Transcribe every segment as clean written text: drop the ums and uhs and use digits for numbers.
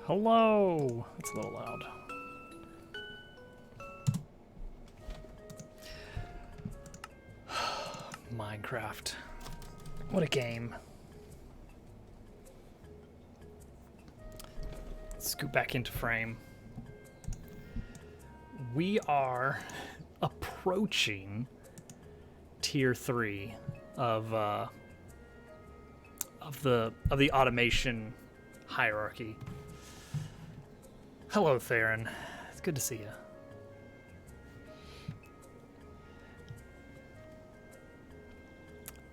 Hello! It's a little loud. Minecraft. What a game. Let's scoot back into frame. We are approaching tier 3 of the automation hierarchy. Hello, Theron. It's good to see you.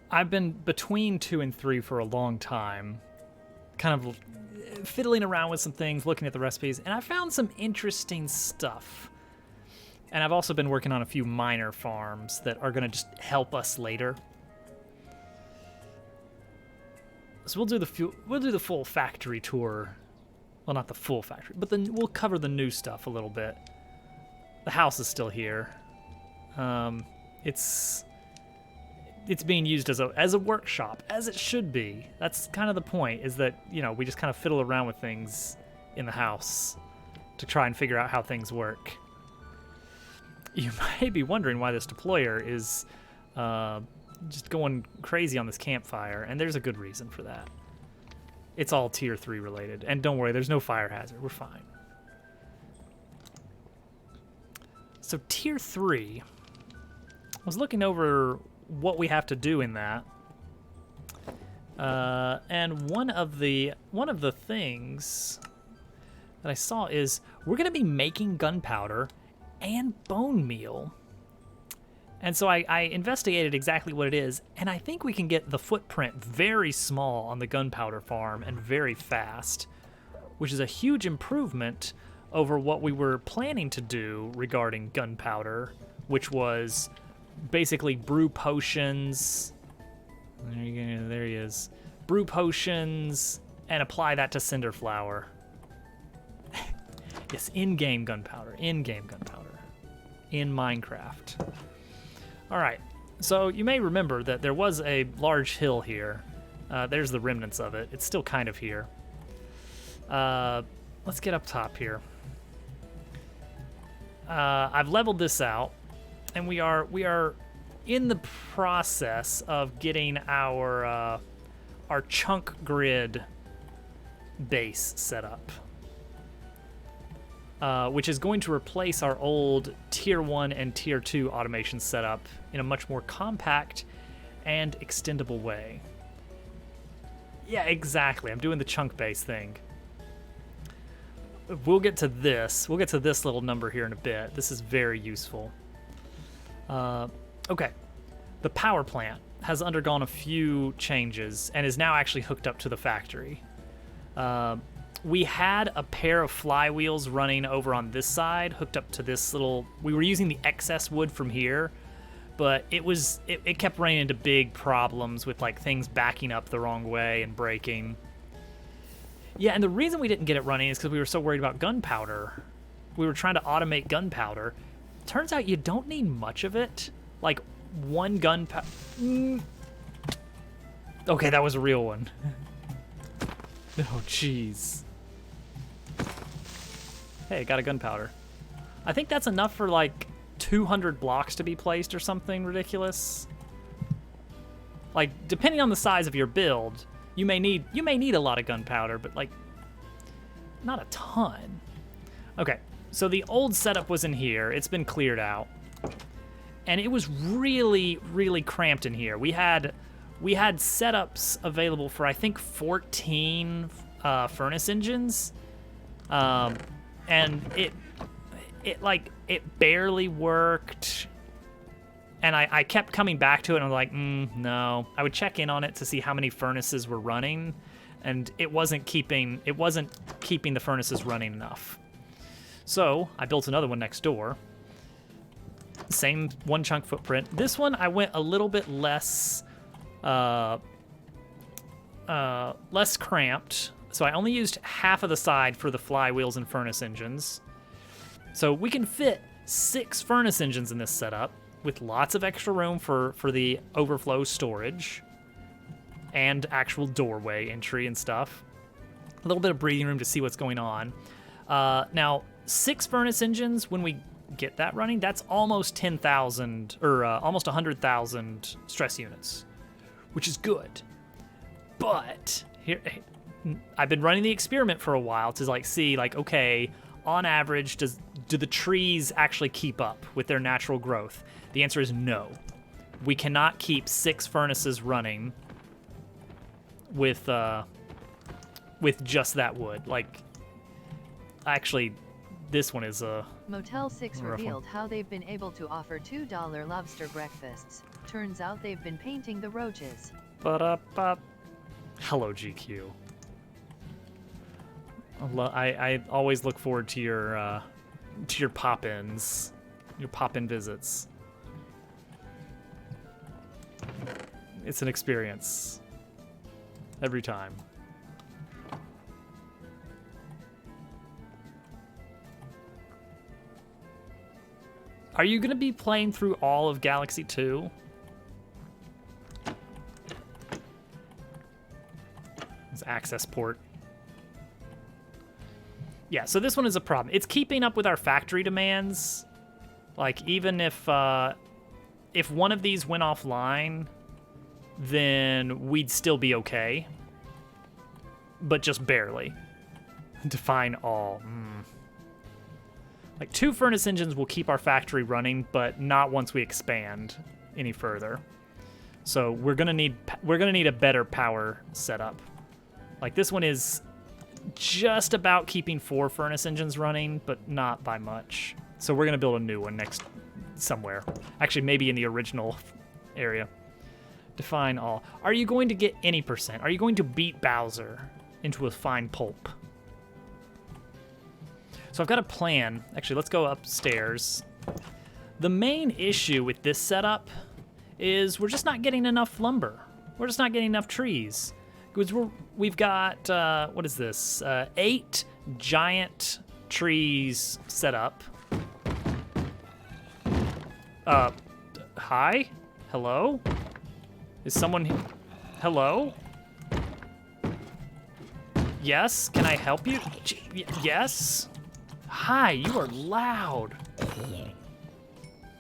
I've been between 2 and 3 for a long time, kind of fiddling around with some things, looking at the recipes, and I found some interesting stuff. And I've also been working on a few minor farms that are going to just help us later. So we'll do the full factory tour. Well, not the full factory, but then we'll cover the new stuff a little bit. The house is still here. It's being used as a workshop, as it should be. That's kind of the point, is that, you know, we just kind of fiddle around with things in the house to try and figure out how things work. You may be wondering why this deployer is just going crazy on this campfire, and there's a good reason for that. It's all tier 3 related, and don't worry, there's no fire hazard. We're fine. So tier 3, I was looking over what we have to do in that, and one of the things that I saw is we're going to be making gunpowder and bone meal. And so I investigated exactly what it is, and I think we can get the footprint very small on the gunpowder farm and very fast, which is a huge improvement over what we were planning to do regarding gunpowder, which was basically brew potions. There he is. Brew potions and apply that to cinder flour. Yes, in-game gunpowder. In-game gunpowder. In Minecraft. All right. So you may remember that there was a large hill here. There's the remnants of it. It's still kind of here. Let's get up top here. I've leveled this out, and we are in the process of getting our chunk grid base set up, which is going to replace our old tier 1 and tier 2 automation setup in a much more compact and extendable way. Yeah, exactly. I'm doing the chunk base thing. We'll get to this. We'll get to this little number here in a bit. This is very useful. Okay. The power plant has undergone a few changes and is now actually hooked up to the factory. We had a pair of flywheels running over on this side, hooked up to this little... We were using the excess wood from here, but it kept running into big problems with, like, things backing up the wrong way and breaking. Yeah, and the reason we didn't get it running is because we were so worried about gunpowder. We were trying to automate gunpowder. Turns out you don't need much of it. Like, one gunpowder... Okay, that was a real one. Oh, jeez. Hey, got a gunpowder. I think that's enough for, like, 200 blocks to be placed or something ridiculous. Like, depending on the size of your build, you may need a lot of gunpowder, but, like, not a ton. Okay, so the old setup was in here. It's been cleared out. And it was really, really cramped in here. We had setups available for, I think, 14 furnace engines. And it barely worked. And I kept coming back to it, and I'm like, no. I would check in on it to see how many furnaces were running, and it wasn't keeping the furnaces running enough. So I built another one next door. Same one chunk footprint. This one I went a little bit less cramped. So I only used half of the side for the flywheels and furnace engines. So we can fit 6 furnace engines in this setup with lots of extra room for the overflow storage and actual doorway entry and stuff. A little bit of breathing room to see what's going on. Now, 6 furnace engines, when we get that running, that's almost 10,000 or almost 100,000 stress units, which is good. But here, I've been running the experiment for a while to like see like, okay, on average, do the trees actually keep up with their natural growth? The answer is no. We cannot keep 6 furnaces running with just that wood. Like, actually, this one is a Motel 6 revealed how they've been able to offer $2 lobster breakfasts. Turns out they've been painting the roaches. Ba-da-ba. Hello, GQ. I always look forward to your pop-ins, your pop-in visits. It's an experience every time. Are you gonna be playing through all of Galaxy 2? It's access port. Yeah, so this one is a problem. It's keeping up with our factory demands. Like, even if one of these went offline, then we'd still be okay. But just barely. Define all. Like, 2 furnace engines will keep our factory running, but not once we expand any further. So we're gonna need a better power setup. Like, this one is just about keeping 4 furnace engines running, but not by much. So we're gonna build a new one next somewhere. Actually, maybe in the original area. Define all. Are you going to get any percent? Are you going to beat Bowser into a fine pulp? So I've got a plan. Actually, let's go upstairs. The main issue with this setup is we're just not getting enough lumber. We're just not getting enough trees. Because we've got, what is this? 8 giant trees set up. Hi? Hello? Is someone here? Hello? Yes? Can I help you? Yes? Hi, you are loud.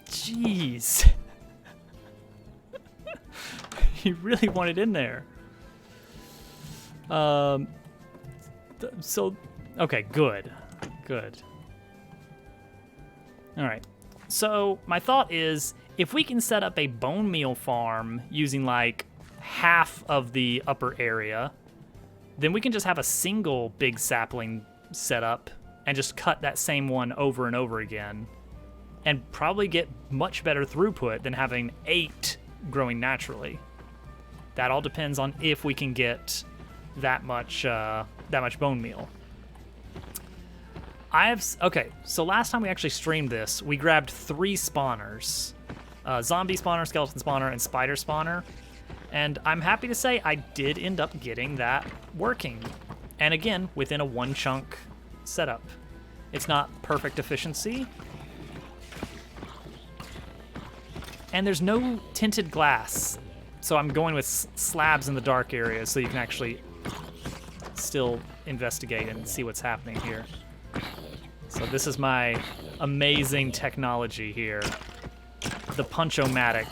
Jeez. You really want it in there. So, okay, good. Good. All right. So, my thought is, if we can set up a bone meal farm using like half of the upper area, then we can just have a single big sapling set up and just cut that same one over and over again and probably get much better throughput than having 8 growing naturally. That all depends on if we can get that much bone meal. Okay, so last time we actually streamed this, we grabbed 3 spawners. Zombie spawner, skeleton spawner, and spider spawner. And I'm happy to say I did end up getting that working. And again, within a 1 chunk setup. It's not perfect efficiency. And there's no tinted glass. So I'm going with slabs in the dark areas so you can actually still investigate and see what's happening here. So this is my amazing technology here. The Punch-O-Matic.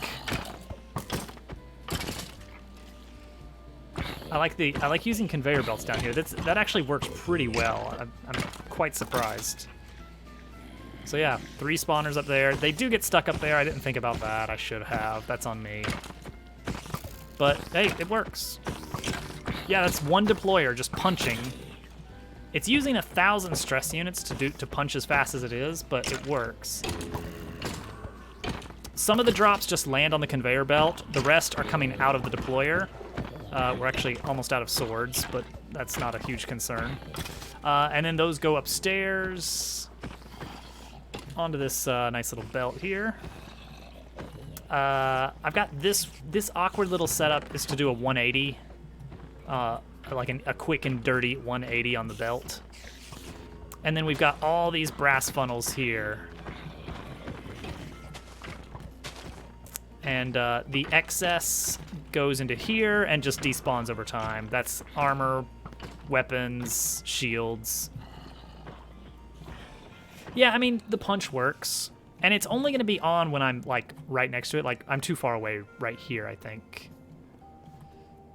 I like using conveyor belts down here. That actually works pretty well. I'm quite surprised. So yeah, 3 spawners up there. They do get stuck up there. I didn't think about that. I should have. That's on me. But hey, it works. Yeah, that's 1 deployer just punching. It's using 1,000 stress units to punch as fast as it is, but it works. Some of the drops just land on the conveyor belt. The rest are coming out of the deployer. We're actually almost out of swords, but that's not a huge concern. And then those go upstairs onto this nice little belt here. I've got this awkward little setup is to do a 180, like a quick and dirty 180 on the belt. And then we've got all these brass funnels here. And the excess goes into here and just despawns over time. That's armor weapons, shields. Yeah, I mean, the punch works. And it's only going to be on when I'm, like, right next to it. Like, I'm too far away right here, I think.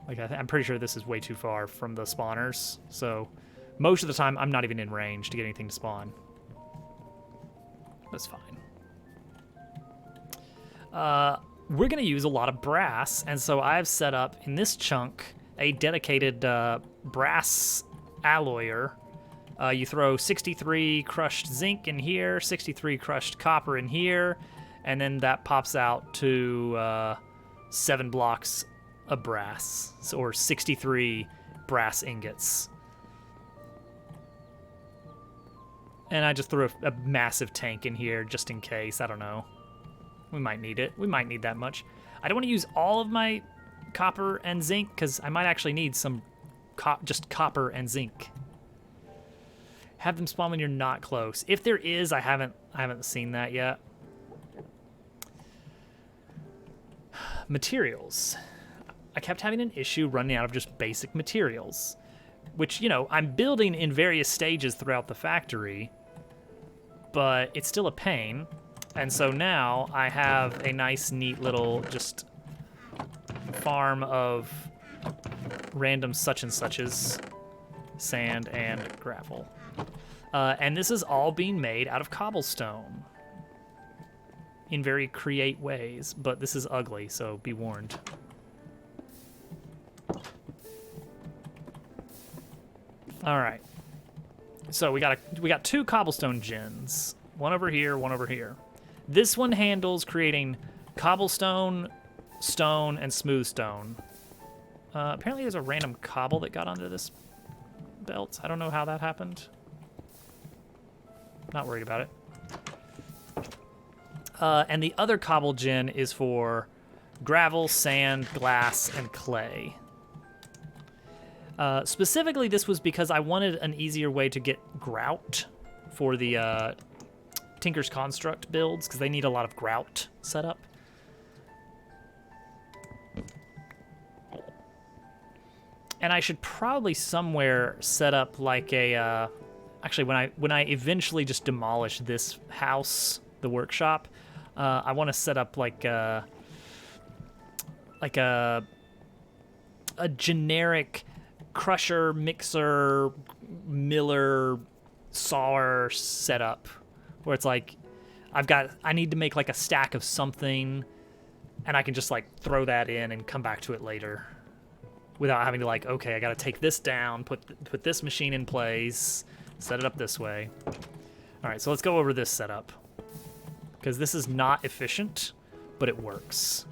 Like, I'm pretty sure this is way too far from the spawners. So, most of the time, I'm not even in range to get anything to spawn. That's fine. We're going to use a lot of brass. And so I've set up, in this chunk, a dedicated brass alloyer. You throw 63 crushed zinc in here, 63 crushed copper in here, and then that pops out to 7 blocks of brass, or 63 brass ingots. And I just threw a massive tank in here just in case. I don't know. We might need it. We might need that much. I don't want to use all of my copper and zinc because I might actually need some just copper and zinc. Have them spawn when you're not close. If there is, I haven't seen that yet. Materials. I kept having an issue running out of just basic materials, which, you know, I'm building in various stages throughout the factory, but it's still a pain. And so now I have a nice, neat little just farm of random such and suches, sand and gravel. And this is all being made out of cobblestone in very create ways, but this is ugly, so be warned. All right. So we got 2 cobblestone gens, one over here, one over here. This one handles creating cobblestone, stone, and smooth stone. Apparently there's a random cobble that got onto this belt. I don't know how that happened. Not worried about it. And the other cobble gen is for gravel, sand, glass, and clay. Specifically, this was because I wanted an easier way to get grout for the Tinker's Construct builds, because they need a lot of grout set up. And I should probably somewhere set up like a... Actually, when I eventually just demolish this house, the workshop, I want to set up like a generic crusher, mixer, miller, sawer setup, where it's like I need to make like a stack of something, and I can just like throw that in and come back to it later, without having to like, okay, I got to take this down, put this machine in place. Set it up this way. All right, so let's go over this setup, because this is not efficient, but it works.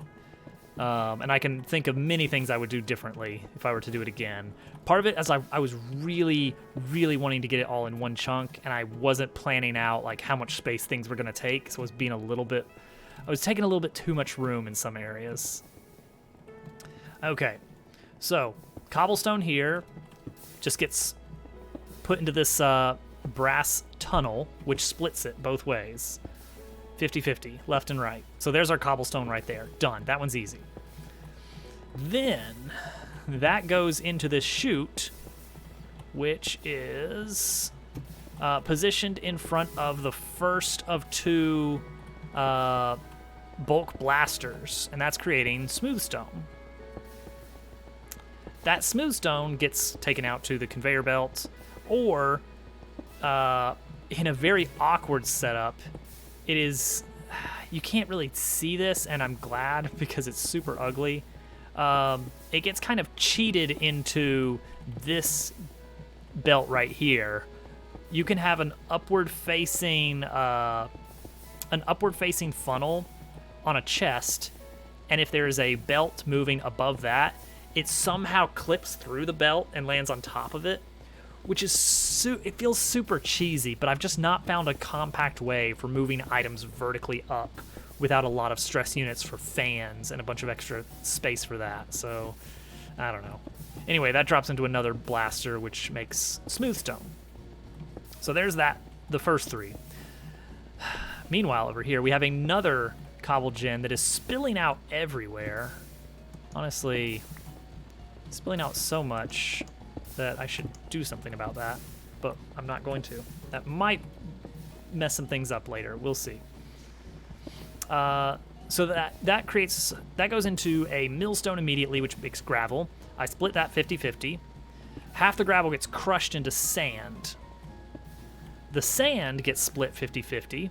And I can think of many things I would do differently if I were to do it again. Part of it is I was really, really wanting to get it all in one chunk, and I wasn't planning out like how much space things were going to take, so I was taking a little bit too much room in some areas. Okay, so cobblestone here just gets put into this brass tunnel, which splits it both ways. 50-50, left and right. So there's our cobblestone right there. Done. That one's easy. Then that goes into this chute, which is positioned in front of the first of 2 bulk blasters, and that's creating smooth stone. That smooth stone gets taken out to the conveyor belt, or in a very awkward setup, it is, you can't really see this, and I'm glad because it's super ugly. It gets kind of cheated into this belt right here. You can have an upward facing funnel on a chest, and if there is a belt moving above that, it somehow clips through the belt and lands on top of it, which is it feels super cheesy, but I've just not found a compact way for moving items vertically up without a lot of stress units for fans and a bunch of extra space for that. So, I don't know. Anyway, that drops into another blaster, which makes smooth stone. So there's that, the first 3. Meanwhile, over here, we have another cobble gen that is spilling out everywhere. Honestly, spilling out so much. that I should do something about that, but I'm not going to. That might mess some things up later. We'll see. So that goes into a millstone immediately, which makes gravel. I split that 50-50. Half the gravel gets crushed into sand. The sand gets split 50-50.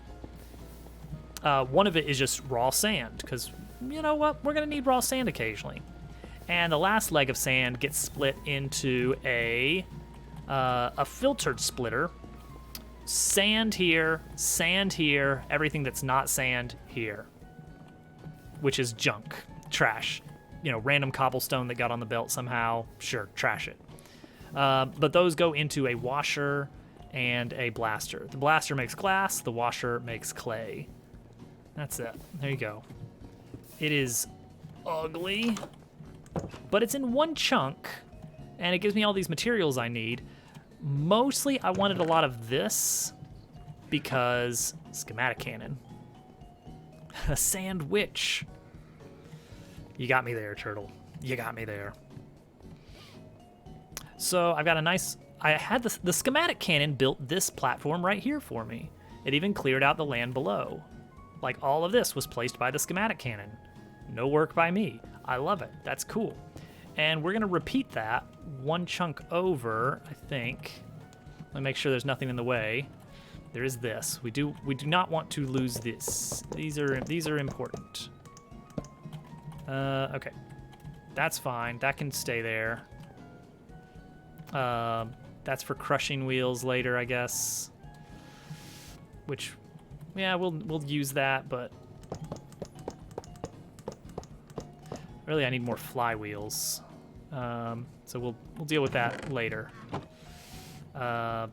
One of it is just raw sand, because you know what? We're going to need raw sand occasionally. And the last leg of sand gets split into a filtered splitter. Sand here, everything that's not sand here, which is junk, trash. You know, random cobblestone that got on the belt somehow, sure, trash it. But those go into a washer and a blaster. The blaster makes glass, the washer makes clay. That's it. There you go. It is ugly, but it's in one chunk, and it gives me all these materials I need. Mostly, I wanted a lot of this because schematic cannon. A sand witch. You got me there, turtle. You got me there. So I've got a nice... I had the schematic cannon built this platform right here for me. It even cleared out the land below. Like, all of this was placed by the schematic cannon. No work by me. I love it. That's cool. And we're going to repeat that one chunk over, I think. Let me make sure there's nothing in the way. There is this. We do not want to lose this. These are important. Okay. That's fine. That can stay there. That's for crushing wheels later, I guess. Which, yeah, we'll use that, but really I need more flywheels. So we'll deal with that later. Oh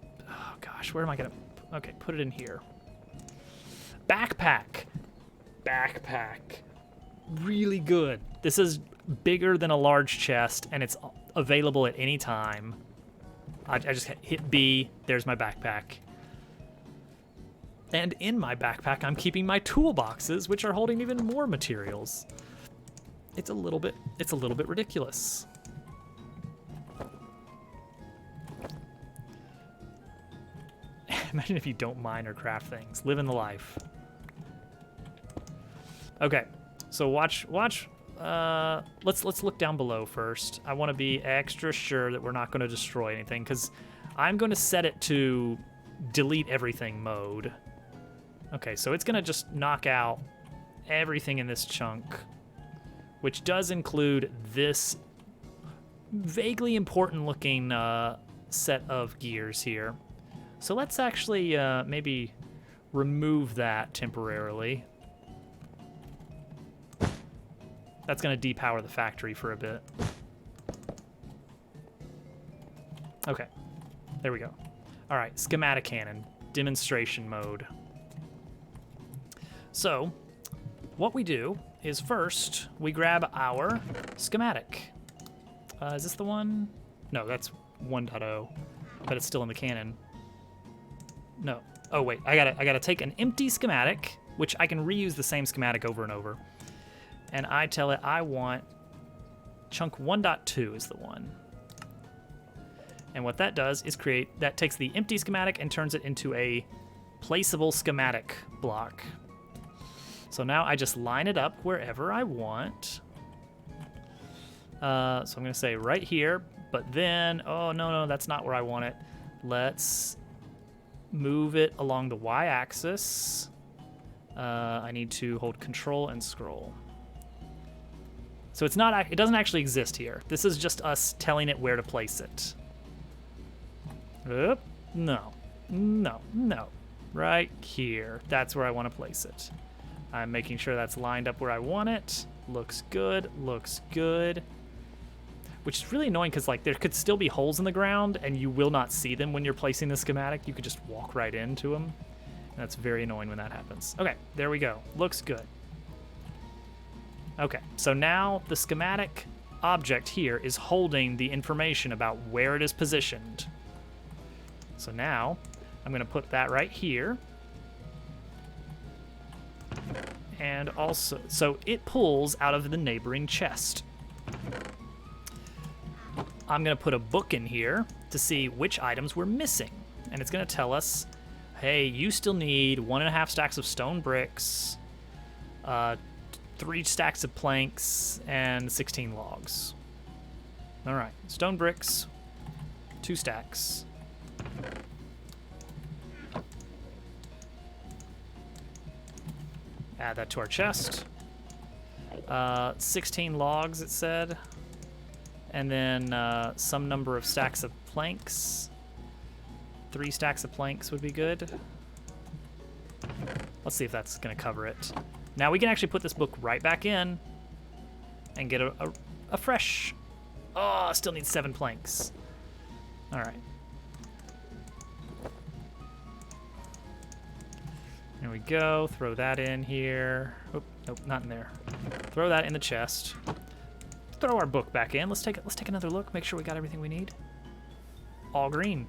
gosh, where am I gonna? Okay, put it in here. Backpack. Really good. This is bigger than a large chest, and it's available at any time. I just hit B. There's my backpack. And in my backpack, I'm keeping my toolboxes, which are holding even more materials. It's a little bit ridiculous. Imagine if you don't mine or craft things. Living the life. Okay, so watch. Let's look down below first. I want to be extra sure that we're not going to destroy anything, because I'm going to set it to delete everything mode. Okay, so it's going to just knock out everything in this chunk, which does include this vaguely important looking set of gears here. So let's actually maybe remove that temporarily. That's going to depower the factory for a bit. Okay, there we go. All right, schematic cannon, demonstration mode. So what we do is first we grab our schematic. Is this the one? No, that's 1.0, but it's still in the cannon. No. Oh wait, I gotta take an empty schematic, which I can reuse the same schematic over and over. And I tell it I want chunk 1.2 is the one. And what that does is that takes the empty schematic and turns it into a placeable schematic block. So now I just line it up wherever I want. So I'm gonna say right here, but then, oh no, that's not where I want it. Let's move it along the y-axis. I need to hold control and scroll. So it doesn't actually exist here. This is just us telling it where to place it. No. Right here. That's where I want to place it. I'm making sure that's lined up where I want it. Looks good. Which is really annoying because like there could still be holes in the ground and you will not see them when you're placing the schematic. You could just walk right into them. And that's very annoying when that happens. Okay, there we go. Looks good. Okay, so now the schematic object here is holding the information about where it is positioned. So now I'm going to put that right here. And also, so it pulls out of the neighboring chest. I'm going to put a book in here to see which items we're missing. And it's going to tell us, hey, you still need 1.5 stacks of stone bricks, 3 stacks of planks, and 16 logs. All right, stone bricks, 2 stacks. Add that to our chest. 16 logs, it said. And then some number of stacks of planks. 3 stacks of planks would be good. Let's see if that's going to cover it. Now we can actually put this book right back in and get a fresh... Oh, still need 7 planks. All right. There we go. Throw that in here. Oh, nope, not in there. Throw that in the chest. Throw our book back in. Let's take another look. Make sure we got everything we need. All green.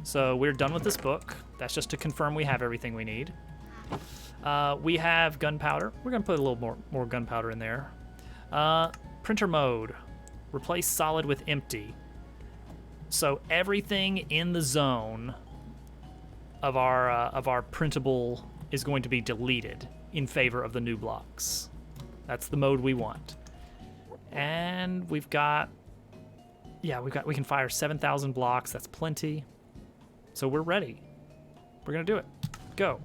So we're done with this book. That's just to confirm we have everything we need. We have gunpowder. We're gonna put a little more gunpowder in there. Printer mode. Replace solid with empty. So everything in the zone of our printable is going to be deleted in favor of the new blocks. That's the mode we want. And we can fire 7,000 blocks. That's plenty. So we're ready. We're gonna do it. Go.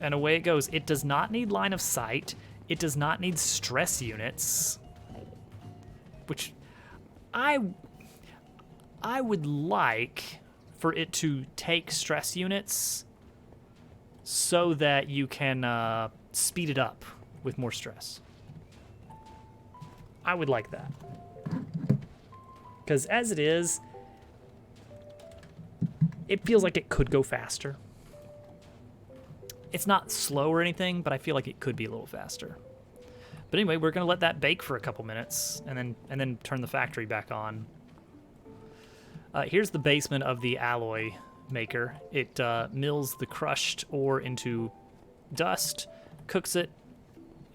And away it goes. It does not need line of sight. It does not need stress units, which I would like for it to take stress units so that you can speed it up with more stress. I would like that. Because as it is, it feels like it could go faster. It's not slow or anything, but I feel like it could be a little faster. But anyway, we're gonna let that bake for a couple minutes and then turn the factory back on. Here's the basement of the alloy maker. It mills the crushed ore into dust, cooks it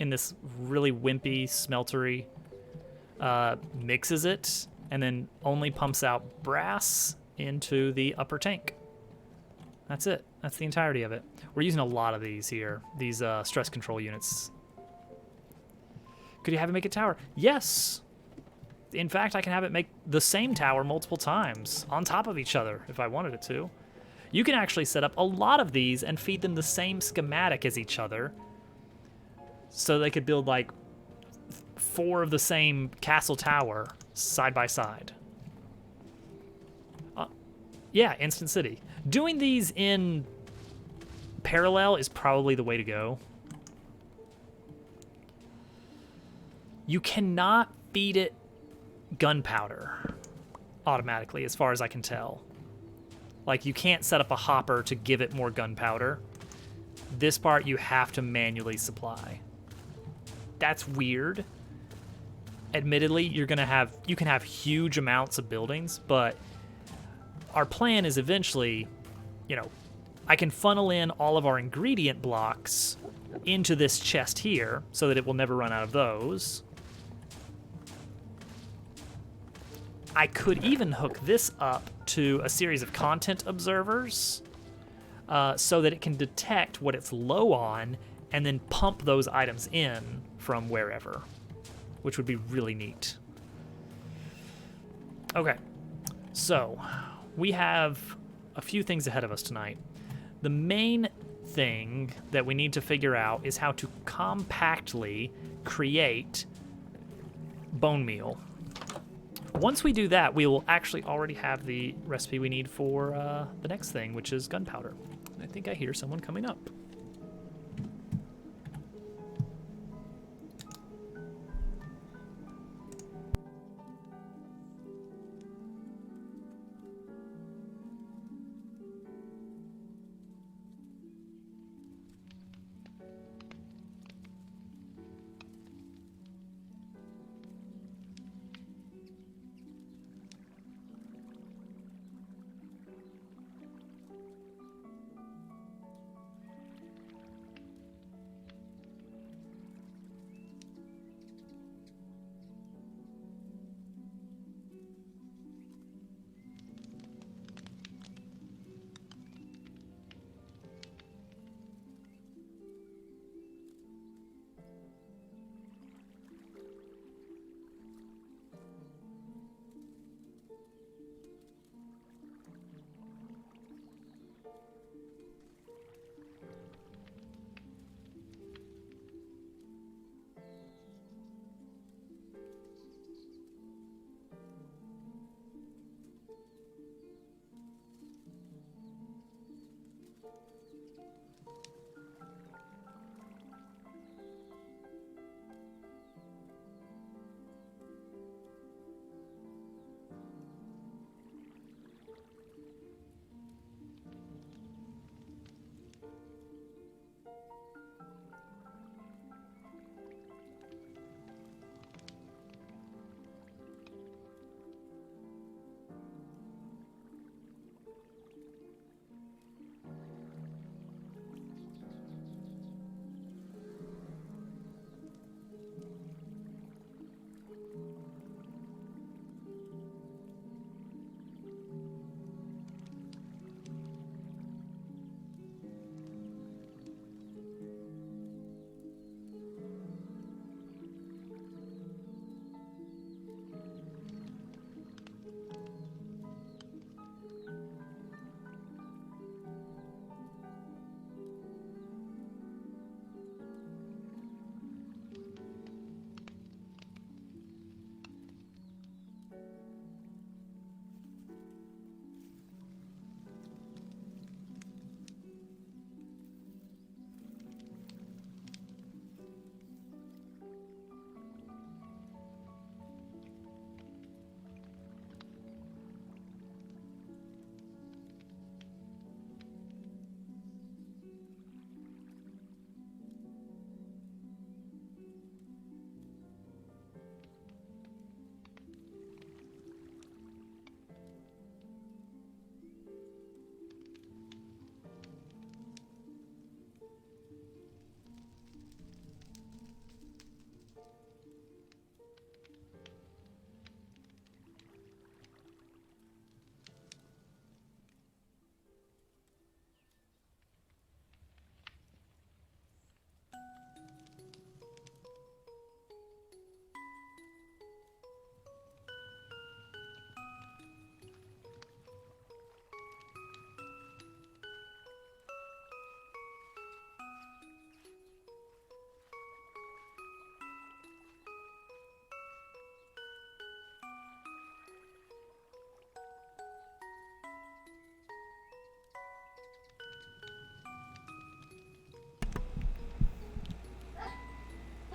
in this really wimpy smeltery, mixes it, and then only pumps out brass into the upper tank. That's it. That's the entirety of it. We're using a lot of these here, these stress control units. Could you have it make a tower? Yes. In fact, I can have it make the same tower multiple times on top of each other if I wanted it to. You can actually set up a lot of these and feed them the same schematic as each other, so they could build like 4 of the same castle tower side by side. Yeah, Instant City. Doing these in parallel is probably the way to go. You cannot feed it gunpowder automatically, as far as I can tell. Like, you can't set up a hopper to give it more gunpowder. This part you have to manually supply. That's weird. Admittedly, you can have huge amounts of buildings, but our plan is eventually, I can funnel in all of our ingredient blocks into this chest here so that it will never run out of those. I could even hook this up to a series of content observers so that it can detect what it's low on and then pump those items in from wherever, which would be really neat. Okay, so we have a few things ahead of us tonight. The main thing that we need to figure out is how to compactly create bone meal. Once we do that, we will actually already have the recipe we need for the next thing, which is gunpowder. I think I hear someone coming up.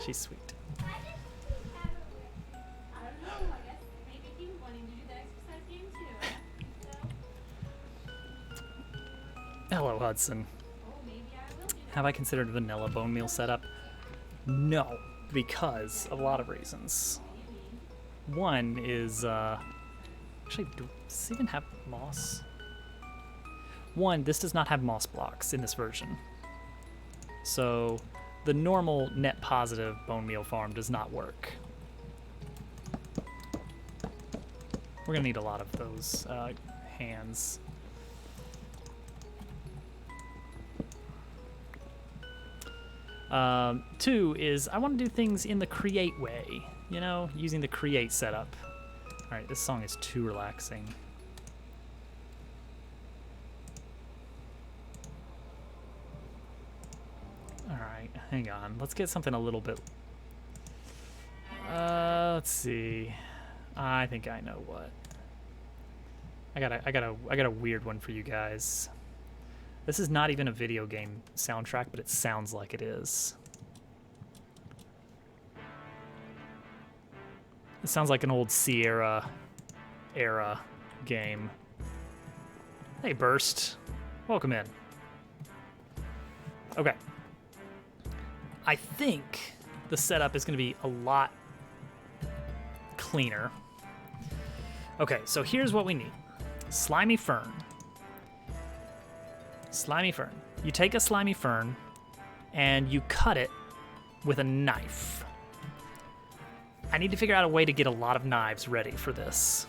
She's sweet. I don't know. I guess maybe he was wanting to do the exercise game too. So, Hello, Hudson. oh, maybe I will do that. Have I considered vanilla bone meal setup? No, because of a lot of reasons. One is, actually, does this even have moss? One, this does not have moss blocks in this version. So, the normal net positive bone meal farm does not work. We're gonna need a lot of those hands. Two is I want to do things in the create way, you know, using the create setup. All right, this song is too relaxing. All right, hang on. Let's get something a little bit. Let's see. I think I know what. I got a weird one for you guys. This is not even a video game soundtrack, but it sounds like it is. It sounds like an old Sierra era game. Hey, Burst. Welcome in. Okay. I think the setup is going to be a lot cleaner. Okay, so here's what we need. Slimy fern. Slimy fern. You take a slimy fern and you cut it with a knife. I need to figure out a way to get a lot of knives ready for this.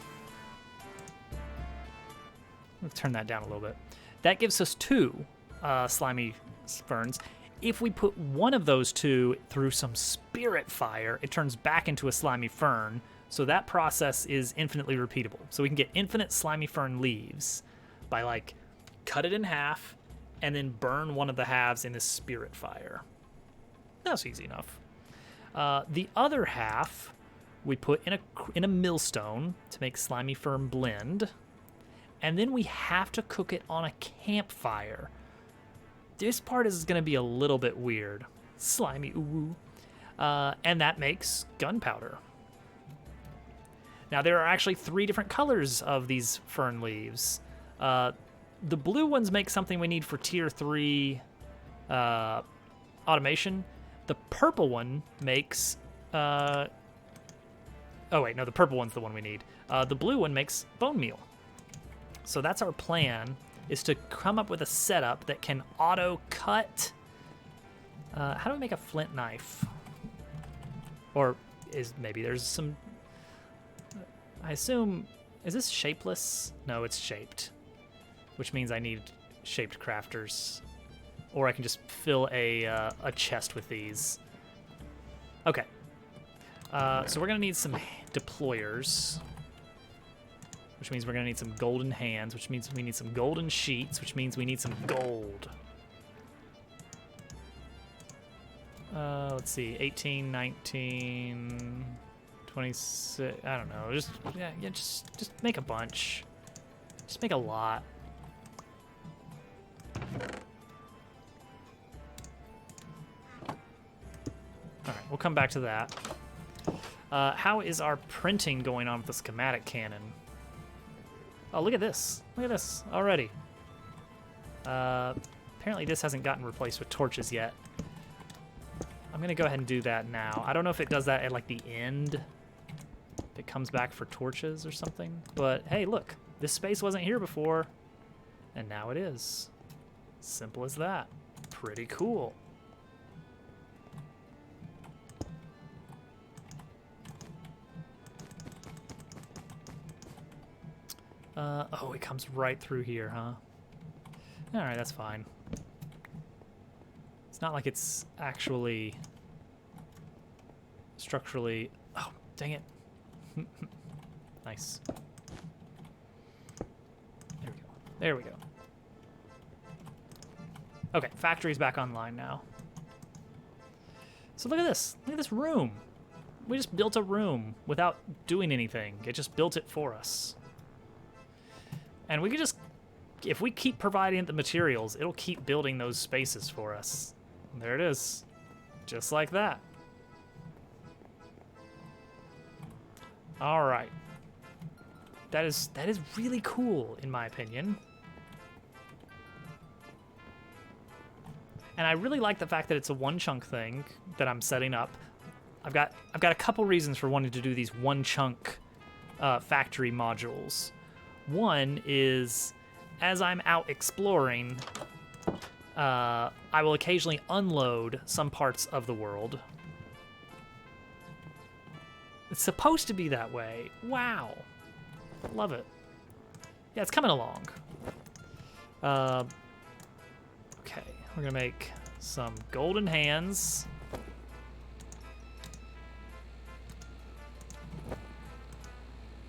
Let's turn that down a little bit. That gives us 2 slimy ferns. If we put one of those 2 through some spirit fire, it turns back into a slimy fern. So that process is infinitely repeatable. So we can get infinite slimy fern leaves by like cut it in half and then burn one of the halves in this spirit fire. That's easy enough. The other half we put in a millstone to make slimy fern blend. And then we have to cook it on a campfire. This part is going to be a little bit weird. Slimy ooh. And that makes gunpowder. Now, there are actually 3 different colors of these fern leaves. The blue ones make something we need for tier 3 automation. The purple one makes... oh, wait, no, the purple one's the one we need. The blue one makes bone meal. So that's our plan, is to come up with a setup that can auto-cut... how do we make a flint knife? Or maybe there's some... I assume... Is this shapeless? No, it's shaped. Which means I need shaped crafters. Or I can just fill a chest with these. Okay. So we're going to need some deployers. Which means we're going to need some golden hands. Which means we need some golden sheets. Which means we need some gold. Let's see. 18, 19... 26, I don't know, just make a bunch. Just make a lot. Alright, we'll come back to that. How is our printing going on with the schematic cannon? Oh, look at this. Look at this already. Apparently this hasn't gotten replaced with torches yet. I'm gonna go ahead and do that now. I don't know if it does that at like the end. If it comes back for torches or something. But hey, look, this space wasn't here before, and now it is. Simple as that. Pretty cool. Oh, it comes right through here, huh? All right, that's fine. It's not like it's actually structurally... Oh, dang it. Nice. There we go. There we go. Okay, factory's back online now. So look at this. Look at this room. We just built a room without doing anything. It just built it for us. And we could just... If we keep providing the materials, it'll keep building those spaces for us. There it is. Just like that. All right. That is really cool, in my opinion. And I really like the fact that it's a one chunk thing that I'm setting up. I've got a couple reasons for wanting to do these one chunk factory modules. One is, as I'm out exploring, I will occasionally unload some parts of the world. It's supposed to be that way. Wow. Love it. Yeah, it's coming along. Okay, we're gonna make some golden hands.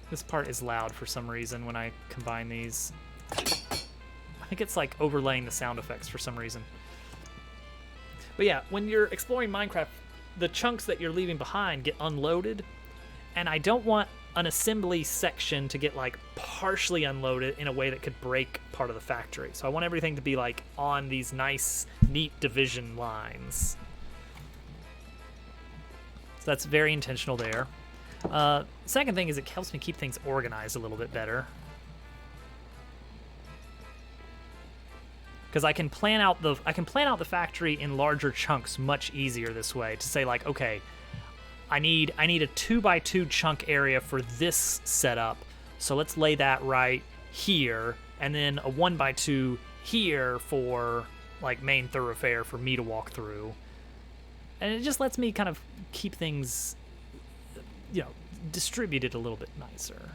This part is loud for some reason when I combine these. I think it's like overlaying the sound effects for some reason. But yeah, when you're exploring Minecraft, the chunks that you're leaving behind get unloaded, and I don't want an assembly section to get like partially unloaded in a way that could break part of the factory. So I want everything to be like on these nice, neat division lines. So that's very intentional there. Second thing is it helps me keep things organized a little bit better. Because I can plan out the factory in larger chunks much easier this way. To say like, okay, I need a 2x2 chunk area for this setup, so let's lay that right here, and then a 1x2 here for like main thoroughfare for me to walk through. And it just lets me kind of keep things, you know, distributed a little bit nicer.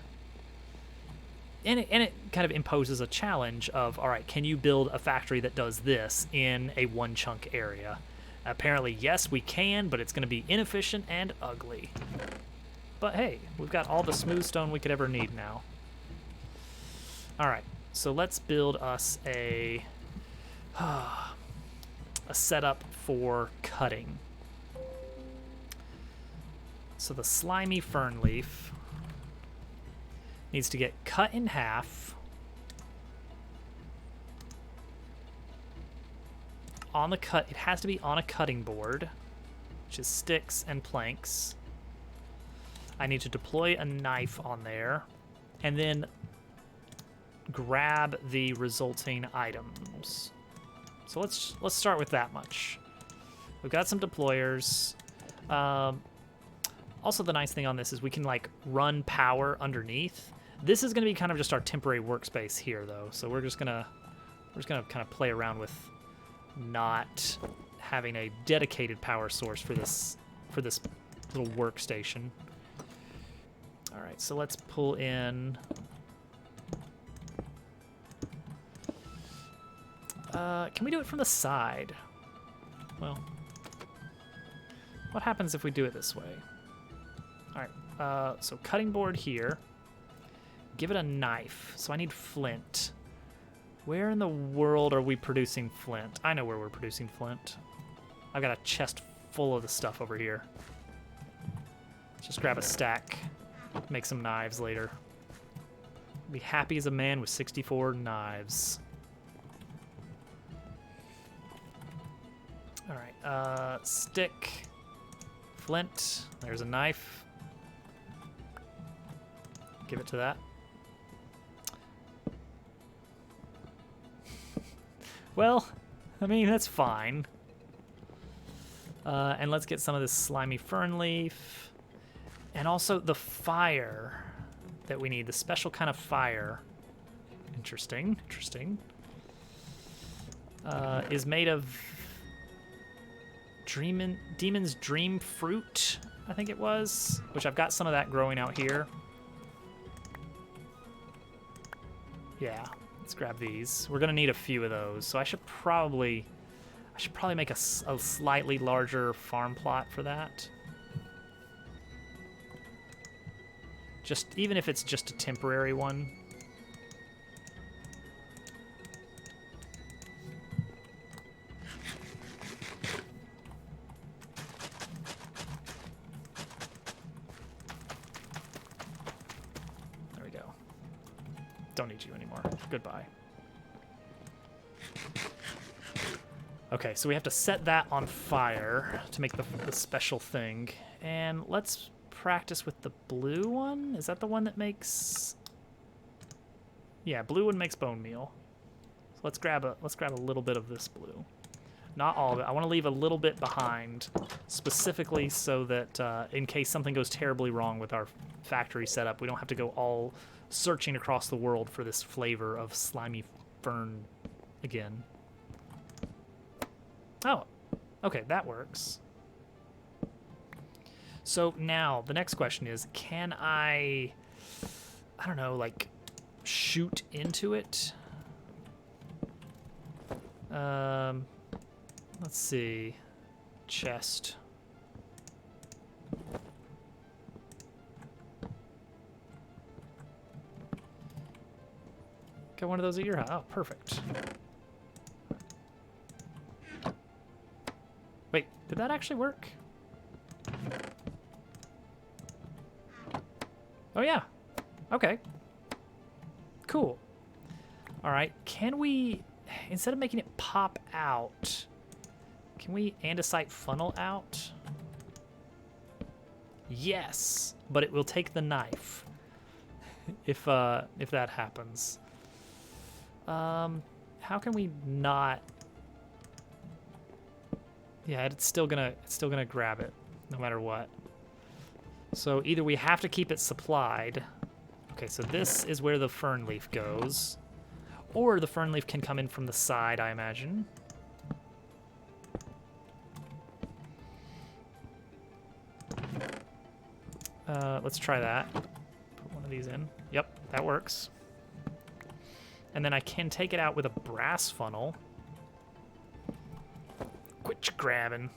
And it kind of imposes a challenge of, all right, can you build a factory that does this in a one chunk area? Apparently, yes, we can, but it's going to be inefficient and ugly. But hey, we've got all the smooth stone we could ever need now. All right, so let's build us a setup for cutting. So the slimy fern leaf needs to get cut in half on the cut. It has to be on a cutting board, which is sticks and planks. I need to deploy a knife on there and then grab the resulting items. So let's start with that much. We've got some deployers. Also, the nice thing on this is we can like run power underneath. This is going to be kind of just our temporary workspace here, though. So we're just gonna kind of play around with not having a dedicated power source for this little workstation. All right, so let's pull in. Can we do it from the side? Well, what happens if we do it this way? All right, so cutting board here. Give it a knife. So I need flint. Where in the world are we producing flint? I know where we're producing flint. I've got a chest full of the stuff over here. Just grab a stack. Make some knives later. Be happy as a man with 64 knives. All right, stick, flint. There's a knife. Give it to that. Well, I mean, that's fine. And let's get some of this slimy fern leaf. And also the fire that we need, the special kind of fire. Interesting, interesting. Is made of Demon's Dream Fruit, I think it was, which I've got some of that growing out here. Yeah, let's grab these. We're gonna need a few of those, so I should probably make a slightly larger farm plot for that. Just even if it's just a temporary one. There we go. Don't need you anymore. Goodbye. Okay, so we have to set that on fire to make the special thing. And let's practice with the blue one. Is that the one that makes... Yeah, blue one makes bone meal. So let's grab a little bit of this blue. Not all of it. I want to leave a little bit behind, specifically so that in case something goes terribly wrong with our factory setup, we don't have to go all searching across the world for this flavor of slimy fern again. Oh, okay, that works. So now the next question is, can I don't know, like shoot into it? Let's see. Chest. Got one of those at your house. Oh, perfect. Wait, did that actually work? Oh, yeah. Okay. Cool. All right. Can we, instead of making it pop out, can we andesite funnel out? Yes, but it will take the knife if that happens. How can we not? Yeah, it's still gonna grab it no matter what. So either we have to keep it supplied. Okay, so this is where the fern leaf goes, or the fern leaf can come in from the side, I imagine. Let's try that. Put one of these in. Yep, that works. And then I can take it out with a brass funnel. Quit grabbing.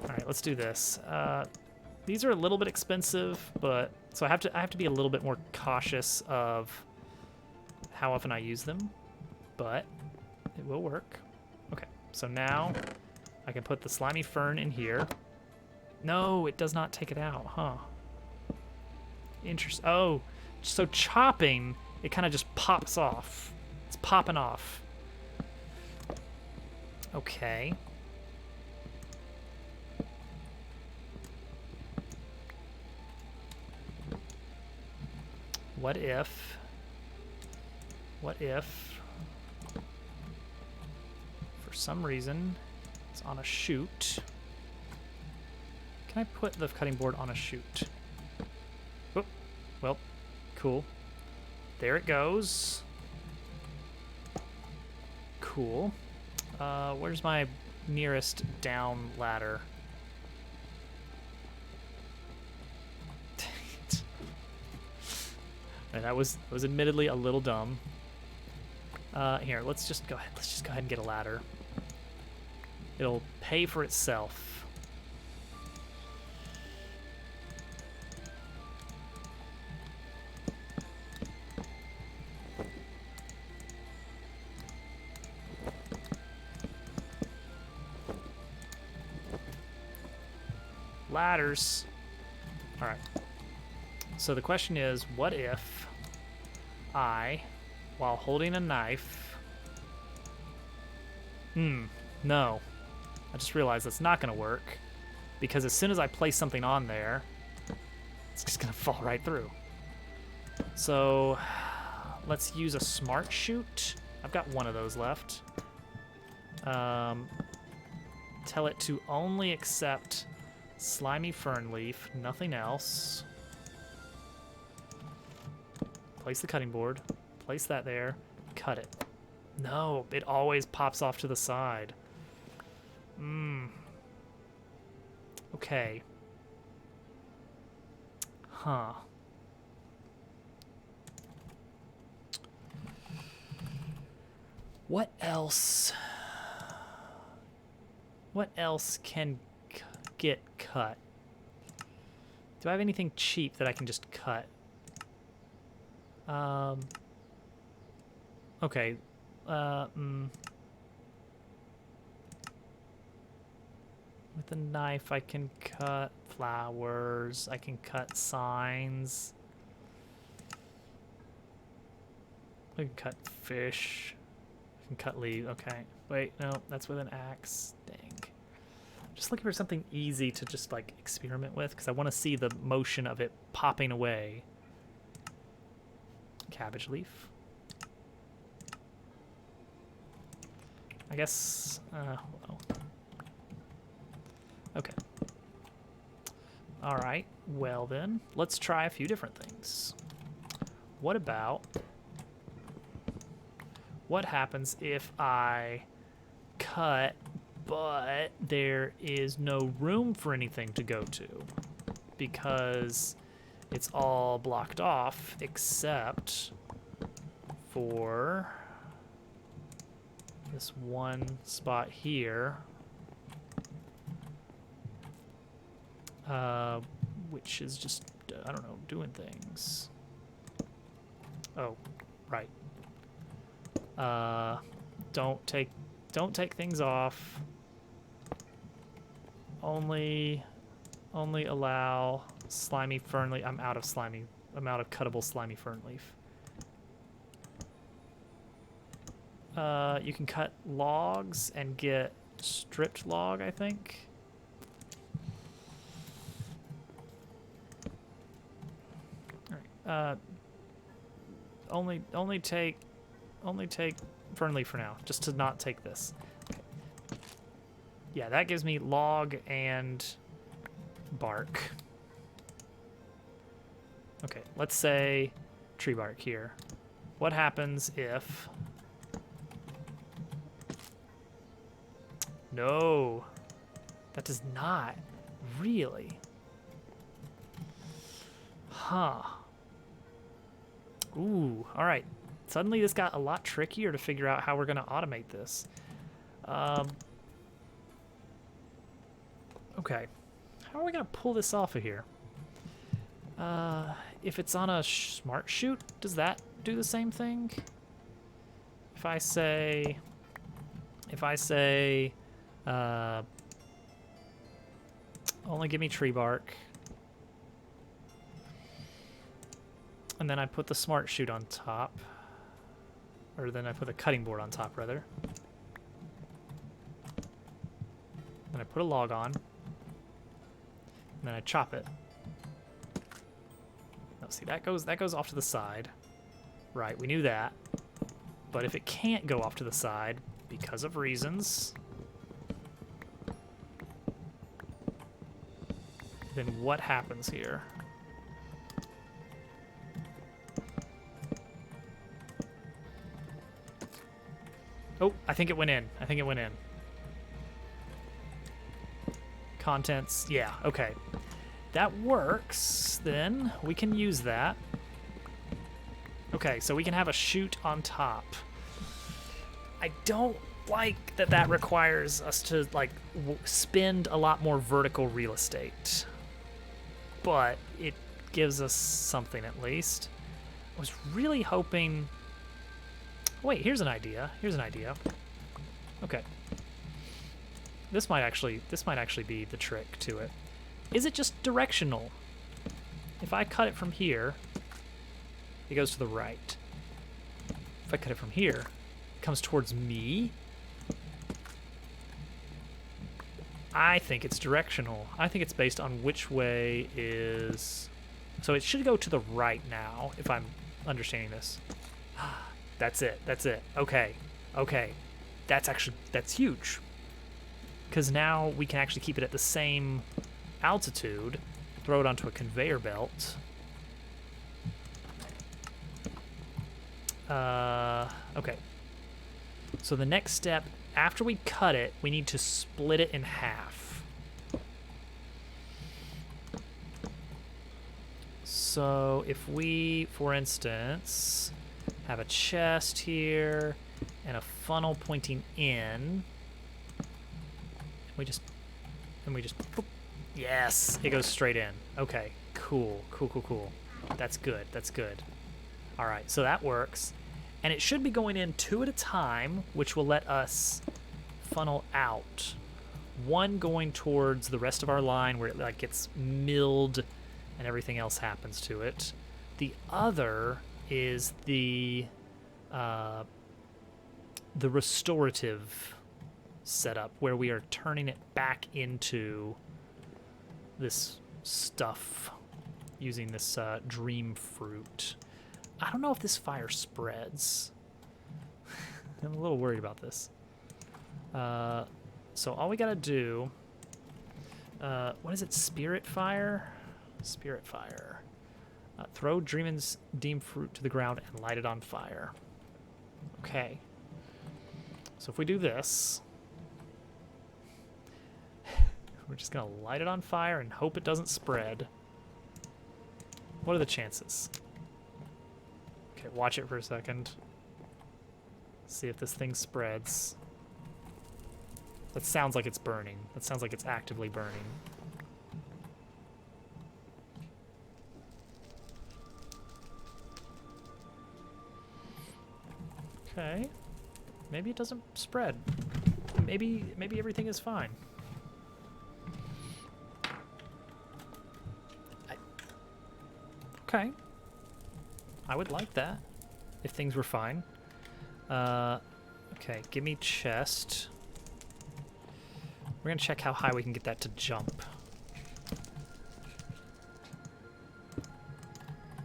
All right, let's do this. These are a little bit expensive, but so I have to be a little bit more cautious of how often I use them, but it will work. Okay, so now I can put the slimy fern in here. No, it does not take it out, huh? Interesting. Oh, so chopping, it kind of just pops off. It's popping off. Okay. What if, for some reason, it's on a chute? Can I put the cutting board on a chute? Oh, well, cool. There it goes. Cool. Where's my nearest down ladder? And that was admittedly a little dumb. Here, let's just go ahead and get a ladder. It'll pay for itself. Ladders. All right. So the question is, what if I, while holding a knife... no. I just realized that's not going to work, because as soon as I place something on there, it's just going to fall right through. So let's use a smart chute. I've got one of those left. Tell it to only accept slimy fern leaf, nothing else. Place the cutting board, place that there, cut it. No, it always pops off to the side. Okay. Huh. What else? What else can get cut? Do I have anything cheap that I can just cut? Okay. With a knife, I can cut flowers. I can cut signs. I can cut fish. I can cut leaves. Okay. Wait, no, that's with an axe. Dang. Just looking for something easy to just like experiment with because I want to see the motion of it popping away. Cabbage leaf. I guess, well. Okay. All right, well then, let's try a few different things. What about, what happens if I cut, but there is no room for anything to go to because it's all blocked off except for this one spot here, which is just, I don't know, doing things. Oh, right. Don't take things off. Only allow slimy fern leaf. I'm out of cuttable slimy fern leaf. You can cut logs and get stripped log, I think. All right. Only take fern leaf for now, just to not take this. Okay. Yeah, that gives me log and bark. Okay, let's say tree bark here. What happens if... No, that does not really. Huh. Ooh, all right. Suddenly this got a lot trickier to figure out how we're going to automate this. Okay. How are we going to pull this off of here? If it's on a smart chute, does that do the same thing? If I say, only give me tree bark. And then I put the smart chute on top. Or then I put a cutting board on top, rather. Then I put a log on. And then I chop it. Now see, that goes off to the side. Right, we knew that. But if it can't go off to the side, because of reasons, then what happens here? Oh, I think it went in. Contents, yeah, okay. That works, then. We can use that. Okay, so we can have a chute on top. I don't like that requires us to, like, spend a lot more vertical real estate. But it gives us something, at least. I was really hoping... Wait, here's an idea. Okay. This might actually be the trick to it. Is it just directional? If I cut it from here, it goes to the right. If I cut it from here, it comes towards me. I think it's directional. I think it's based on which way is... So it should go to the right now, if I'm understanding this. That's it. Okay. That's huge. Because now we can actually keep it at the same altitude, throw it onto a conveyor belt. Okay. So the next step, after we cut it, we need to split it in half. So if we, for instance, have a chest here and a funnel pointing in, we just boop. Yes, it goes straight in. Okay, cool. That's good. All right, so that works. And it should be going in 2 at a time, which will let us funnel out. One going towards the rest of our line where it like gets milled and everything else happens to it. The other is the restorative setup where we are turning it back into this stuff using this dream fruit. I don't know if this fire spreads. I'm a little worried about this. So all we gotta do, what is it? Spirit fire? Spirit fire. Throw Dreamin's Deem fruit to the ground and light it on fire. Okay. So if we do this, we're just gonna light it on fire and hope it doesn't spread. What are the chances? Okay, watch it for a second. See if this thing spreads. That sounds like it's burning. That sounds like it's actively burning. Okay. Maybe it doesn't spread. Maybe everything is fine. Okay. I would like that if things were fine. Okay, give me chest. We're gonna check how high we can get that to jump.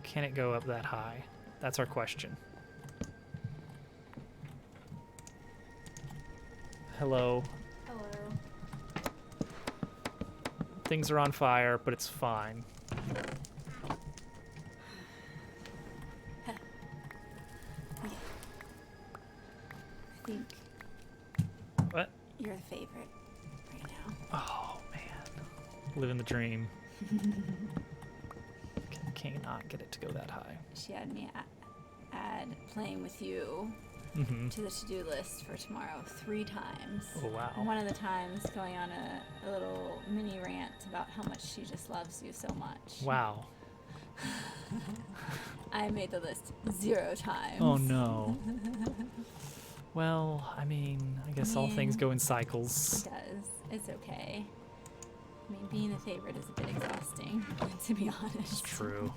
Can it go up that high? That's our question. Hello. Hello. Things are on fire, but it's fine. I think What? you're the favorite right now. Oh, man. Living the dream. Cannot get it to go that high. She had me add playing with you Mm-hmm. to the to-do list for tomorrow 3 times. Oh, wow. One of the times going on a little mini rant about how much she just loves you so much. Wow. I made the list 0 times. Oh, no. Well, I mean, I guess all things go in cycles. It does. It's okay. I mean, being the favorite is a bit exhausting, to be honest. It's true.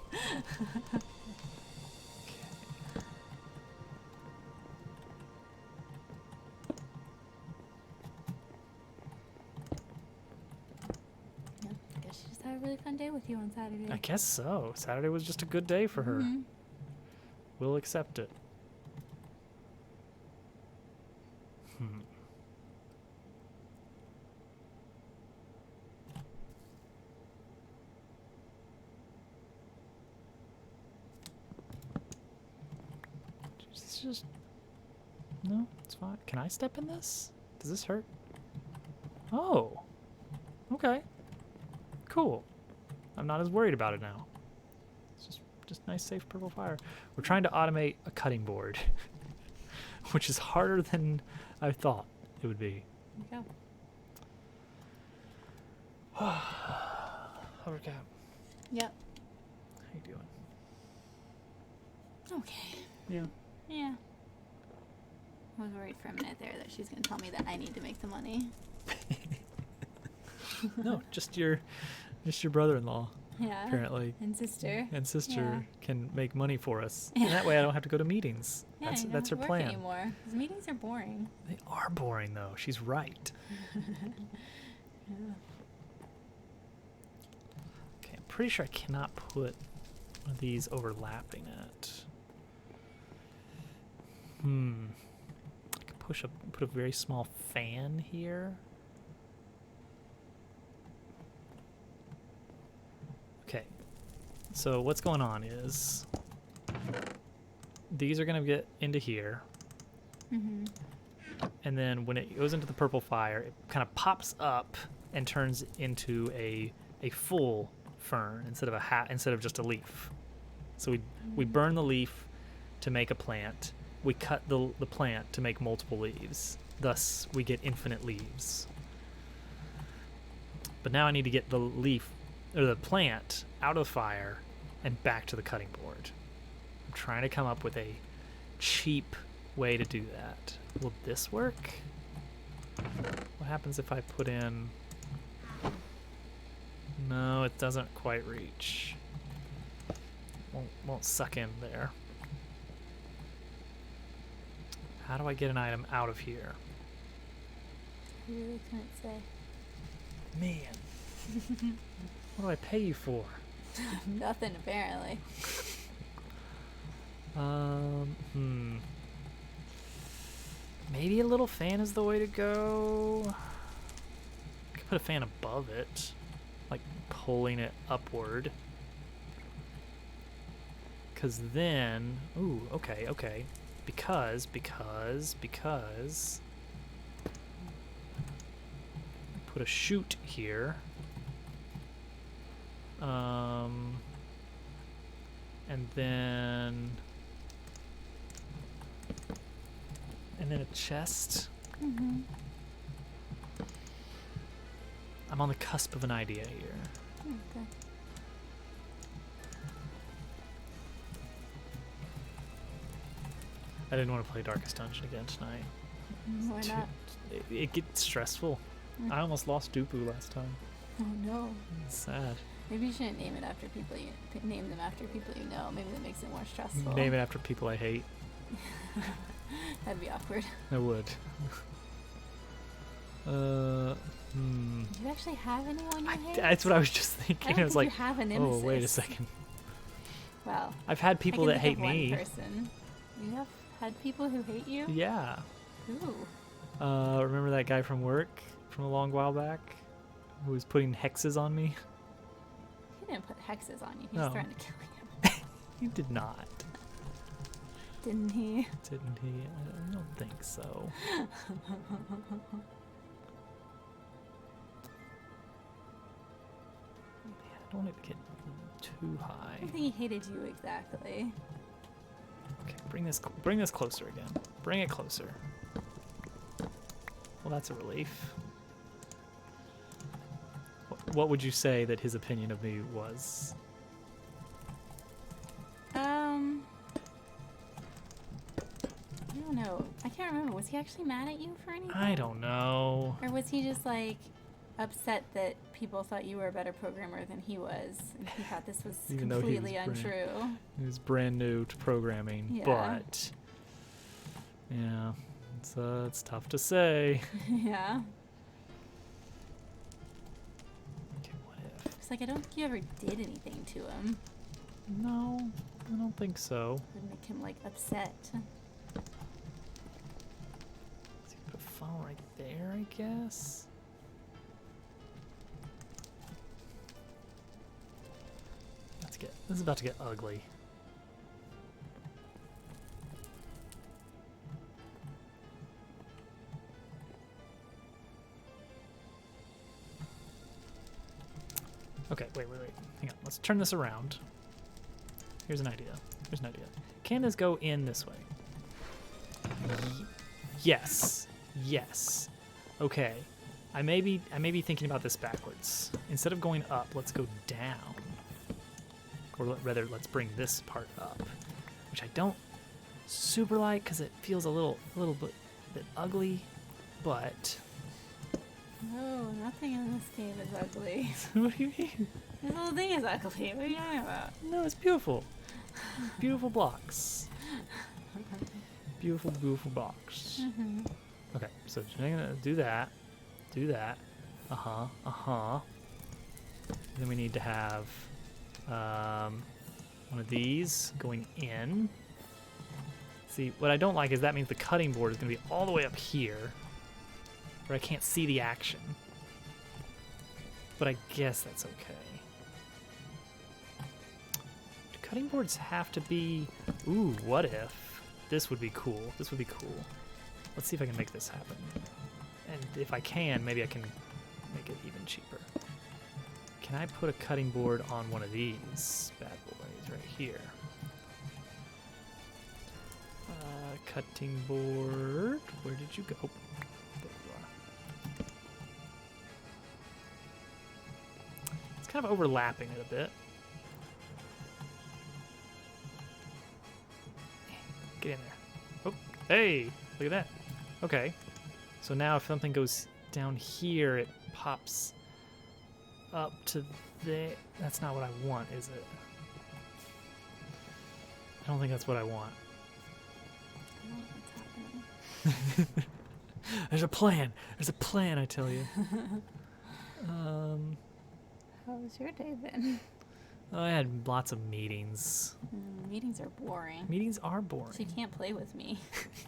Yeah, I guess she just had a really fun day with you on Saturday. I guess so. Saturday was just a good day for her. Mhm. We'll accept it. Hmm. It's just... No, it's fine. Can I step in this? Does this hurt? Oh. Okay. Cool. I'm not as worried about it now. It's just nice, safe purple fire. We're trying to automate a cutting board, which is harder than I thought it would be. There you Hovercap, Yep. how you doing? Okay. Yeah. Yeah. I was worried for a minute there that she's going to tell me that I need to make the money. No, just your brother-in-law Yeah. apparently And sister. and sister Yeah. can make money for us. Yeah. And that way I don't have to go to meetings. Yeah, that's you don't that's her have to work plan. anymore. 'Cause meetings are boring. They are boring though. She's right. Yeah. Okay, I'm pretty sure I cannot put one of these overlapping it. I could put a very small fan here. Okay. So what's going on is these are going to get into here. Mm-hmm. And then when it goes into the purple fire, it kind of pops up and turns into a full fern instead of just a leaf. So we burn the leaf to make a plant. We cut the plant to make multiple leaves. Thus, we get infinite leaves. But now I need to get the leaf or the plant out of the fire and back to the cutting board. I'm trying to come up with a cheap way to do that. Will this work? What happens if I put in... No, it doesn't quite reach. Won't suck in there. How do I get an item out of here? You really can't say. Man. What do I pay you for? Nothing, apparently. Maybe a little fan is the way to go. I could put a fan above it, like pulling it upward. Cause then, ooh, okay. Because put a chute here. And then a chest. Mm-hmm. I'm on the cusp of an idea here. Okay. I didn't want to play Darkest Dungeon again tonight. Why not? It gets stressful. I almost lost Dupu last time. Oh no. It's sad. Maybe you shouldn't name it after people you name them after people you know. Maybe that makes it more stressful. Name it after people I hate. That'd be awkward. I would. Do you actually have anyone you hate? That's what I was just thinking. I was don't like, think you have an oh, nemesis. wait a second. Well, I've had people that hate one me. Person. You have had people who hate you? Yeah. Ooh. Remember that guy from work from a long while back who was putting hexes on me? He didn't put hexes on you. He No. was trying to kill you. He did not. Didn't he? Didn't he? I don't think so. I don't want it to get too I high. don't think he hated you exactly. Okay, bring this closer again. Bring it closer. Well, that's a relief. What would you say that his opinion of me was? I don't know. I can't remember. Was he actually mad at you for anything? I don't know. Or was he just like upset that people thought you were a better programmer than he was, and he thought this was Even though he was completely untrue? He was brand new to programming, Yeah. but yeah, it's tough to say. Yeah. Okay, what if? It's like I don't think you ever did anything to him. No, I don't think so. Would make him like upset. Let's put a funnel right there, I guess. This is about to get ugly. Okay, wait. Hang on. Let's turn this around. Here's an idea. Can this go in this way? Yes. Okay. I may be thinking about this backwards. Instead of going up, let's go down. Or rather, let's bring this part up, which I don't super like because it feels a little bit ugly, but No, nothing in this game is ugly. what do you mean? This whole thing is ugly. What are you talking about? No, it's beautiful. Beautiful blocks. Beautiful blocks. Okay, so I'm gonna do that. Then we need to have one of these going in. See, what I don't like is that means the cutting board is going to be all the way up here, where I can't see the action. But I guess that's okay. Do cutting boards have to be... Ooh, what if? This would be cool. Let's see if I can make this happen. And if I can, maybe I can make it even cheaper. Can I put a cutting board on one of these bad boys right here? Cutting board, where did you go? It's kind of overlapping it a bit. Get in there. Oh, hey, look at that. Okay, so now if something goes down here, it pops up to there. That's not what I want, is it? I don't think that's what I want. I don't know what's happening. There's a plan. There's a plan, I tell you. How was your day then? I had lots of meetings. Meetings are boring. Meetings are boring. She can't play with me.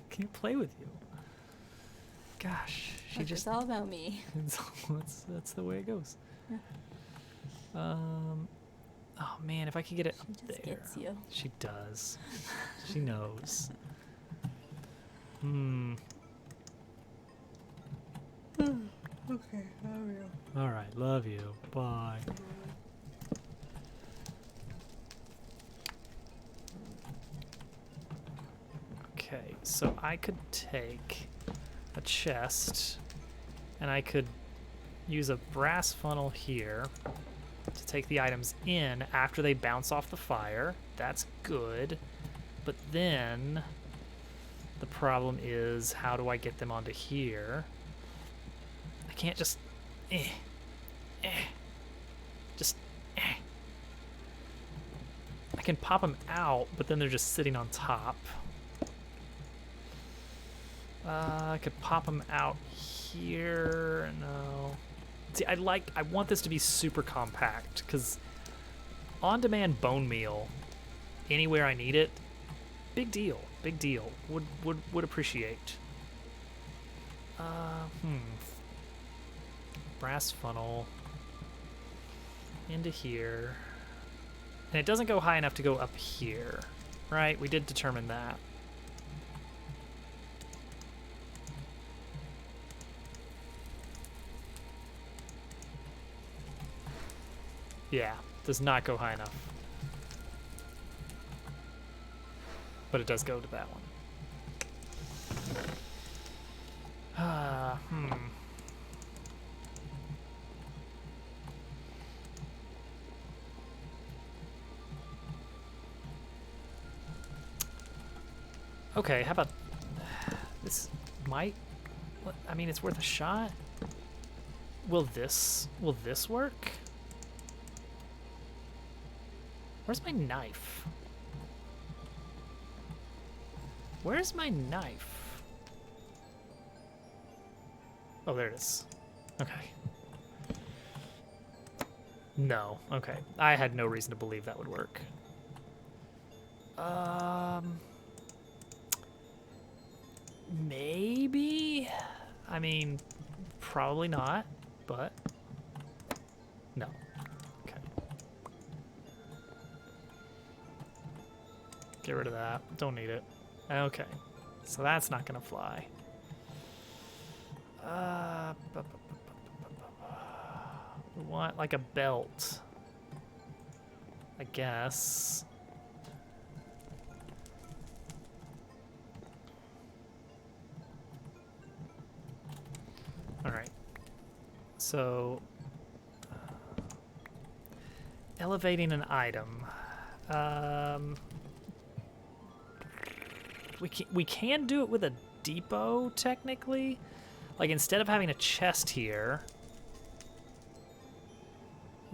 Can't play with you. Gosh, she It's just. all about me. That's the way it goes. Yeah. Oh man, if I could get it She up just there. gets you. She does. She knows. Hmm. Okay, I will. All right, love you. Bye. Okay, so I could take a chest and I could use a brass funnel here to take the items in after they bounce off the fire. That's good. But then the problem is, how do I get them onto here? I can't just just I can pop them out, but then they're just sitting on top. I could pop them out here. No. See, I want this to be super compact, because on-demand bone meal, anywhere I need it, big deal. Big deal. Would appreciate. Brass funnel into here. And it doesn't go high enough to go up here, right? We did determine that. Yeah, does not go high enough. But it does go to that one. Okay, how about this? I mean, it's worth a shot. Will this work? Where's my knife? Where's my knife? Oh, there it is. Okay. No. Okay. I had no reason to believe that would work. Maybe? I mean, probably not, but no. Okay. Get rid of that. Don't need it. Okay. So that's not gonna fly. We want like a belt, I guess. All right. So elevating an item. We can do it with a depot technically. Like, instead of having a chest here.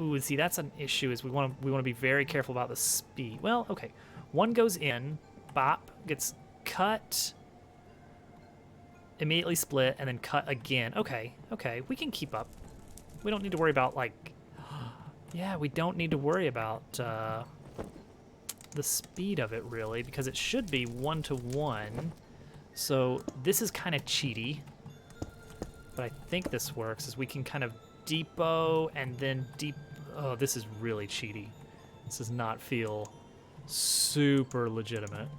Ooh, see, that's an issue. Is we want to be very careful about the speed. Well, okay, one goes in, bop, gets cut, immediately split, and then cut again. Okay, we can keep up. We don't need to worry about, like, yeah, we don't need to worry about the speed of it really, because it should be 1-to-1. So this is kind of cheaty. But I think this works, is we can kind of depot and then oh, this is really cheaty. This does not feel super legitimate.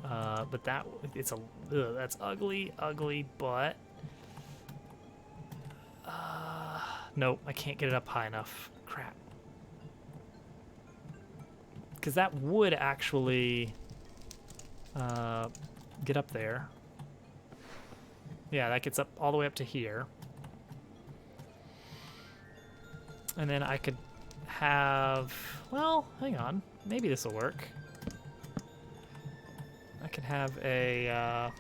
But that's ugly, but nope, I can't get it up high enough. Crap. Because that would actually get up there. Yeah, that gets up all the way up to here. And then I could have, well, hang on. Maybe this will work. I could have a,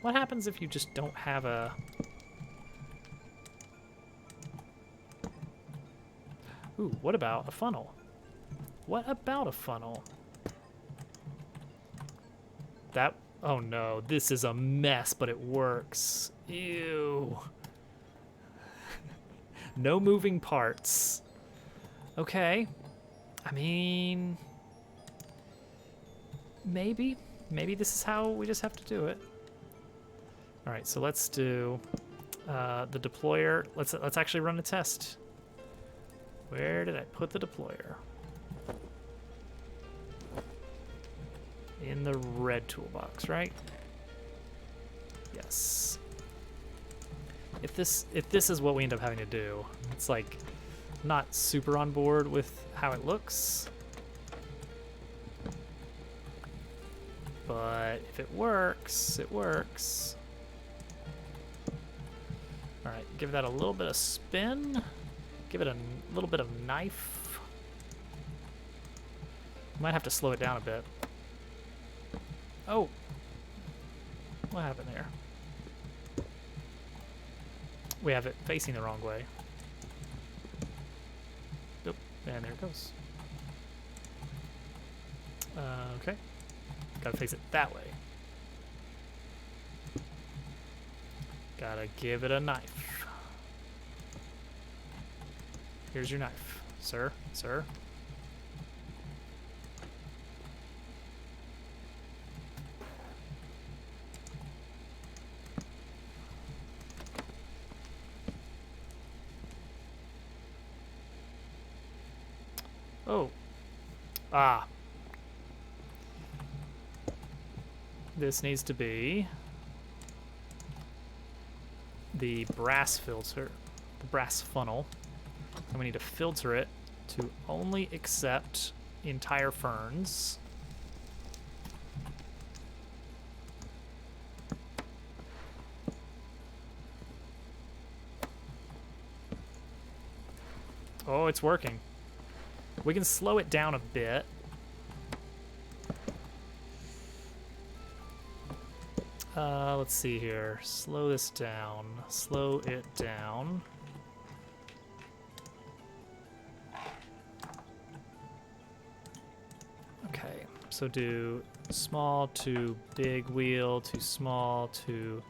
what happens if you just don't have a, ooh, what about a funnel? What about a funnel? that... Oh no, this is a mess, but it works. Ew. No moving parts. Okay. I mean... Maybe. Maybe this is how we just have to do it. Alright, so let's do the deployer. Let's actually run a test. Where did I put the deployer? In the red toolbox, right? Yes. If this is what we end up having to do, it's like not super on board with how it looks. But if it works, it works. All right, give that a little bit of spin. Give it a little bit of knife. Might have to slow it down a bit. Oh, what happened there? We have it facing the wrong way. Nope, and there it goes. Okay, gotta face it that way. Gotta give it a knife. Here's your knife, sir, sir. Oh. Ah. This needs to be the brass filter, the brass funnel. And we need to filter it to only accept entire ferns. Oh, it's working. We can slow it down a bit. Let's see here. Slow this down. Slow it down. Okay, so do small to big wheel to small to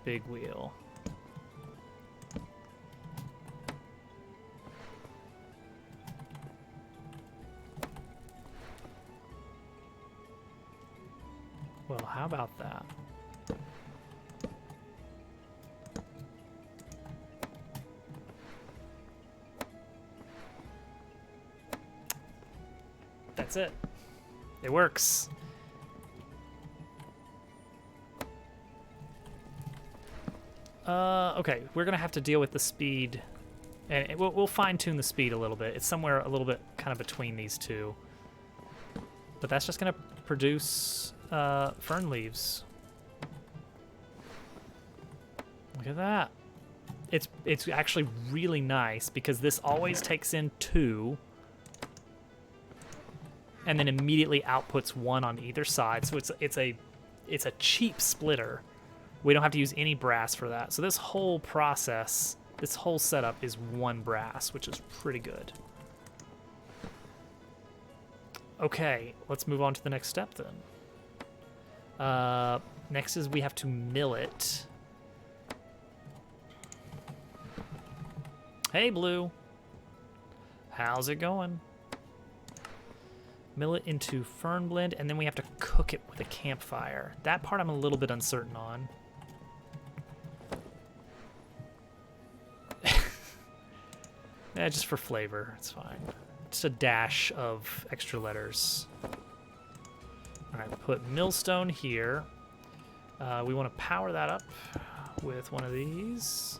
big wheel. Well, how about that? That's it. It works. Okay, we're gonna have to deal with the speed, and we'll fine-tune the speed a little bit. It's somewhere a little bit kind of between these two. But that's just gonna produce fern leaves. Look at that. It's actually really nice because this always takes in 2 and then immediately outputs 1 on either side. So it's a cheap splitter. We don't have to use any brass for that. So this whole process, this whole setup is 1 brass, which is pretty good. Okay, let's move on to the next step then. Next is we have to mill it. Hey, Blue. How's it going? Mill it into fern blend, and then we have to cook it with a campfire. That part I'm a little bit uncertain on. Yeah, just for flavor, it's fine. Just a dash of extra letters. All right, put millstone here. We want to power that up with one of these.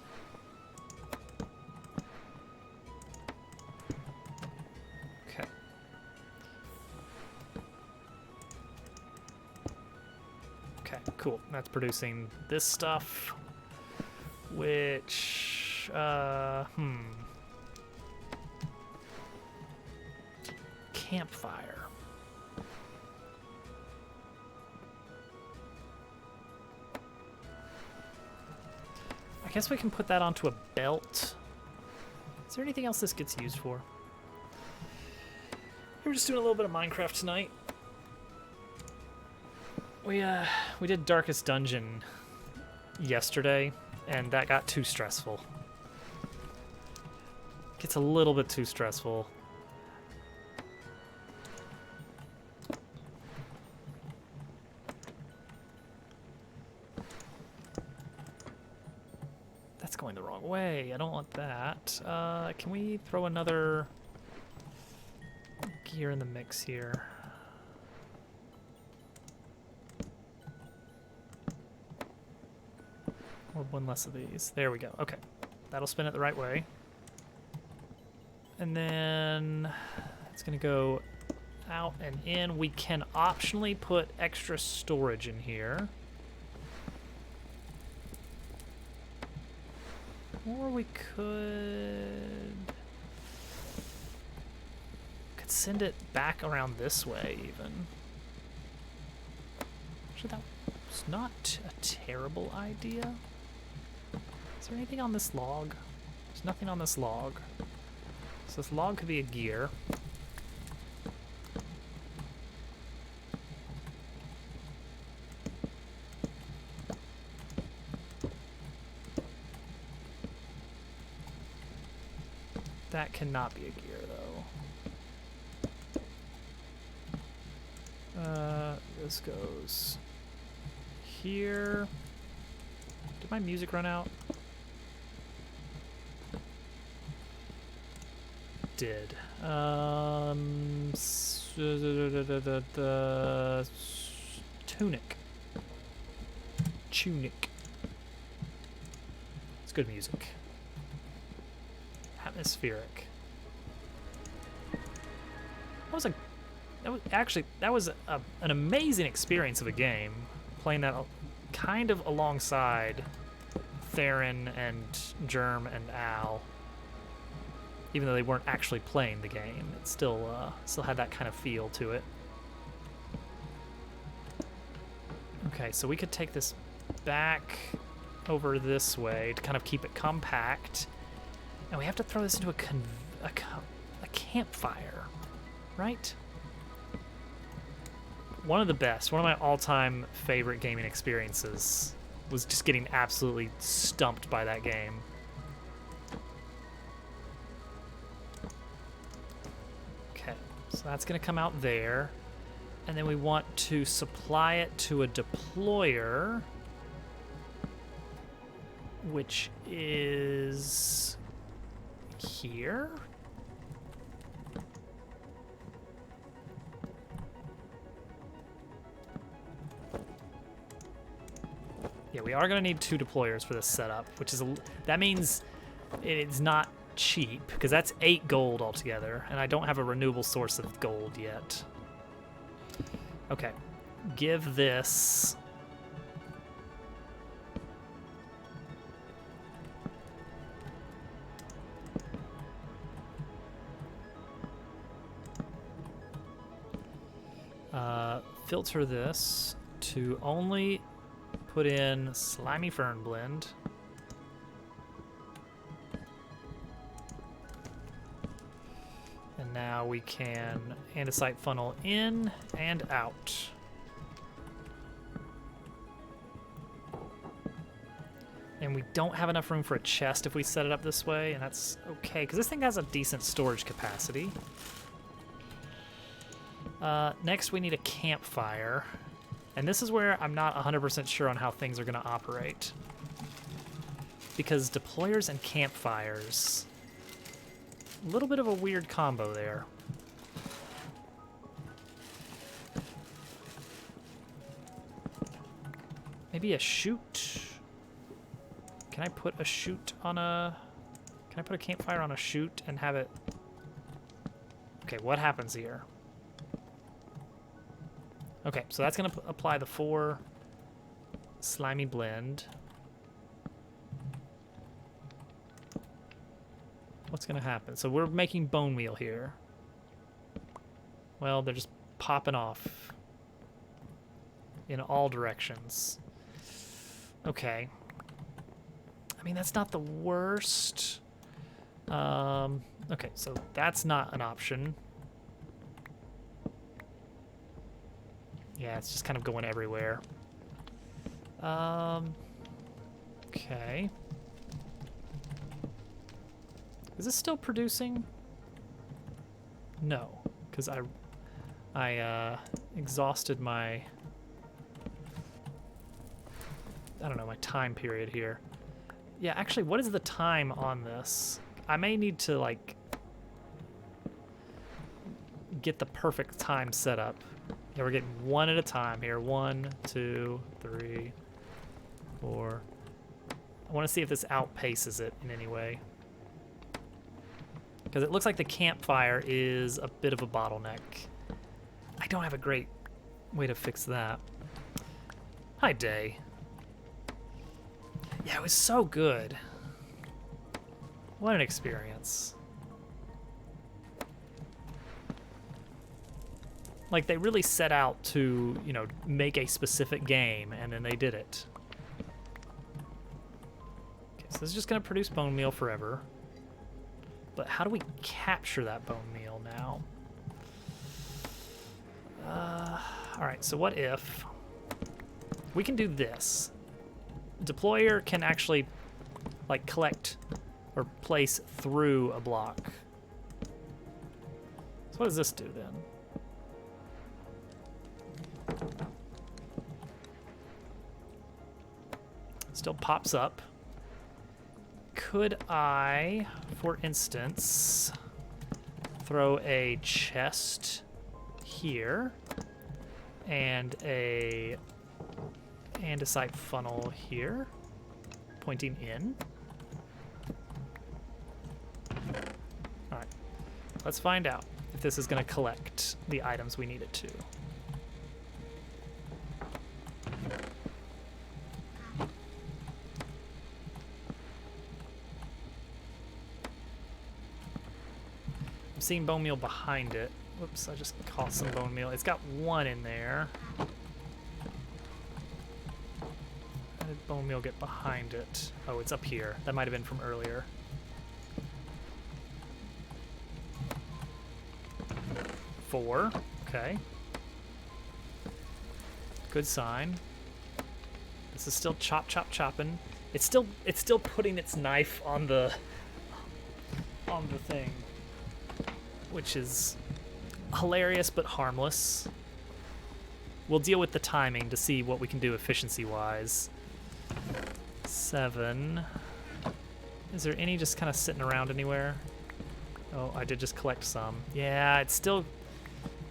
Okay. Okay, cool. That's producing this stuff, which, campfire. I guess we can put that onto a belt. Is there anything else this gets used for? We're just doing a little bit of Minecraft tonight. We did Darkest Dungeon yesterday, and that got too stressful. Gets a little bit too stressful. That's going the wrong way. I don't want that. Can we throw another gear in the mix here? Or one less of these. There we go. Okay. That'll spin it the right way. And then it's going to go out and in. We can optionally put extra storage in here. Or we could send it back around this way even. Actually, that's not a terrible idea. Is there anything on this log? There's nothing on this log. So this log could be a gear. That cannot be a gear, though. This goes here. Did my music run out? Did. The tunic. Tunic. It's good music. Atmospheric. That was an amazing experience of a game, playing that kind of alongside Theron and Germ and Al. Even though they weren't actually playing the game, it still had that kind of feel to it. Okay, so we could take this back over this way to kind of keep it compact. And we have to throw this into a campfire, right? One of my all-time favorite gaming experiences was just getting absolutely stumped by that game. Okay, so that's gonna come out there. And then we want to supply it to a deployer, which is here. Yeah, we are going to need 2 deployers for this setup, which is that means it's not cheap because that's 8 gold altogether, and I don't have a renewable source of gold yet. Okay, give this filter this to only put in Slimy Fern Blend. And now we can andesite funnel in and out. And we don't have enough room for a chest if we set it up this way, and that's okay, because this thing has a decent storage capacity. Next, we need a campfire. And this is where I'm not 100% sure on how things are going to operate. Because deployers and campfires, a little bit of a weird combo there. Maybe a chute? Can I put a chute on a... Can I put a campfire on a chute and have it... Okay, what happens here? Okay, so that's going to apply the 4 slimy blend. What's going to happen? So we're making bone meal here. Well, they're just popping off in all directions. Okay. I mean, that's not the worst. Okay, so that's not an option. Yeah, it's just kind of going everywhere. Okay. Is this still producing? No, because I exhausted my, I don't know, my time period here. Yeah, actually, what is the time on this? I may need to, like, get the perfect time set up. Yeah, we're getting one at a time here. 1, 2, 3, 4. I want to see if this outpaces it in any way. Because it looks like the campfire is a bit of a bottleneck. I don't have a great way to fix that. Hi, Day. Yeah, it was so good. What an experience. Like, they really set out to, you know, make a specific game, and then they did it. Okay, so this is just going to produce bone meal forever. But how do we capture that bone meal now? Alright, so what if we can do this? Deployer can actually, like, collect or place through a block. So what does this do then? Still pops up. Could I, for instance, throw a chest here and a andesite funnel here, pointing in? All right, let's find out if this is going to collect the items we need it to. Seeing bone meal behind it. Whoops, I just caught some bone meal. It's got 1 in there. How did bone meal get behind it? Oh, it's up here. That might have been from earlier. Four. Okay. Good sign. This is still chopping. It's still putting its knife on the thing, which is hilarious but harmless. We'll deal with the timing to see what we can do efficiency-wise. 7. Is there any just kind of sitting around anywhere? Oh, I did just collect some. Yeah, it's still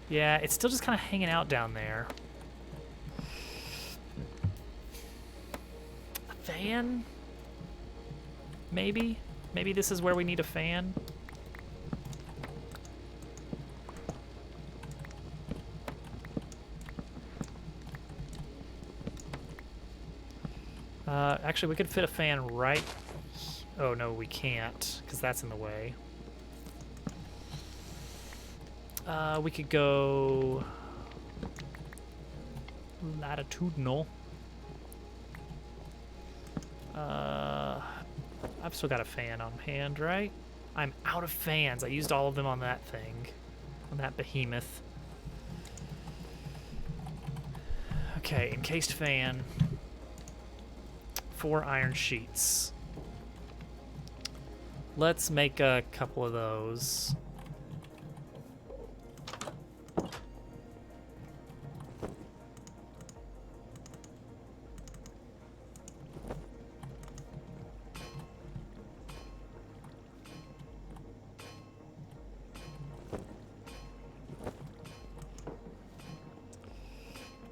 just kind of hanging out down there. A fan? Maybe? Maybe this is where we need a fan? Actually, we could fit a fan right... Oh, no, we can't, because that's in the way. We could go... latitudinal. I've still got a fan on hand, right? I'm out of fans. I used all of them on that thing. On that behemoth. Okay, encased fan. 4 iron sheets. Let's make a couple of those.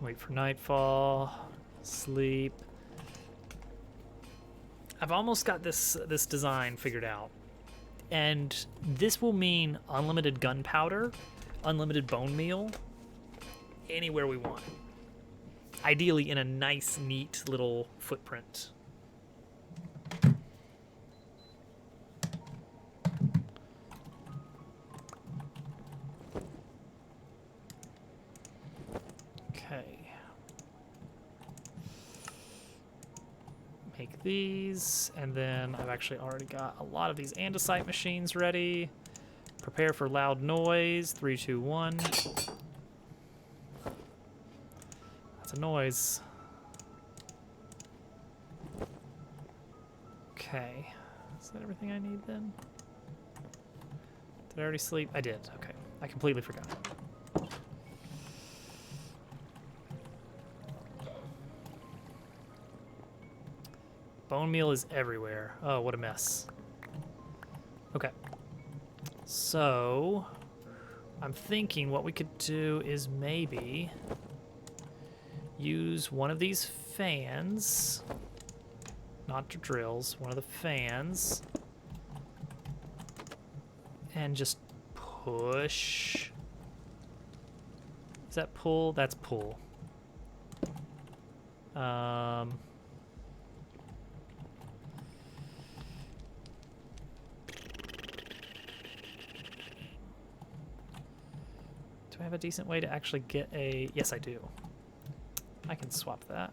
Wait for nightfall. Sleep. I've almost got this design figured out. And this will mean unlimited gunpowder, unlimited bone meal, anywhere we want. Ideally in a nice, neat little footprint. Okay. Make these, and then I've actually already got a lot of these andesite machines ready. Prepare for loud noise. 3, 2, 1. Lots of noise. Okay. Is that everything I need then? Did I already sleep? I did. Okay. I completely forgot. Bone meal is everywhere. Oh, what a mess. Okay. So, I'm thinking what we could do is maybe use one of these fans, not the drills, one of the fans, and just push. Is that pull? That's pull. Do I have a decent way to actually get a... Yes, I do. I can swap that.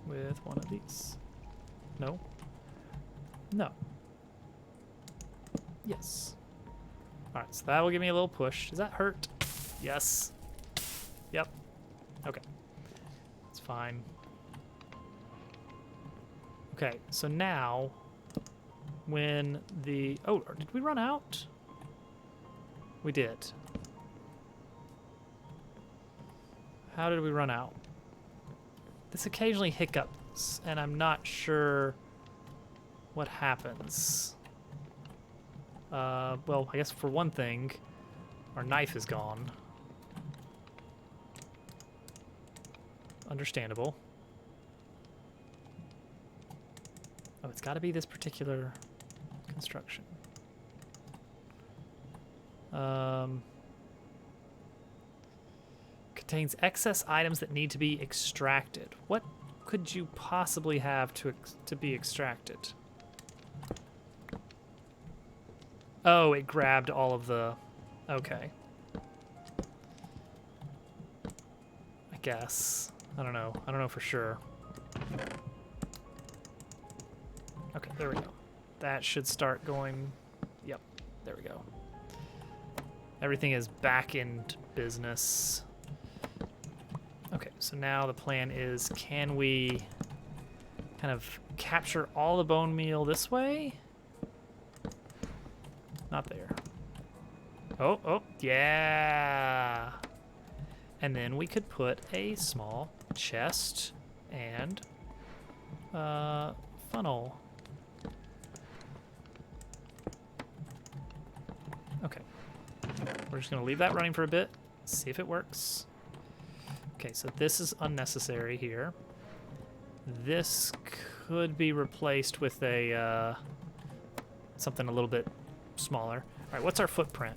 With one of these. No. No. Yes. Alright, so that will give me a little push. Does that hurt? Yes. Yep. Okay. It's fine. Okay, so now when the... Oh, did we run out? We did. How did we run out? This occasionally hiccups, and I'm not sure what happens. Well, I guess for one thing, our knife is gone. Understandable. Oh, it's got to be this particular construction. Contains excess items that need to be extracted. What could you possibly have to be extracted? Oh, it grabbed all of the... Okay. I guess. I don't know. I don't know for sure. Okay, there we go. That should start going... Yep, there we go. Everything is back in business. Okay, so now the plan is, can we kind of capture all the bone meal this way? Not there. Oh, oh, yeah. And then we could put a small chest and funnel. Okay. We're just gonna leave that running for a bit, see if it works. Okay, so this is unnecessary here. This could be replaced with a something a little bit smaller. All right, what's our footprint?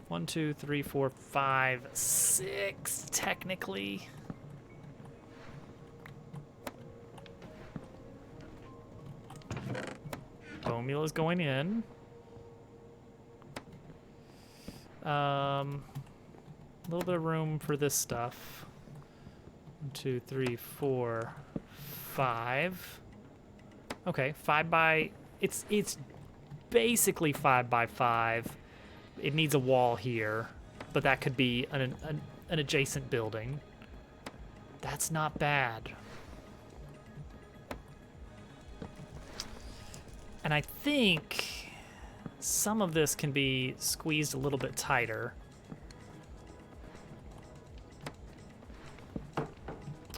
1, 2, 3, 4, 5, 6, technically. Bone meal is going in. A little bit of room for this stuff. 1, 2, 3, 4, 5. Okay, 5 by... It's basically 5 by 5. It needs a wall here, but that could be an adjacent building. That's not bad. And I think some of this can be squeezed a little bit tighter.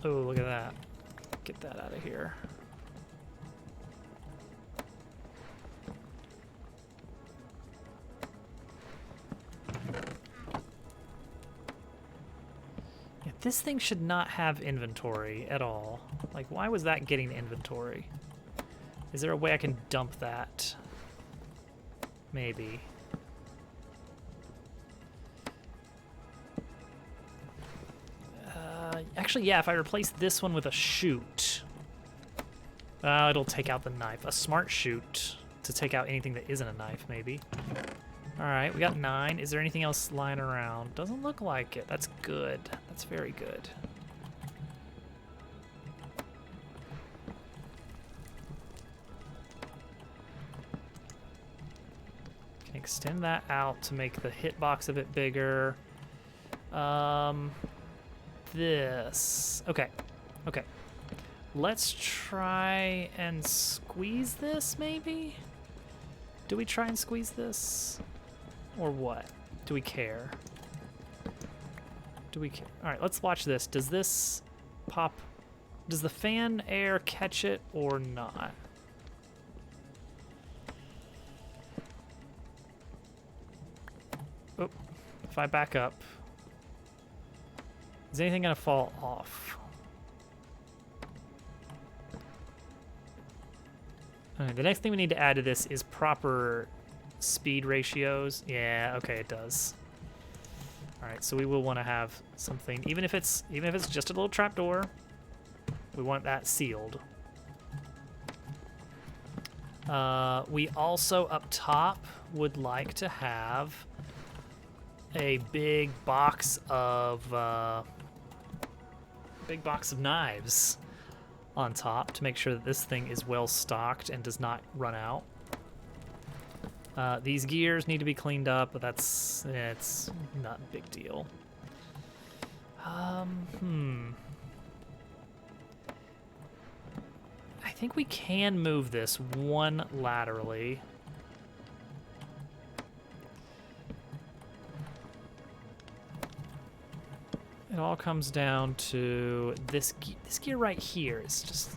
Oh, look at that. Get that out of here. Yeah, this thing should not have inventory at all. Like, why was that getting inventory? Is there a way I can dump that? Maybe. Actually, yeah, if I replace this one with a chute, it'll take out the knife. A smart chute to take out anything that isn't a knife, maybe. All right, we got 9. Is there anything else lying around? Doesn't look like it. That's good. That's very good. Can extend that out to make the hitbox a bit bigger. This. Okay. Okay. Let's try and squeeze this, maybe? Do we try and squeeze this? Or what? Do we care? Do we care? All right, let's watch this. Does this pop? Does the fan air catch it or not? Oh, if I back up, is anything gonna fall off? Okay, the next thing we need to add to this is proper speed ratios. Yeah, okay, it does. All right, so we will want to have something, even if it's just a little trapdoor, we want that sealed. We also up top would like to have a big box of knives on top to make sure that this thing is well stocked and does not run out. These gears need to be cleaned up, but it's not a big deal. I think we can move this one laterally. It all comes down to this gear right here. It's just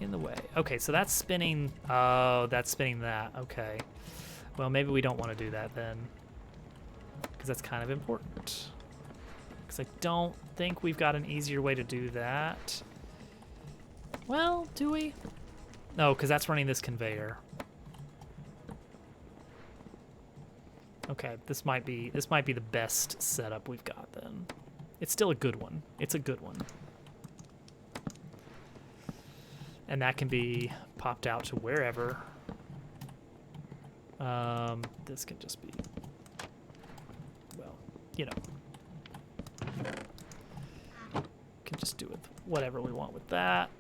in the way. Okay, so that's spinning. Oh, that's spinning that. Okay. Well, maybe we don't want to do that then, because that's kind of important. Because I don't think we've got an easier way to do that. Well, do we? No, because that's running this conveyor. Okay, this might be the best setup we've got then. It's still a good one. It's a good one. And that can be popped out to wherever. This can just be, well, you know. Can just do with whatever we want with that.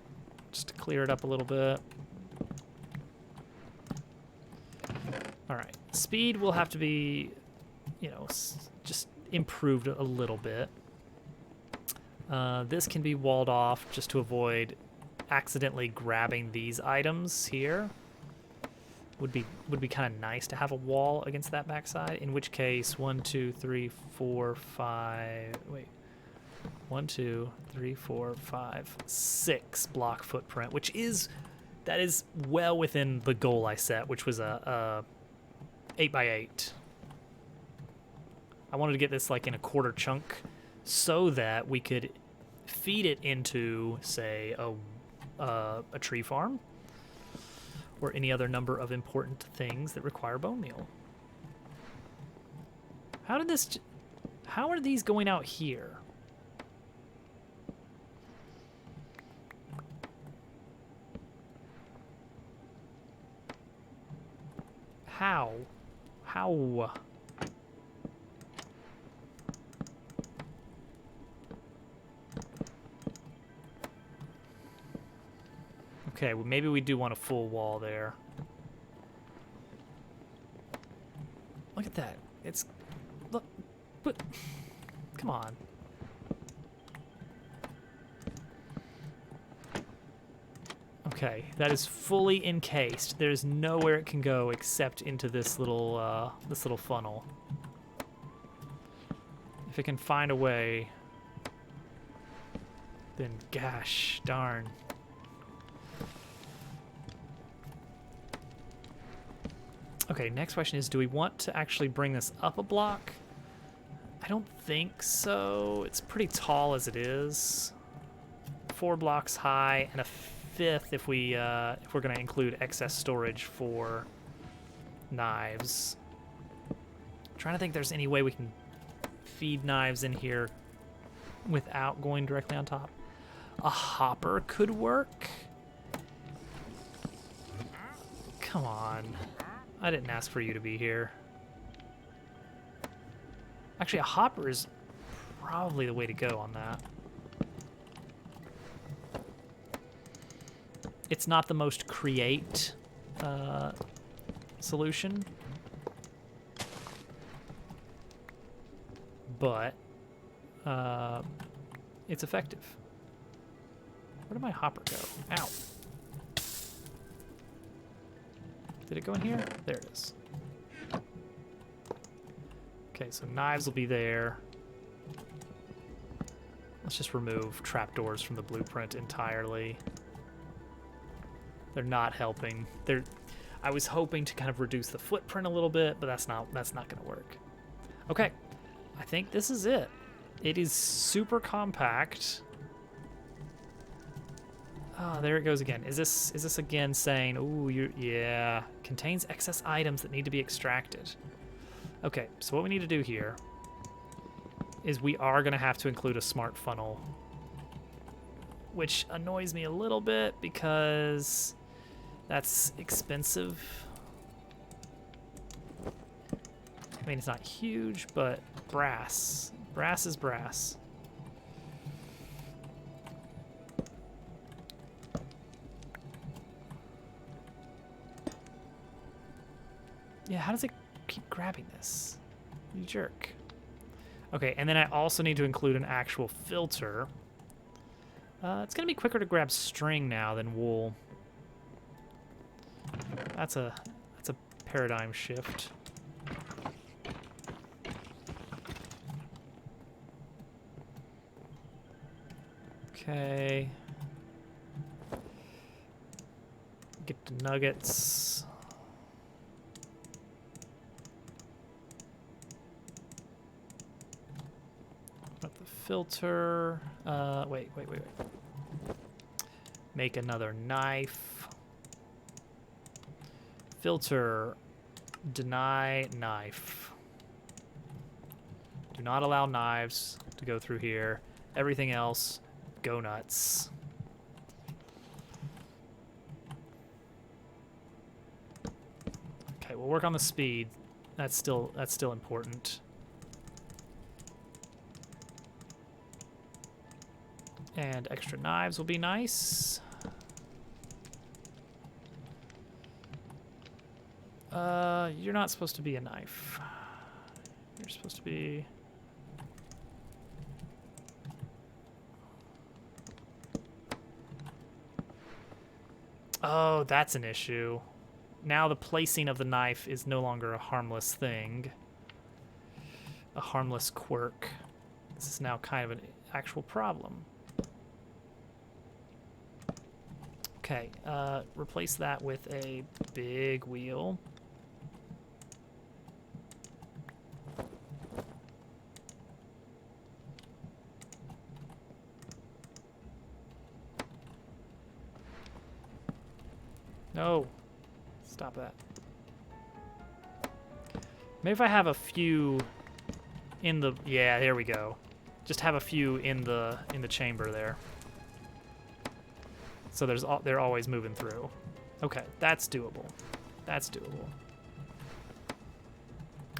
Just to clear it up a little bit. All right, speed will have to be, you know, just improved a little bit. This can be walled off just to avoid accidentally grabbing these items here. Would be kind of nice to have a wall against that backside, in which case 1, 2, 3, 4, 5, wait. 1, 2, 3, 4, 5, 6 block footprint, that is well within the goal I set, which was a 8x8. I wanted to get this like in a quarter chunk so that we could feed it into, say, a tree farm or any other number of important things that require bone meal. How are these going out here? How? Okay, well, maybe we do want a full wall there. Look at that. Look, come on. Okay, that is fully encased. There's nowhere it can go except into this little funnel. If it can find a way, then gosh darn. Okay, next question is, do we want to actually bring this up a block? I don't think so. It's pretty tall as it is. 4 blocks high and a 5th if we're going to include excess storage for knives. I'm trying to think if there's any way we can feed knives in here without going directly on top. A hopper could work. Come on. I didn't ask for you to be here. Actually, a hopper is probably the way to go on that. It's not the most create solution, but it's effective. Where did my hopper go? Ow. Did it go in here? There it is. Okay, so knives will be there. Let's just remove trapdoors from the blueprint entirely. They're not helping. I was hoping to kind of reduce the footprint a little bit, but that's not going to work. Okay, I think this is it. It is super compact. Oh, there it goes again. Is this again saying, ooh, yeah, contains excess items that need to be extracted. Okay, so what we need to do here is we are going to have to include a smart funnel, which annoys me a little bit because that's expensive. I mean, it's not huge, but brass. Brass is brass. Yeah, how does it keep grabbing this? You jerk. Okay, and then I also need to include an actual filter. It's gonna be quicker to grab string now than wool. That's a paradigm shift. Okay. Get the nuggets. Got the filter. Wait. Make another knife. Filter. Deny knife. Do not allow knives to go through here. Everything else, go nuts. Okay, we'll work on the speed. That's still important. And extra knives will be nice. You're not supposed to be a knife. You're supposed to be... Oh, that's an issue. Now the placing of the knife is no longer a harmless thing. A harmless quirk. This is now kind of an actual problem. Okay, replace that with a big wheel. No. Stop that. Maybe if I have a few in the... Yeah, there we go. Just have a few in the chamber there. So they're always moving through. Okay, that's doable. That's doable.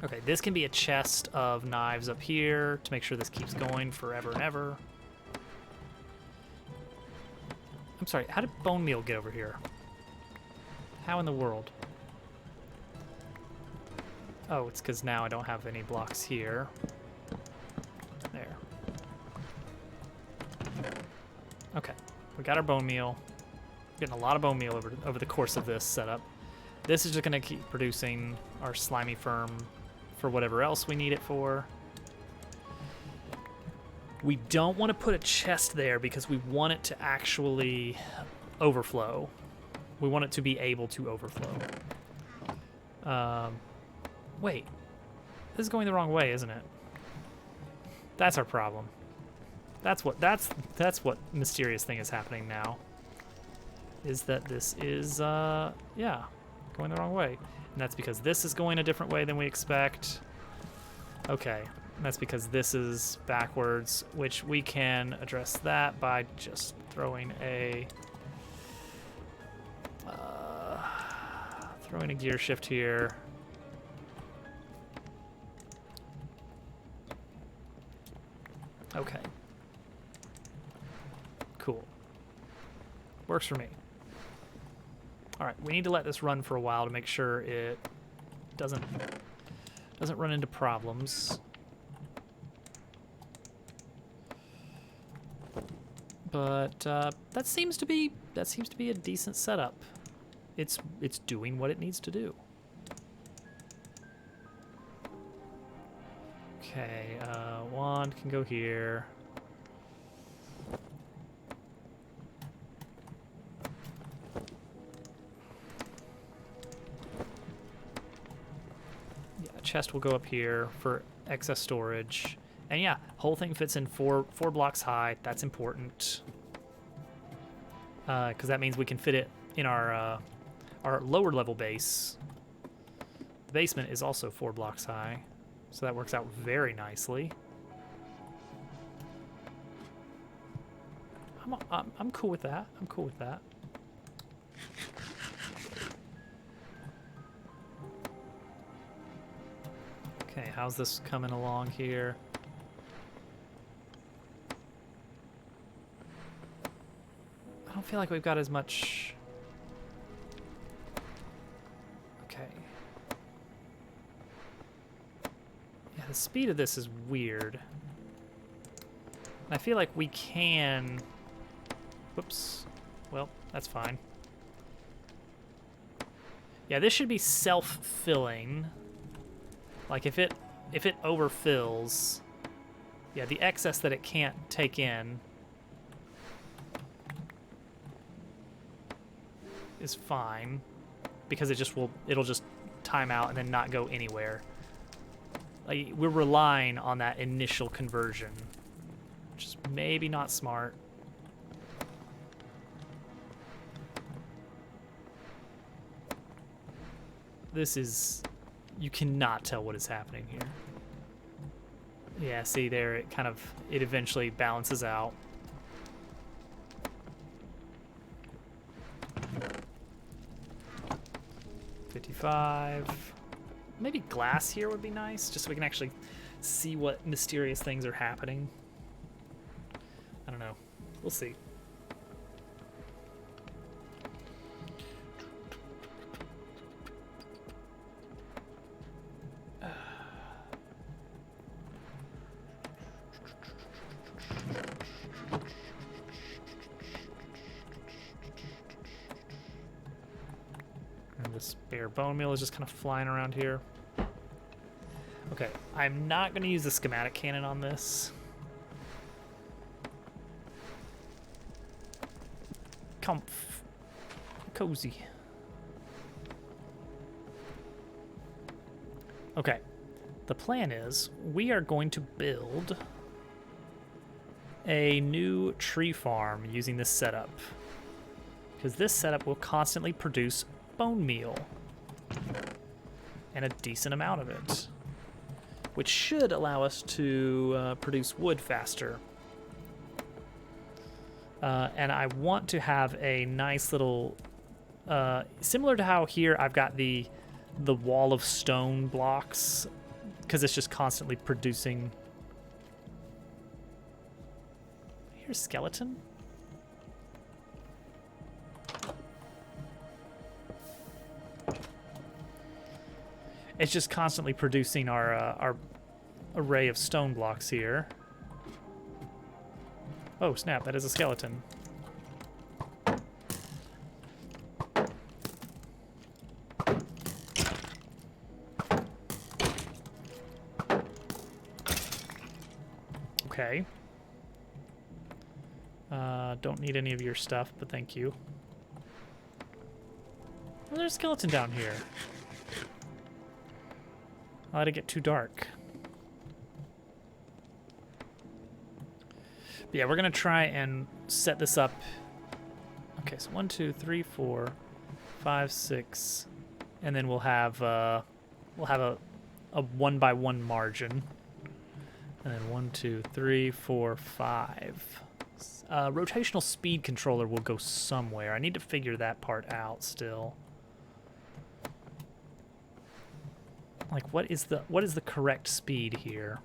Okay, this can be a chest of knives up here to make sure this keeps going forever and ever. I'm sorry, how did bone meal get over here? How in the world? Oh, it's because now I don't have any blocks here. There. Okay, we got our bone meal. Getting a lot of bone meal over the course of this setup. This is just going to keep producing our slimy firm for whatever else we need it for. We don't want to put a chest there because we want it to actually overflow. We want it to be able to overflow. Wait. This is going the wrong way, isn't it? That's our problem. That's what mysterious thing is happening now. Is that this is, yeah, going the wrong way. And that's because this is going a different way than we expect. Okay, and that's because this is backwards, which we can address that by just throwing a gear shift here. Okay. Cool. Works for me. All right, we need to let this run for a while to make sure it doesn't run into problems. But that seems to be a decent setup. It's doing what it needs to do. Okay, wand can go here. Yeah, chest will go up here for excess storage. And yeah, whole thing fits in four blocks high. That's important. Because that means we can fit it in our lower level base. The basement is also 4 blocks high. So that works out very nicely. I'm cool with that. I'm cool with that. Okay, how's this coming along here? I don't feel like we've got as much... Okay. Yeah, the speed of this is weird. And I feel like we can... Whoops. Well, that's fine. Yeah, this should be self-filling. Like if it overfills, yeah, the excess that it can't take in is fine because it'll just time out and then not go anywhere. Like we're relying on that initial conversion, which is maybe not smart. This is, you cannot tell what is happening here. Yeah, see there, it eventually balances out. $55. Maybe glass here would be nice, just so we can actually see what mysterious things are happening. I don't know. We'll see. This spare bone meal is just kind of flying around here. Okay, I'm not going to use the schematic cannon on this. Comf. Cozy. Okay, the plan is we are going to build a new tree farm using this setup, because this setup will constantly produce bone meal, and a decent amount of it, which should allow us to produce wood faster. And I want to have a nice little, similar to how here I've got the wall of stone blocks, because it's just constantly producing. Here's skeleton. It's just constantly producing our array of stone blocks here. Oh, snap, that is a skeleton. Okay. Don't need any of your stuff, but thank you. Oh, there's a skeleton down here. I'll let it get too dark. But yeah, we're gonna try and set this up. Okay, so 1, 2, 3, 4, 5, 6, and then we'll have a 1x1 margin, and then 1, 2, 3, 4, 5. Rotational speed controller will go somewhere. I need to figure that part out still. Like, what is the correct speed here?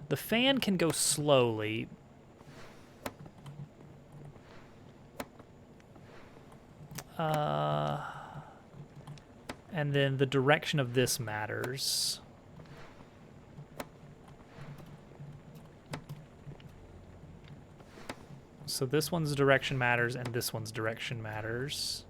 The fan can go slowly. And then the direction of this matters. So this one's direction matters, and this one's direction matters.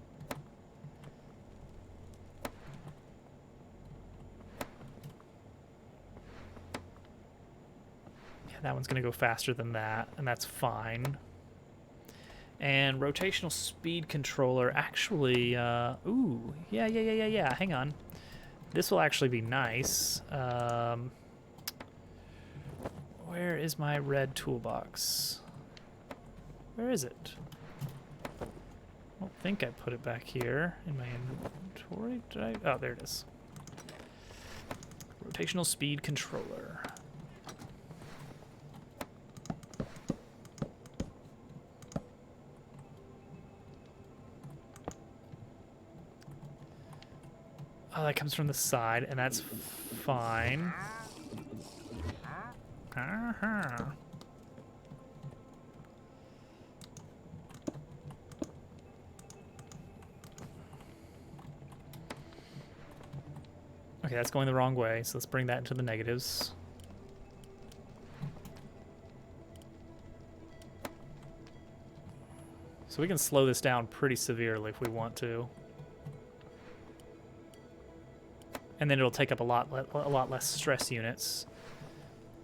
Yeah, that one's going to go faster than that, and that's fine. And rotational speed controller, actually, ooh, yeah, hang on. This will actually be nice. Where is my red toolbox? Where is it? I don't think I put it back here in my inventory. Did I? Oh, there it is. Rotational speed controller. Oh, that comes from the side, and that's fine. Okay, that's going the wrong way, so let's bring that into the negatives. So we can slow this down pretty severely if we want to. And then it'll take up a lot less stress units.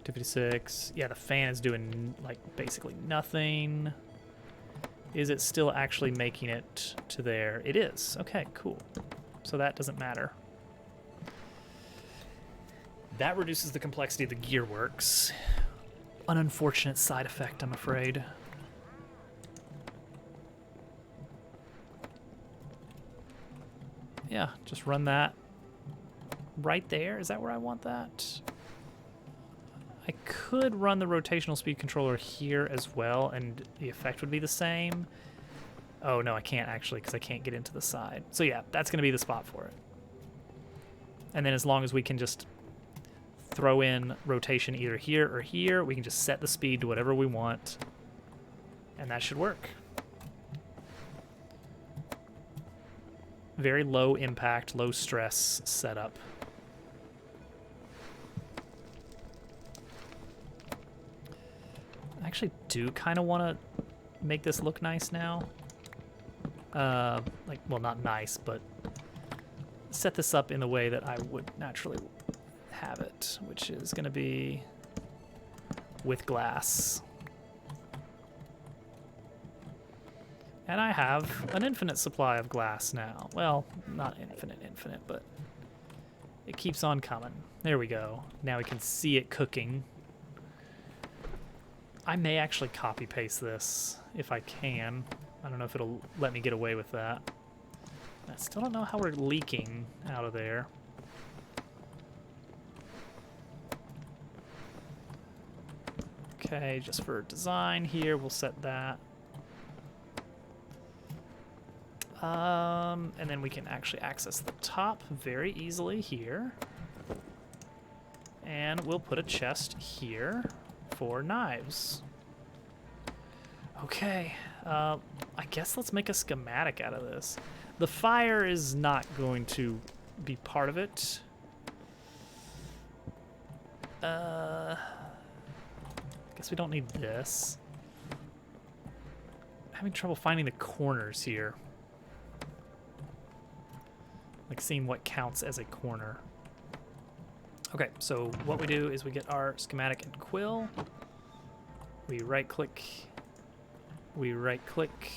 256. Yeah, the fan is doing like basically nothing. Is it still actually making it to there? It is. Okay, cool. So that doesn't matter. That reduces the complexity of the gearworks. An unfortunate side effect, I'm afraid. Yeah, just run that right there. Is that where I want that? I could run the rotational speed controller here as well, and the effect would be the same. Oh, no, I can't actually, because I can't get into the side. So yeah, that's going to be the spot for it. And then as long as we can just throw in rotation either here or here, we can just set the speed to whatever we want, and that should work. Very low impact, low stress setup. I actually do kind of want to make this look nice now. Like, well, not nice, but set this up in the way that I would naturally have it, which is going to be with glass. And I have an infinite supply of glass now. Well, not infinite, but it keeps on coming. There we go. Now we can see it cooking. I may actually copy paste this if I can. I don't know if it'll let me get away with that. I still don't know how we're leaking out of there. Okay, just for design here, we'll set that. And then we can actually access the top very easily here. And we'll put a chest here for knives. Okay, I guess let's make a schematic out of this. The fire is not going to be part of it. Guess we don't need this. I'm having trouble finding the corners here. Like seeing what counts as a corner. Okay, so what we do is we get our schematic and quill. We right click. We right click.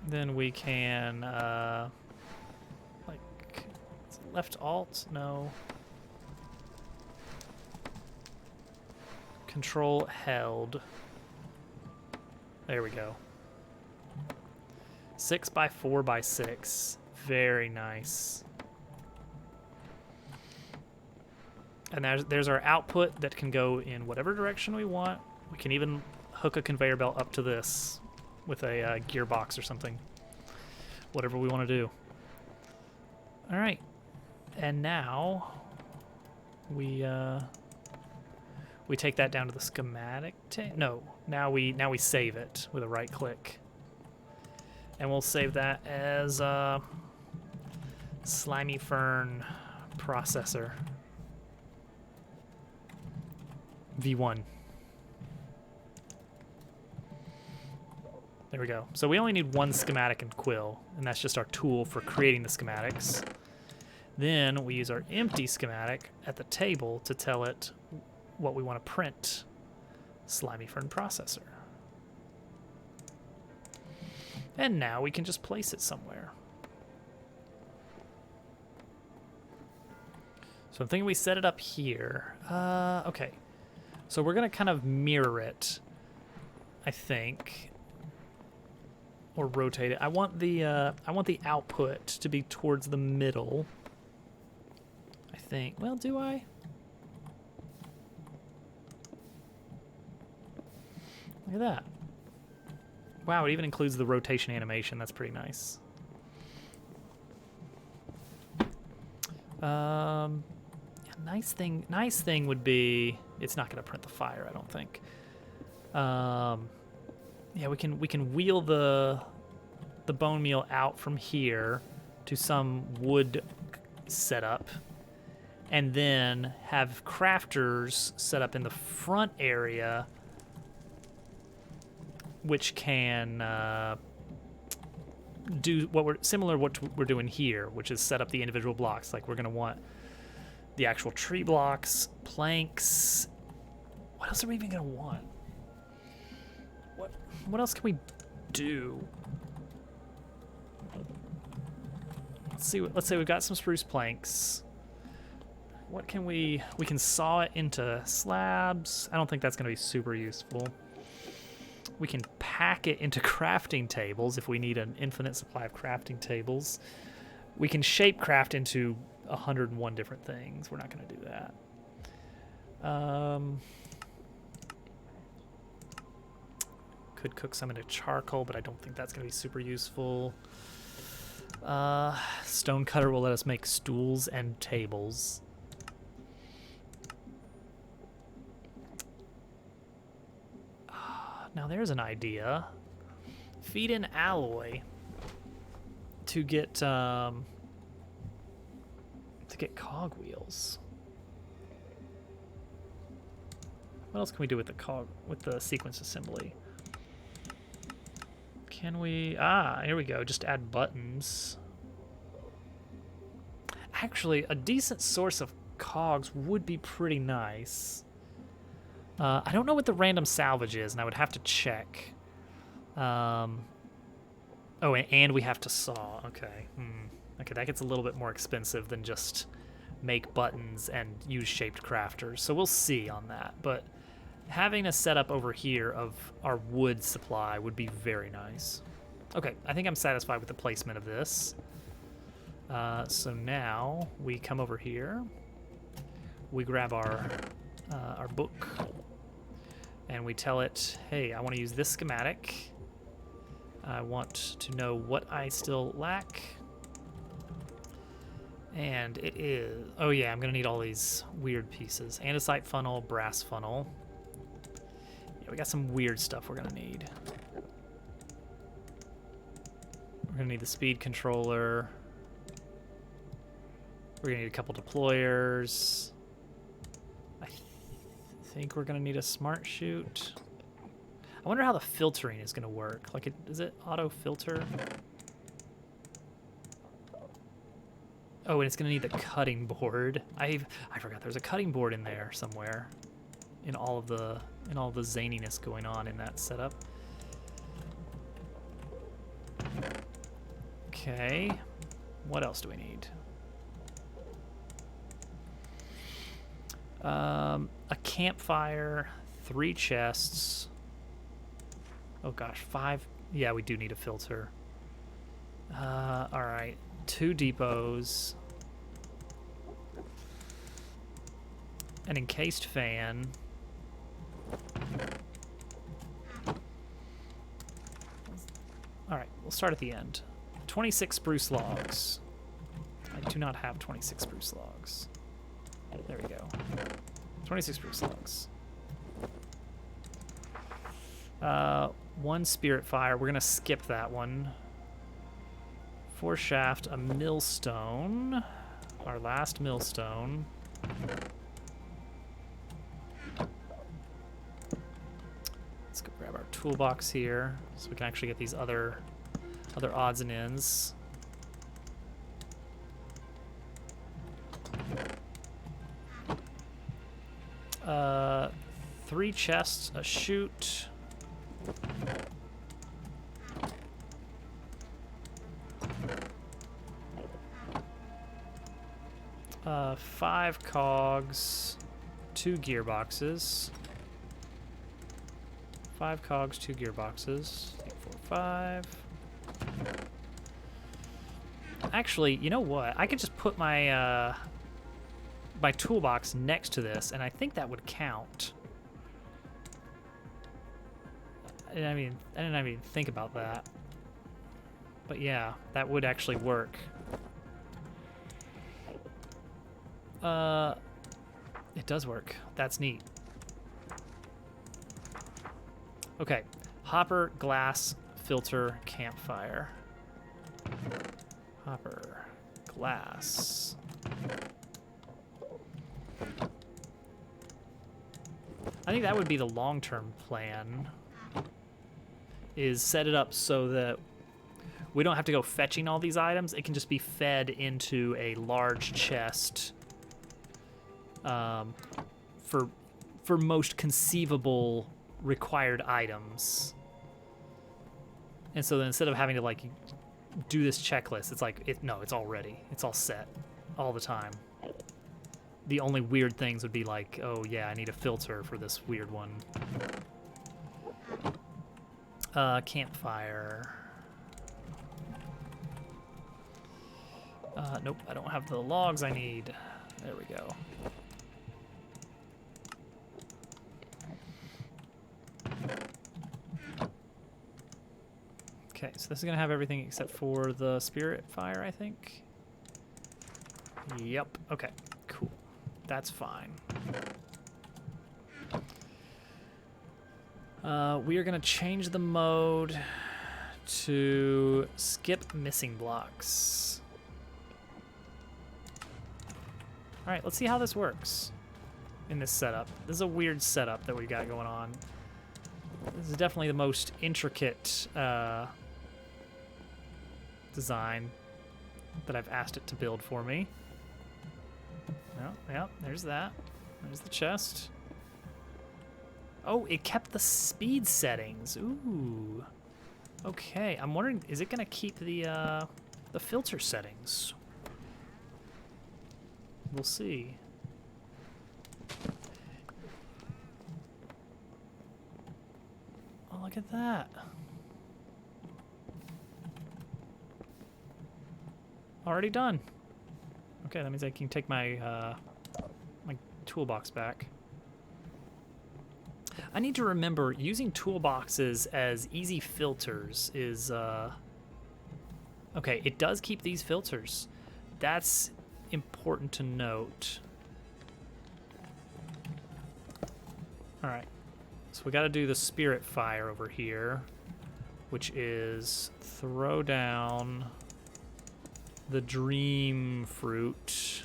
Then we can, like, is it left alt? No. Control held. There we go. 6 by 4 by 6. Very nice. And there's our output that can go in whatever direction we want. We can even hook a conveyor belt up to this with a gearbox or something. whatever we want to do. All right, and now we take that down to the schematic. No, now we save it with a right click, and we'll save that as Slimy Fern Processor V1. There we go. So we only need one schematic in Quill, and that's just our tool for creating the schematics. Then we use our empty schematic at the table to tell it what we want to print. Slimy Fern Processor. And now we can just place it somewhere. So I'm thinking we set it up here. Okay. So we're gonna kind of mirror it, I think, or rotate it. I want the output to be towards the middle. I think. Well, do I? Look at that. Wow, it even includes the rotation animation. That's pretty nice. Yeah, nice thing would be it's not going to print the fire, I don't think. Yeah, we can wheel the bone meal out from here to some wood setup, and then have crafters set up in the front area, which can do what we're doing here, which is set up the individual blocks. Like we're gonna want the actual tree blocks, planks. What else are we even gonna want? What else can we do? Let's say we've got some spruce planks. What can we can saw it into slabs. I don't think that's gonna be super useful. We can pack it into crafting tables if we need an infinite supply of crafting tables. We can shape craft into 101 different things. We're not going to do that. Could cook some into charcoal, but I don't think that's going to be super useful. Stonecutter will let us make stools and tables. Now there's an idea. Feed in alloy to get cogwheels. What else can we do with the sequence assembly? Can we? Here we go. Just add buttons. Actually, a decent source of cogs would be pretty nice. I don't know what the random salvage is, and I would have to check. Oh, and we have to saw. Okay. Okay, that gets a little bit more expensive than just make buttons and use shaped crafters. So we'll see on that. But having a setup over here of our wood supply would be very nice. Okay, I think I'm satisfied with the placement of this. So now we come over here. We grab our book. And we tell it, hey, I want to use this schematic. I want to know what I still lack. And it is, oh yeah, I'm gonna need all these weird pieces. Andesite funnel, brass funnel. Yeah, we got some weird stuff we're gonna need. We're gonna need the speed controller. We're gonna need a couple deployers. I think we're gonna need a smart chute. I wonder how the filtering is gonna work. Like, is it auto filter? Oh, and it's gonna need the cutting board. I forgot there's a cutting board in there somewhere. In all of the zaniness going on in that setup. Okay, what else do we need? A campfire, 3 chests. Oh gosh, 5. Yeah, we do need a filter. All right, 2 depots. An encased fan. All right, we'll start at the end. 26 spruce logs. I do not have 26 spruce logs. There we go. 26 spruce logs. 1 spirit fire. We're gonna skip that one. 4 shaft, a millstone. Our last millstone. Let's go grab our toolbox here so we can actually get these other odds and ends. Uh, 3 chests, a chute. 5 cogs, 2 gearboxes. 5 cogs, 2 gearboxes. 8, 4, 5. Actually, you know what? I could just put my my toolbox next to this, and I think that would count. I didn't even think about that. But yeah, that would actually work. It does work. That's neat. Okay, hopper, glass, filter, campfire. Hopper, glass. I think that would be the long-term plan, is set it up so that we don't have to go fetching all these items. It can just be fed into a large chest for most conceivable required items. And so then instead of having to like do this checklist, it's like, no, it's all ready. It's all set all the time. The only weird things would be like, oh yeah, I need a filter for this weird one. Campfire. Nope, I don't have the logs I need. There we go. Okay, so this is gonna have everything except for the spirit fire, I think. Yep, okay, cool. That's fine. We are gonna change the mode to skip missing blocks. All right, let's see how this works in this setup. This is a weird setup that we've got going on. This is definitely the most intricate design that I've asked it to build for me. Oh, yeah, there's that. There's the chest. Oh, it kept the speed settings. Ooh. Okay, I'm wondering, is it gonna keep the filter settings? We'll see. Oh, look at that. Already done. Okay, that means I can take my my toolbox back. I need to remember using toolboxes as easy filters is okay, it does keep these filters. That's important to note. All right, so we got to do the spirit fire over here, which is throw down the dream fruit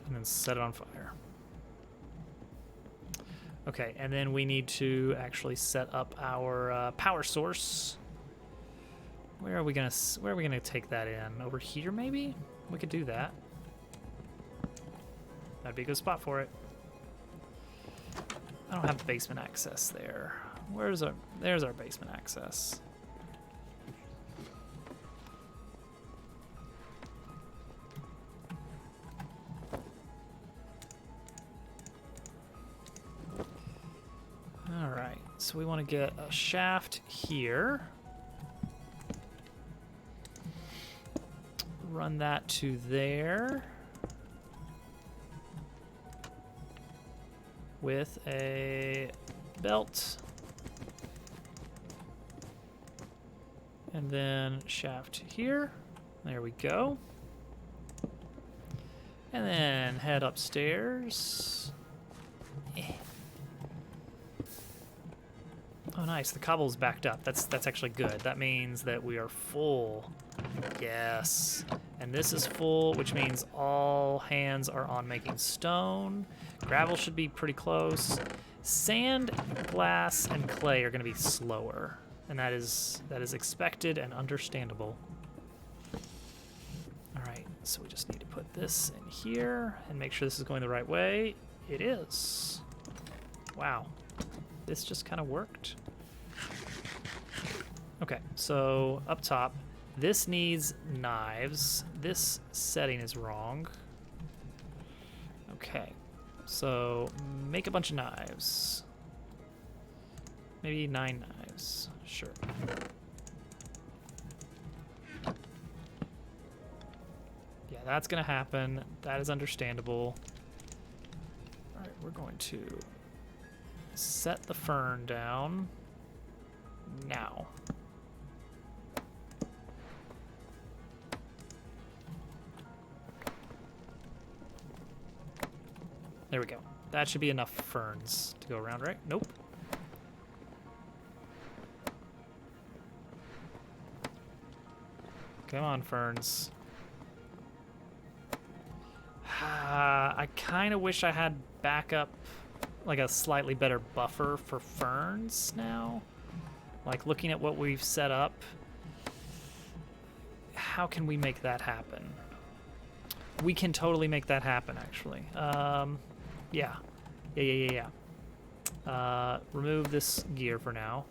and then set it on fire. Okay, and then we need to actually set up our power source. Where are we gonna take that in? Over here, maybe? We could do that. That'd be a good spot for it. I don't have basement access there. There's our basement access. All right, so we want to get a shaft here. Run that to there with a belt And then shaft here. There we go. And then head upstairs. Eh. Oh, nice. The cobble's backed up. That's actually good. That means that we are full. Yes. And this is full, which means all hands are on making stone. Gravel should be pretty close. Sand, glass, and clay are going to be slower. And that is expected and understandable. All right, so we just need to put this in here and make sure this is going the right way. It is. Wow. This just kind of worked. Okay, so up top, this needs knives. This setting is wrong. Okay, so make a bunch of knives. Maybe 9 knives. Sure. Yeah, that's gonna happen. That is understandable. All right, we're going to set the fern down now. There we go. That should be enough ferns to go around, right? Nope. Come on, ferns. I kind of wish I had backup, like a slightly better buffer for ferns now. Like looking at what we've set up, how can we make that happen? We can totally make that happen, actually. Yeah. Remove this gear for now.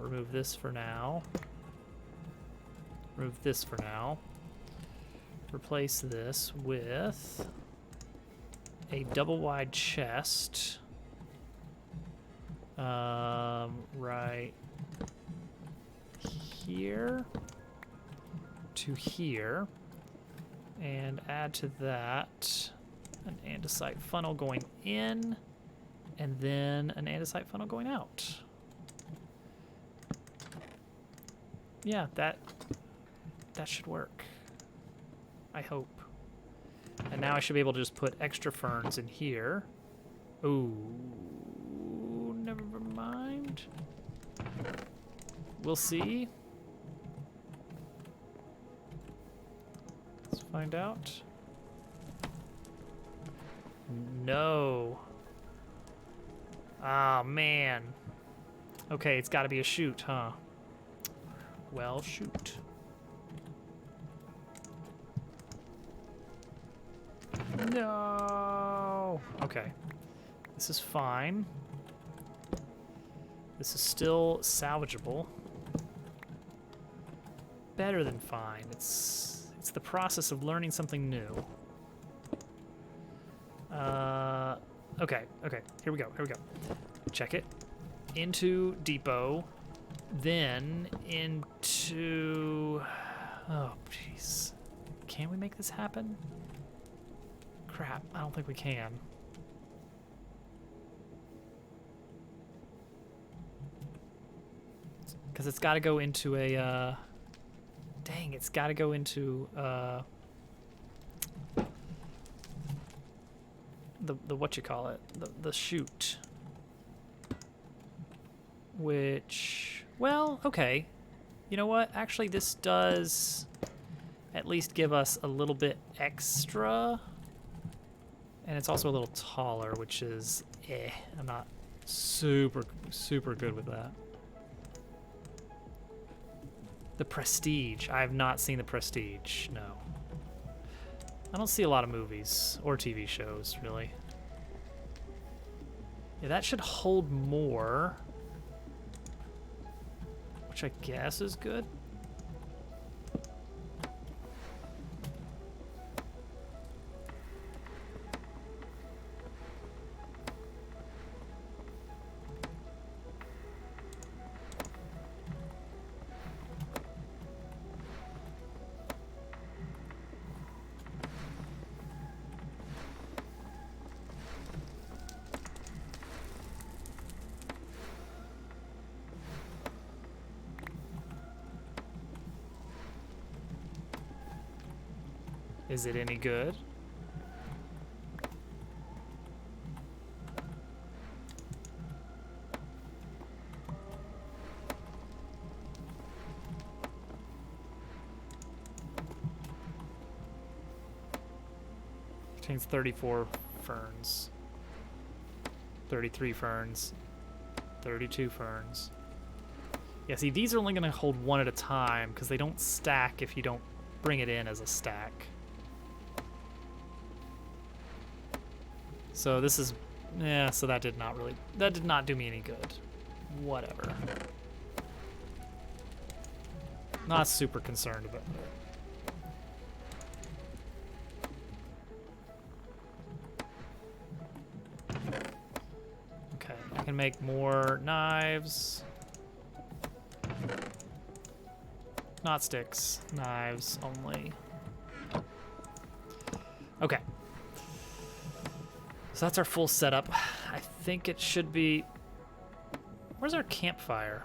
Remove this for now. Remove this for now. Replace this with a double wide chest. Right here to here. And add to that an andesite funnel going in, and then an andesite funnel going out. Yeah, that should work. I hope. And now I should be able to just put extra ferns in here. Ooh, never mind. We'll see. Let's find out. No. Ah, man. Okay, it's got to be a chute, huh? Well, shoot. No. Okay. This is fine. This is still salvageable. Better than fine. It's the process of learning something new. Okay. Here we go. Check it. Into depot. Then into... Oh, jeez. Can we make this happen? Crap, I don't think we can. Because it's got to go into a... Dang, it's got to go into... the whatchamacallit, the chute. Which... Well, okay. You know what? Actually, this does at least give us a little bit extra. And it's also a little taller, which is I'm not super good with that. The Prestige. I have not seen The Prestige, no. I don't see a lot of movies or TV shows, really. Yeah, that should hold more. Which I guess is good. Is it any good? Contains 34 ferns. 33 ferns. 32 ferns. Yeah, see, these are only going to hold one at a time because they don't stack if you don't bring it in as a stack. So this is, yeah, so that did not do me any good. Whatever. Not super concerned about it. Okay, I can make more knives. Not sticks, knives only. Okay. So that's our full setup. I think it should be... Where's our campfire?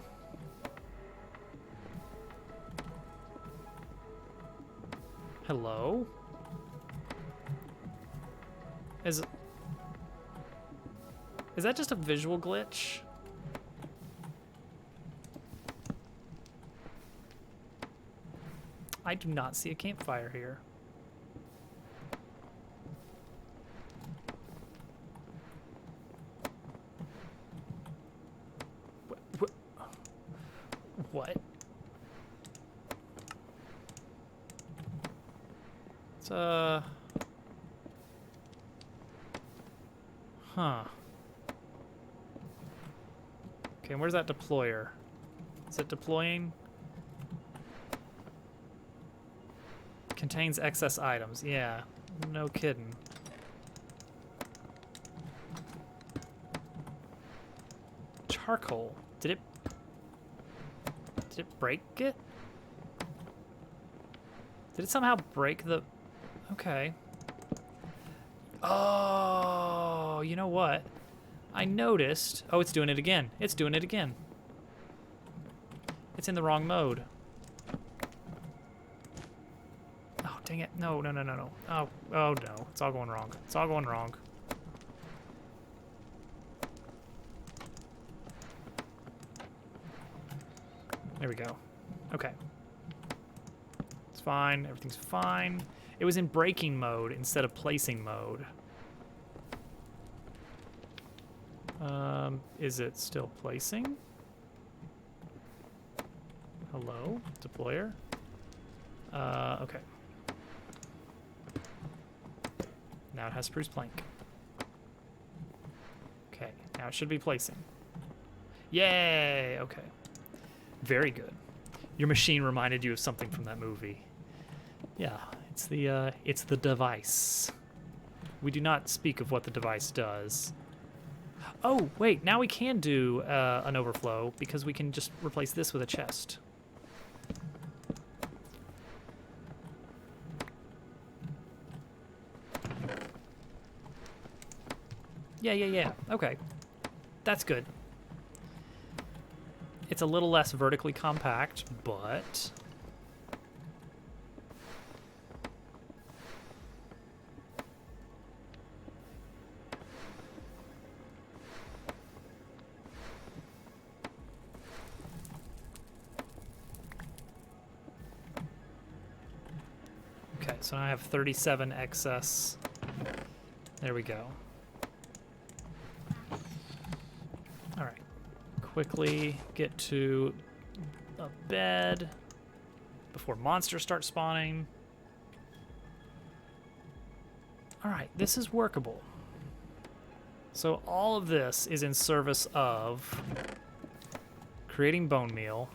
Hello? Is that just a visual glitch? I do not see a campfire here. What? It's huh. Okay, where's that deployer? Is it deploying? Contains excess items. Yeah, no kidding. Charcoal. Did it break it? Did it somehow break the... Okay. Oh, you know what? I noticed... Oh, it's doing it again. It's doing it again. It's in the wrong mode. Oh, dang it. No. Oh no. It's all going wrong. It's all going wrong. There we go. Okay. It's fine. Everything's fine. It was in breaking mode instead of placing mode. Is it still placing? Hello? Deployer? Okay. Now it has spruce plank. Okay, now it should be placing. Yay! Okay. Very good. Your machine reminded you of something from that movie. Yeah, it's the device. We do not speak of what the device does. Oh, wait, now we can do an overflow because we can just replace this with a chest. Yeah. Okay. That's good. It's a little less vertically compact, but... Okay, so now I have 37 excess. There we go. All right. Quickly get to a bed before monsters start spawning. All right, this is workable. So all of this is in service of creating bone meal.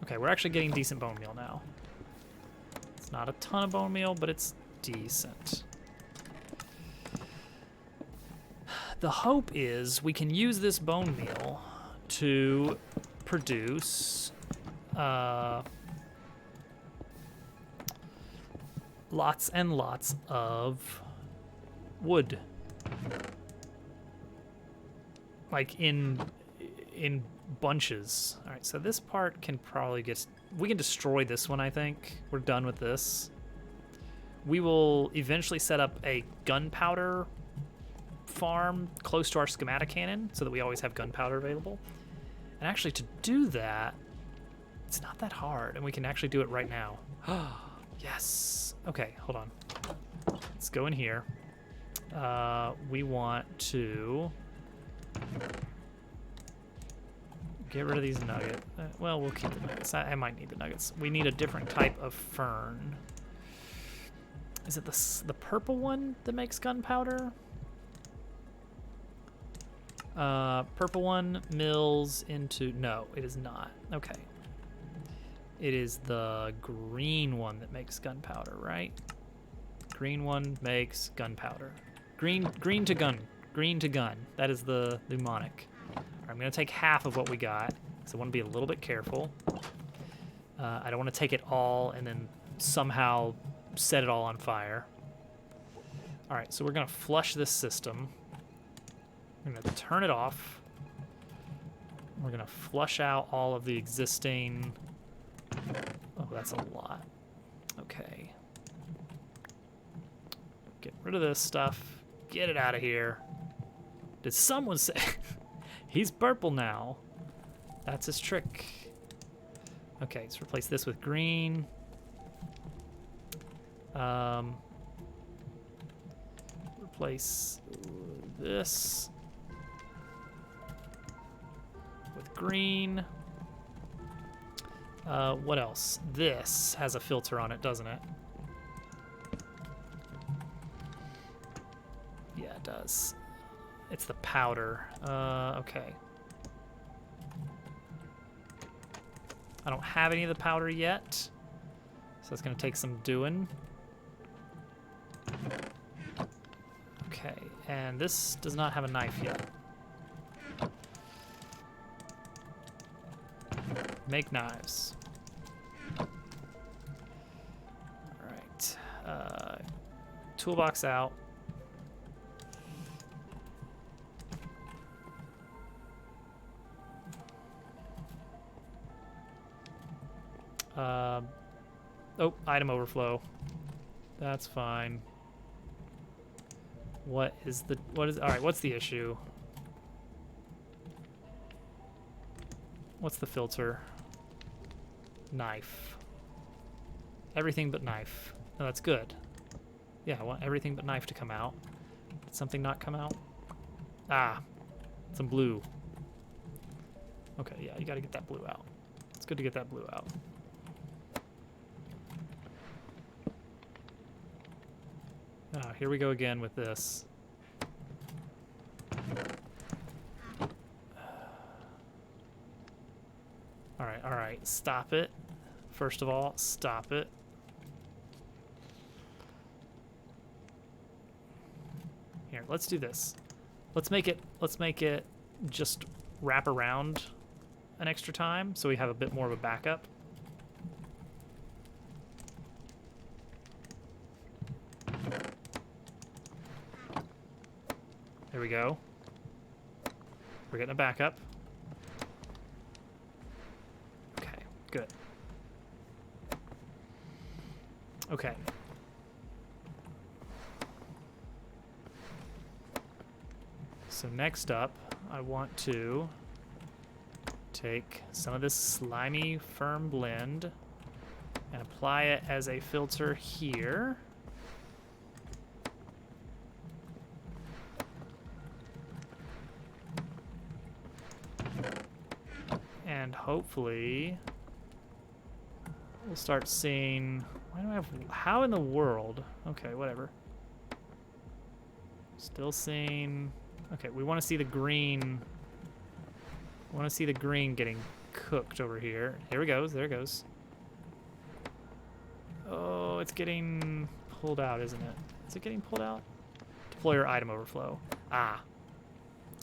Okay, we're actually getting decent bone meal now. It's not a ton of bone meal, but it's decent. The hope is we can use this bone meal to produce lots and lots of wood. Like in bunches. All right, so this part can probably get... We can destroy this one, I think. We're done with this. We will eventually set up a gunpowder farm close to our schematic cannon so that we always have gunpowder available. And actually to do that, it's not that hard, and we can actually do it right now. Yes. Okay, hold on. Let's go in here. We want to get rid of these nuggets. Well, we'll keep the nuggets. I might need the nuggets. We need a different type of fern. Is it the purple one that makes gunpowder? Purple one mills into... No, it is not. Okay. It is the green one that makes gunpowder, right? Green one makes gunpowder. Green to gun. Green to gun. That is the mnemonic. All right, I'm going to take half of what we got, so I want to be a little bit careful. I don't want to take it all and then somehow set it all on fire. All right, so we're going to flush this system. We're going to turn it off. We're going to flush out all of the existing... Oh, that's a lot. Okay. Get rid of this stuff. Get it out of here. Did someone say... He's purple now. That's his trick. Okay, let's replace this with green. Replace this with green. What else? This has a filter on it, doesn't it? Yeah, it does. It's the powder. Okay. I don't have any of the powder yet, so it's gonna take some doing. Okay, and this does not have a knife yet. Make knives. Alright. Toolbox out. Oh, item overflow. That's fine. What is, alright, what's the issue? What's the filter? Knife. Everything but knife. Oh, that's good. Yeah, I want everything but knife to come out. Did something not come out? Ah, some blue. Okay, yeah, you gotta get that blue out. It's good to get that blue out. Ah, here we go again with this. All right, stop it. First of all, stop it. Here, let's do this. Let's make it just wrap around an extra time so we have a bit more of a backup. There we go. We're getting a backup. Okay, good. Okay. So next up, I want to take some of this slimy firm blend and apply it as a filter here. And hopefully we'll start seeing, why do I have, how in the world? Okay, whatever. Still seeing, okay, we want to see the green. I want to see the green getting cooked over here. Here it goes, there it goes. Oh, it's getting pulled out, isn't it? Is it getting pulled out? Deploy your item overflow. Ah.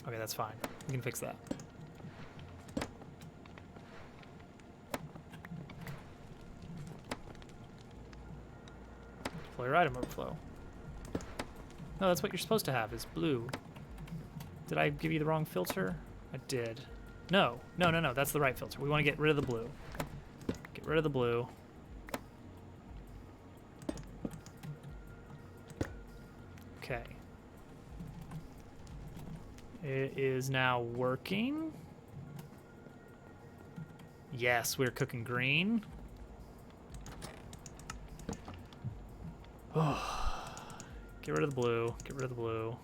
Okay, that's fine. We can fix that. Deploy your item overflow. No, that's what you're supposed to have, is blue. Did I give you the wrong filter? I did. No, no, no, no, that's the right filter. We want to get rid of the blue. Get rid of the blue. Okay. It is now working. Yes, we're cooking green. Oh. Get rid of the blue. Get rid of the blue.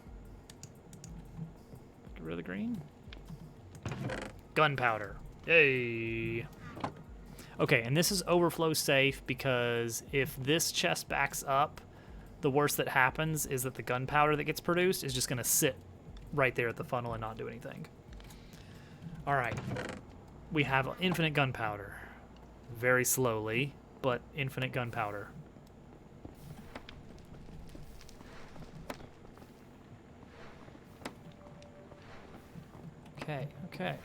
Get rid of the green. Gunpowder. Yay. Okay, and this is overflow safe because if this chest backs up, the worst that happens is that the gunpowder that gets produced is just going to sit right there at the funnel and not do anything. All right. We have infinite gunpowder. Very slowly, but infinite gunpowder. Okay, okay.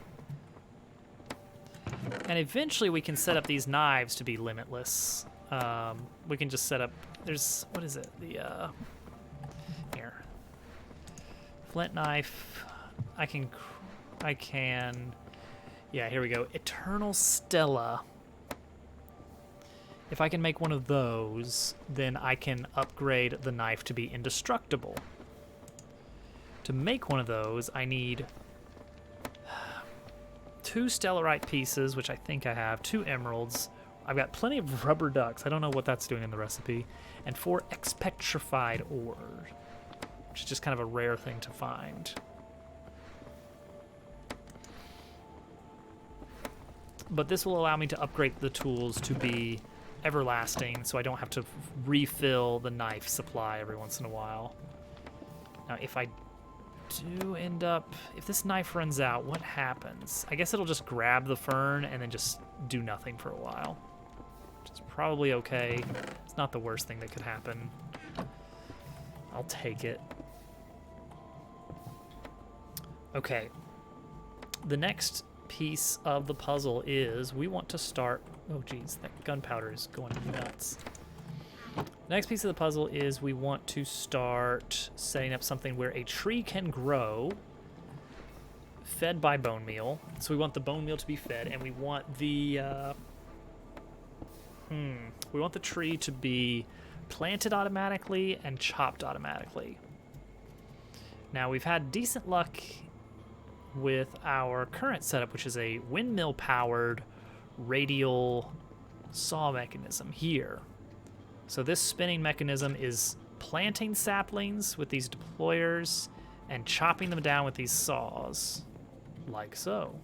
And eventually we can set up these knives to be limitless. We can just set up, there's, what is it? The, here. Flint knife. I can, yeah, here we go. Eternal Stella. If I can make one of those, then I can upgrade the knife to be indestructible. To make one of those, I need 2 stellarite pieces, which I think I have, 2 emeralds. I've got plenty of rubber ducks. I don't know what that's doing in the recipe. And 4 expetrified ore, which is just kind of a rare thing to find. But this will allow me to upgrade the tools to be everlasting, so I don't have to refill the knife supply every once in a while. Now, if I do end up, if this knife runs out, what happens? I guess it'll just grab the fern and then just do nothing for a while, which is probably okay. It's not the worst thing that could happen. I'll take it. Okay. The next piece of the puzzle is we want to start, oh geez, that gunpowder is going nuts. The next piece of the puzzle is we want to start setting up something where a tree can grow fed by bone meal. So we want the bone meal to be fed, and we want the we want the tree to be planted automatically and chopped automatically. Now we've had decent luck with our current setup, which is a windmill powered radial saw mechanism here. So this spinning mechanism is planting saplings with these deployers and chopping them down with these saws, like so.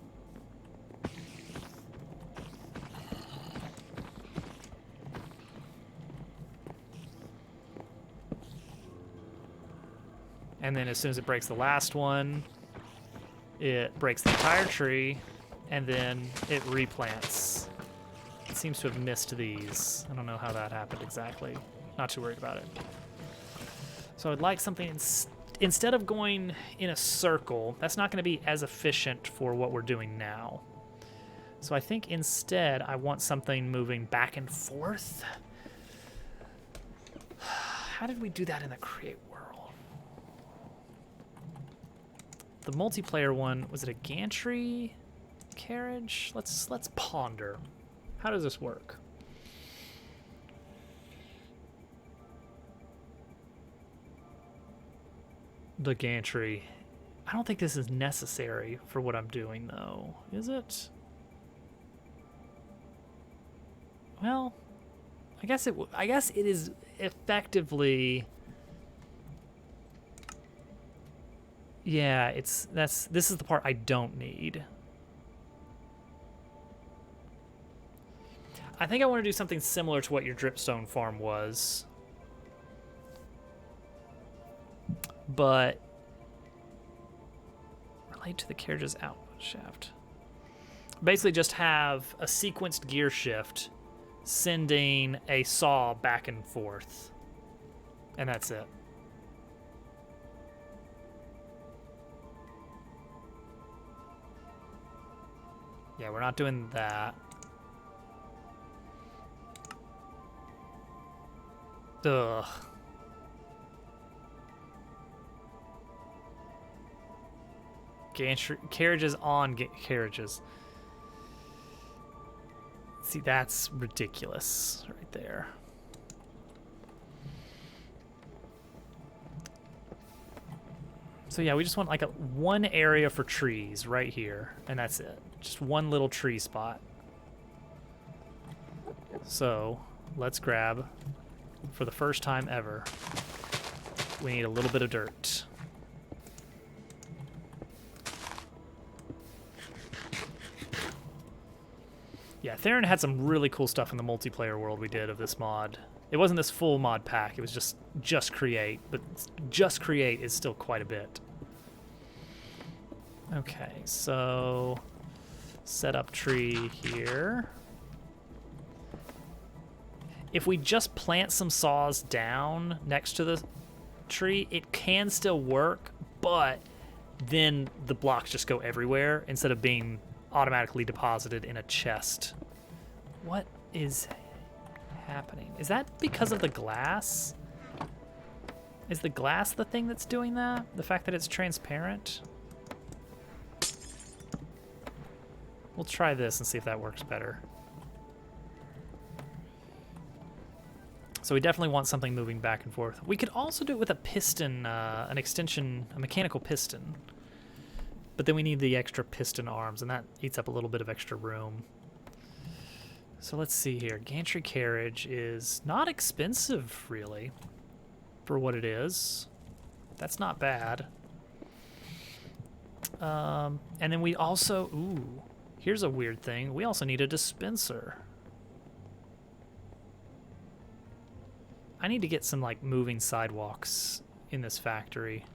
And then as soon as it breaks the last one, it breaks the entire tree, and then it replants. It seems to have missed these. I don't know how that happened exactly. Not too worried about it. So I'd like something, instead of going in a circle, that's not going to be as efficient for what we're doing now. So I think instead I want something moving back and forth. How did we do that in the Create world? The multiplayer one, was it a gantry carriage? Let's ponder. How does this work? The gantry. I don't think this is necessary for what I'm doing, though. Is it? Well, I guess it is effectively. Yeah, this is the part I don't need. I think I want to do something similar to what your dripstone farm was. But relate to the carriage's output shaft. Basically just have a sequenced gear shift sending a saw back and forth. And that's it. Yeah, we're not doing that. Ugh. Carriages on carriages. See, that's ridiculous right there. So yeah, we just want like one area for trees right here, and that's it. Just one little tree spot. So let's grab, for the first time ever, we need a little bit of dirt. Yeah, Theron had some really cool stuff in the multiplayer world we did of this mod. It wasn't this full mod pack, it was just create, but just create is still quite a bit. Okay, so set up tree here. If we just plant some saws down next to the tree, it can still work, but then the blocks just go everywhere instead of being automatically deposited in a chest. What is happening? Is that because of the glass? Is the glass the thing that's doing that? The fact that it's transparent? We'll try this and see if that works better. So we definitely want something moving back and forth. We could also do it with a piston, an extension, a mechanical piston. But then we need the extra piston arms, and that eats up a little bit of extra room. So let's see here. Gantry carriage is not expensive, really, for what it is. That's not bad. And then we also, ooh, here's a weird thing. We also need a dispenser. I need to get some, like, moving sidewalks in this factory.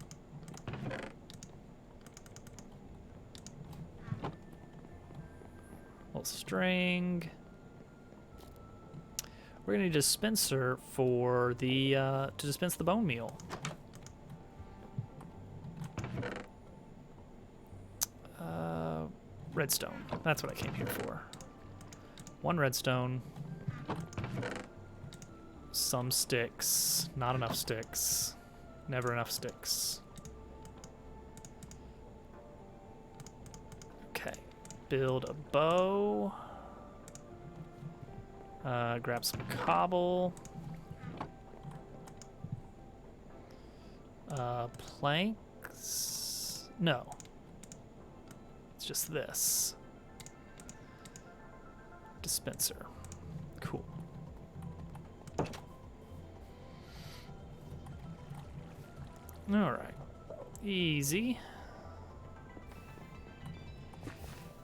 Little string. We're gonna need a dispenser for the to dispense the bone meal. Redstone. That's what I came here for. One redstone. Some sticks. Not enough sticks. Never enough sticks. Okay. Build a bow. Grab some cobble. Planks? No. It's just this. Dispenser. Cool. Alright. Easy.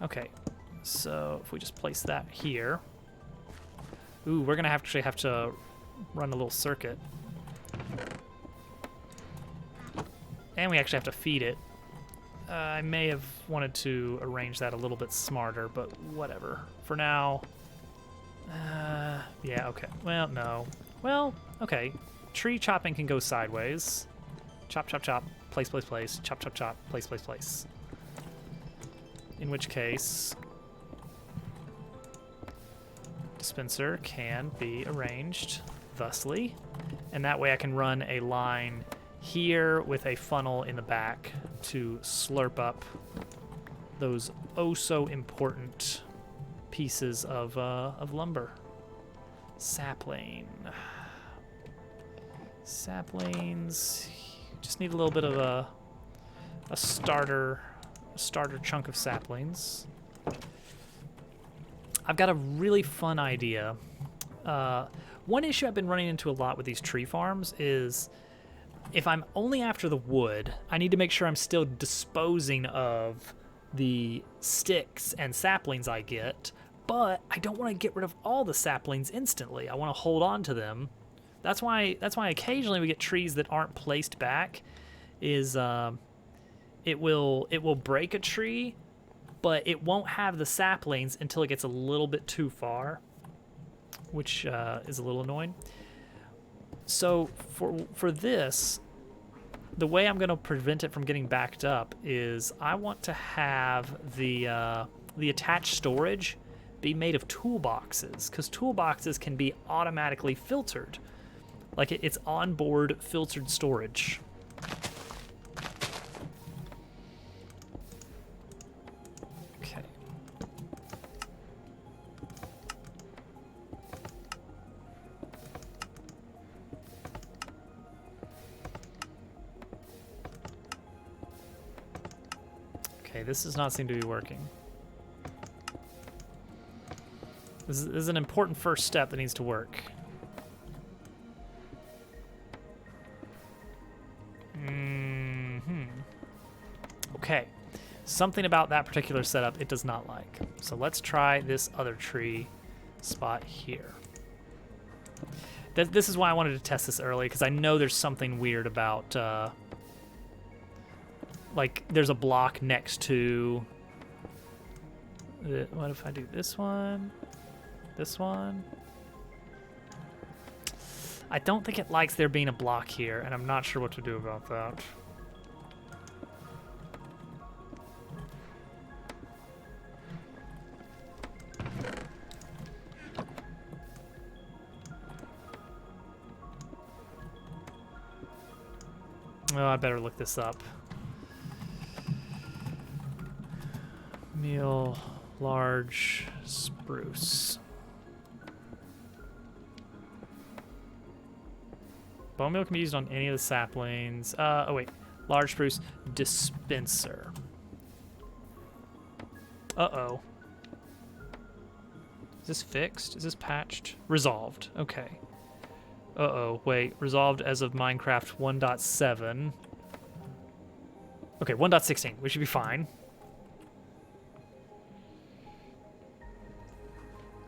Okay. So if we just place that here. Ooh, we're gonna actually have to run a little circuit. And we actually have to feed it. I may have wanted to arrange that a little bit smarter, but whatever. For now, yeah, okay. Well, no. Well, okay. Tree chopping can go sideways. Chop, chop, chop. Place, place, place. Chop, chop, chop. Place, place, place. In which case, dispenser can be arranged thusly, and that way I can run a line here with a funnel in the back to slurp up those oh so important pieces of lumber. Sapling. Saplings. Just need a little bit of a starter chunk of saplings. I've got a really fun idea. One issue I've been running into a lot with these tree farms is if I'm only after the wood, I need to make sure I'm still disposing of the sticks and saplings I get, but I don't want to get rid of all the saplings instantly. I want to hold on to them. That's why occasionally we get trees that aren't placed back. Is it will break a tree, but it won't have the saplings until it gets a little bit too far, which is a little annoying. So for this, the way I'm going to prevent it from getting backed up is I want to have the attached storage be made of toolboxes, because toolboxes can be automatically filtered. Like it's onboard filtered storage. Okay. Okay, this does not seem to be working. This is an important first step that needs to work. Okay, something about that particular setup it does not like. So let's try this other tree spot here. This is why I wanted to test this early, because I know there's something weird about, like, there's a block next to... What if I do this one? This one? I don't think it likes there being a block here, and I'm not sure what to do about that. Oh, I better look this up. Meal, large, spruce. Bone meal can be used on any of the saplings. Oh wait, large spruce dispenser. Uh-oh. Is this fixed? Is this patched? Resolved. Okay. Uh-oh, wait. Resolved as of Minecraft 1.7. Okay, 1.16. We should be fine.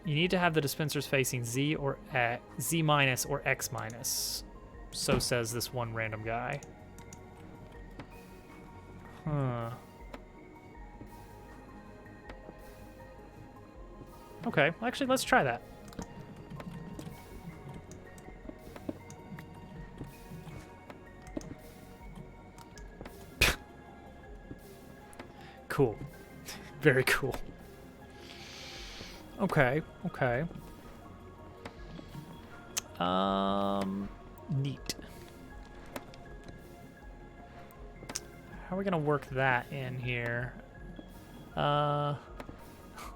You need to have the dispensers facing Z or Z minus or X minus. So says this one random guy. Huh. Okay, well, actually, let's try that. Cool. Very cool. Okay, okay. Neat. How are we gonna work that in here?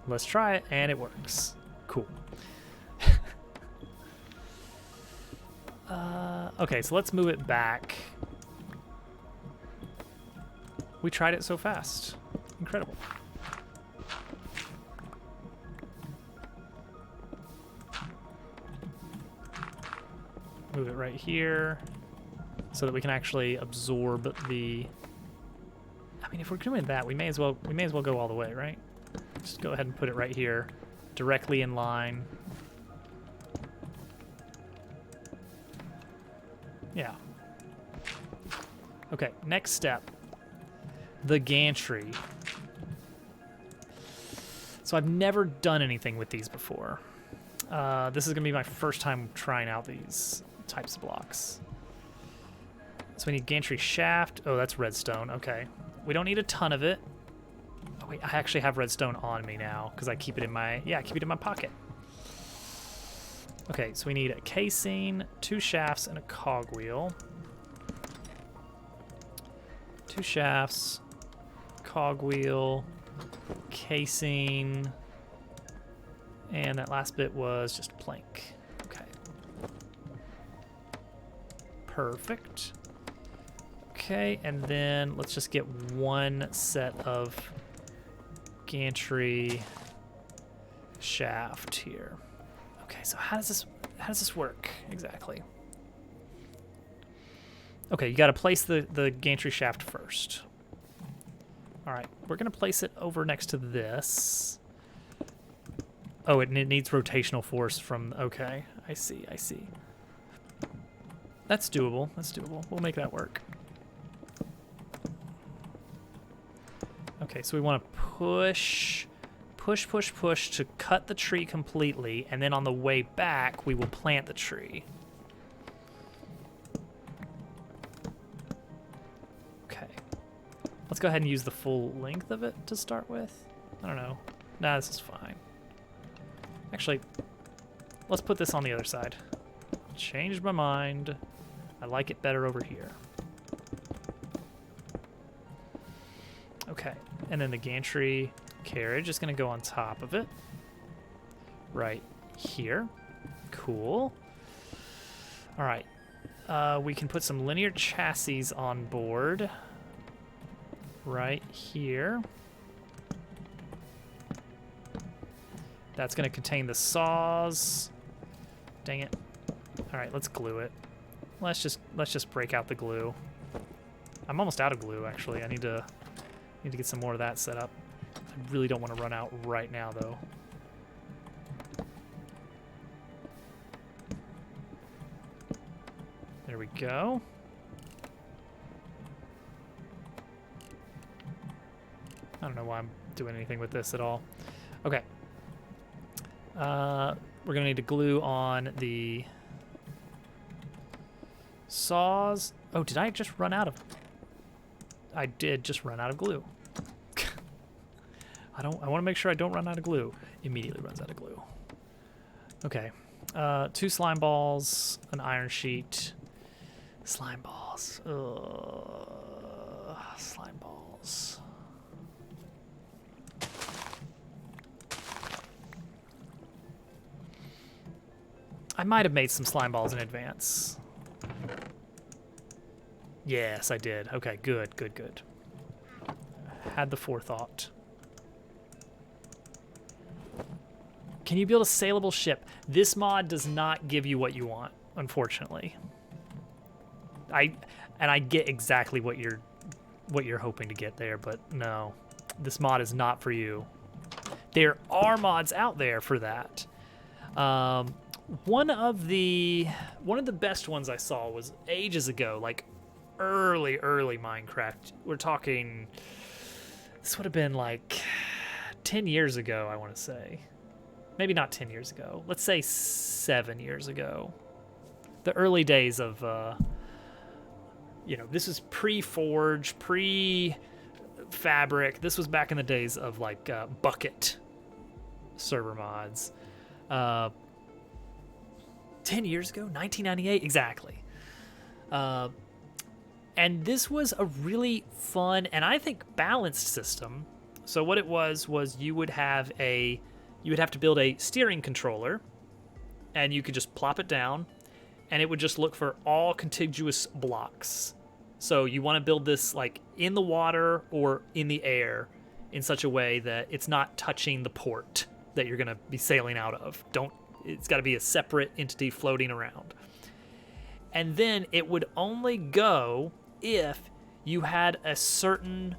Let's try it, and it works. Cool. Okay, so let's move it back. We tried it so fast. Incredible. Move it right here so that we can actually absorb the... I mean, if we're doing that, we may as well go all the way, right? Just go ahead and put it right here, directly in line. Yeah. Okay, next step. The gantry. So I've never done anything with these before. This is gonna be my first time trying out these types of blocks. So we need gantry shaft. Oh, that's redstone. Okay. We don't need a ton of it. Oh, wait, I actually have redstone on me now because I keep it in my, I keep it in my pocket. Okay, so we need a casing, 2 shafts, and a cogwheel. 2 shafts, cogwheel, casing, and that last bit was just plank. Okay. Perfect. Okay, and then let's just get 1 set of gantry shaft here. Okay, so how does this work exactly? Okay, you got to place the gantry shaft first. All right, we're gonna place it over next to this. Oh, it needs rotational force from. Okay, I see. That's doable. We'll make that work. Okay, so we want to push to cut the tree completely, and then on the way back, we will plant the tree. Okay. Let's go ahead and use the full length of it to start with. I don't know. Nah, this is fine. Actually, let's put this on the other side. Changed my mind. I like it better over here. Okay, and then the gantry carriage is going to go on top of it. Right here. Cool. All right. We can put some linear chassis on board. right here. That's going to contain the saws. Dang it. All right, let's glue it. Let's just break out the glue. I'm almost out of glue, actually. I need to get some more of that set up. I really don't want to run out right now, though. There we go. I don't know why I'm doing anything with this at all. Okay. We're gonna need to glue on the saws. Oh, did I just run out of? I did just run out of glue. I want to make sure I don't run out of glue. Immediately runs out of glue. Okay. 2 slime balls, an iron sheet. Slime balls. Slime balls. I might have made some slime balls in advance. Yes, I did. Okay, good, good, good. Had the forethought. Can you build a sailable ship? This mod does not give you what you want, unfortunately. I get exactly what you're hoping to get there, but no. This mod is not for you. There are mods out there for that. One of the best ones I saw was ages ago, like early Minecraft. We're talking, this would have been like 10 years ago, I want to say. Maybe not 10 years ago. Let's say 7 years ago. The early days of, this is pre-Forge, pre-Fabric. This was back in the days of like Bucket server mods. 10 years ago, 1998, exactly. And this was a really fun and I think balanced system. So what it was you would have to build a steering controller, and you could just plop it down, and it would just look for all contiguous blocks. So you want to build this like in the water or in the air in such a way that it's not touching the port that you're going to be sailing out of. It's got to be a separate entity floating around. And then it would only go if you had a certain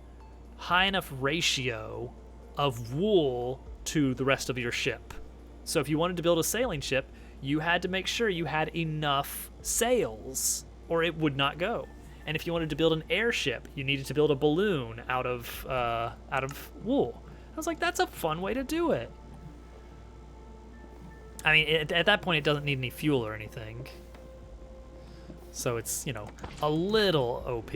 high enough ratio of wool to the rest of your ship. So if you wanted to build a sailing ship, you had to make sure you had enough sails or it would not go. And if you wanted to build an airship, you needed to build a balloon out of wool. I was like, that's a fun way to do it. I mean, at that point, it doesn't need any fuel or anything. So it's, a little OP.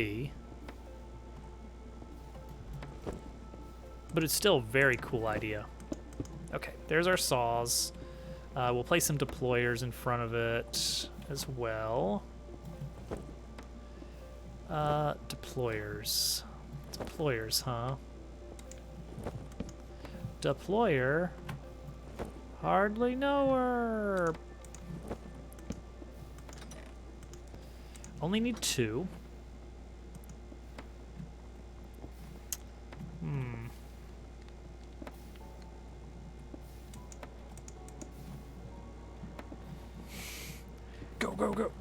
But it's still a very cool idea. Okay, there's our saws. We'll place some deployers in front of it as well. Deployers. Deployers, huh? Deployer. Hardly know her. Only need 2. Go, go, go.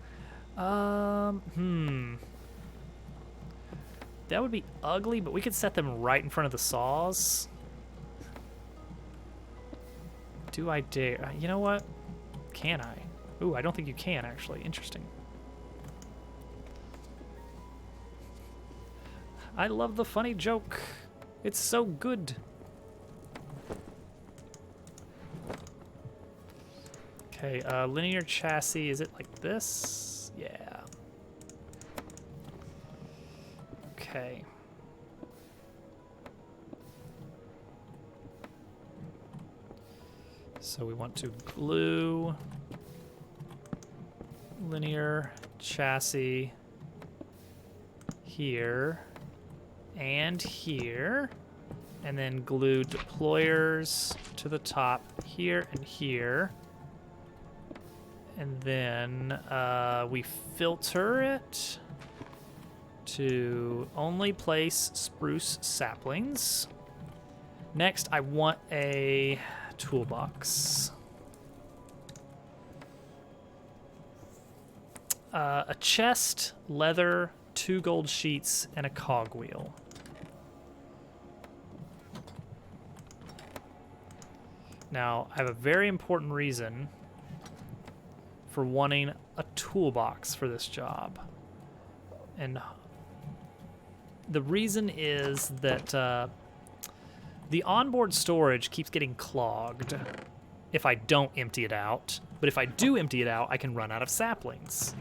That would be ugly, but we could set them right in front of the saws. Do I dare? You know what? Can I? Ooh, I don't think you can, actually. Interesting. I love the funny joke. It's so good. Okay, linear chassis, is it like this? Yeah. Okay. So we want to glue linear chassis here and here, and then glue deployers to the top here and here. And then we filter it to only place spruce saplings. Next, I want a toolbox. A chest, leather, 2 gold sheets, and a cogwheel. Now, I have a very important reason for wanting a toolbox for this job. And the reason is that the onboard storage keeps getting clogged if I don't empty it out. But if I do empty it out, I can run out of saplings.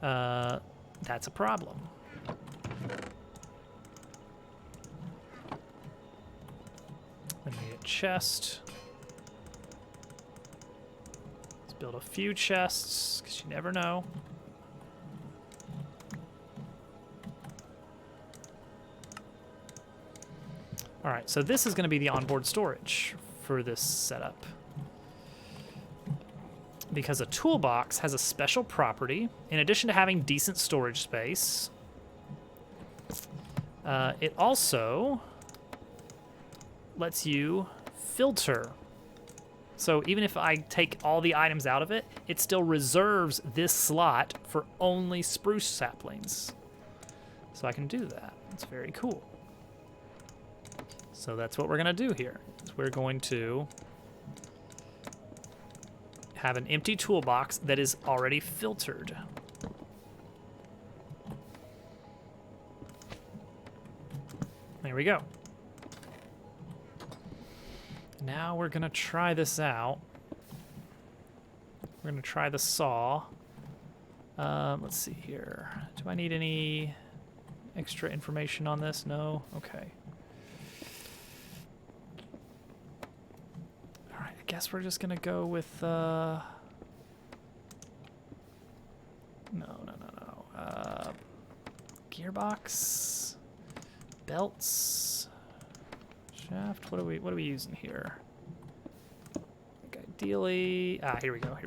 That's a problem. Then we need a chest. Let's build a few chests, because you never know. All right, so this is going to be the onboard storage for this setup. Because a toolbox has a special property. In addition to having decent storage space, it also lets you filter. So even if I take all the items out of it, it still reserves this slot for only spruce saplings. So I can do that. It's very cool. So that's what we're going to do here. We're going to have an empty toolbox that is already filtered. There we go. Now we're going to try this out. We're going to try the saw. Let's see here. Do I need any extra information on this? No? Okay. I guess we're just gonna go with no. Gearbox, belts, shaft. What are we using here? I think ideally, here we go.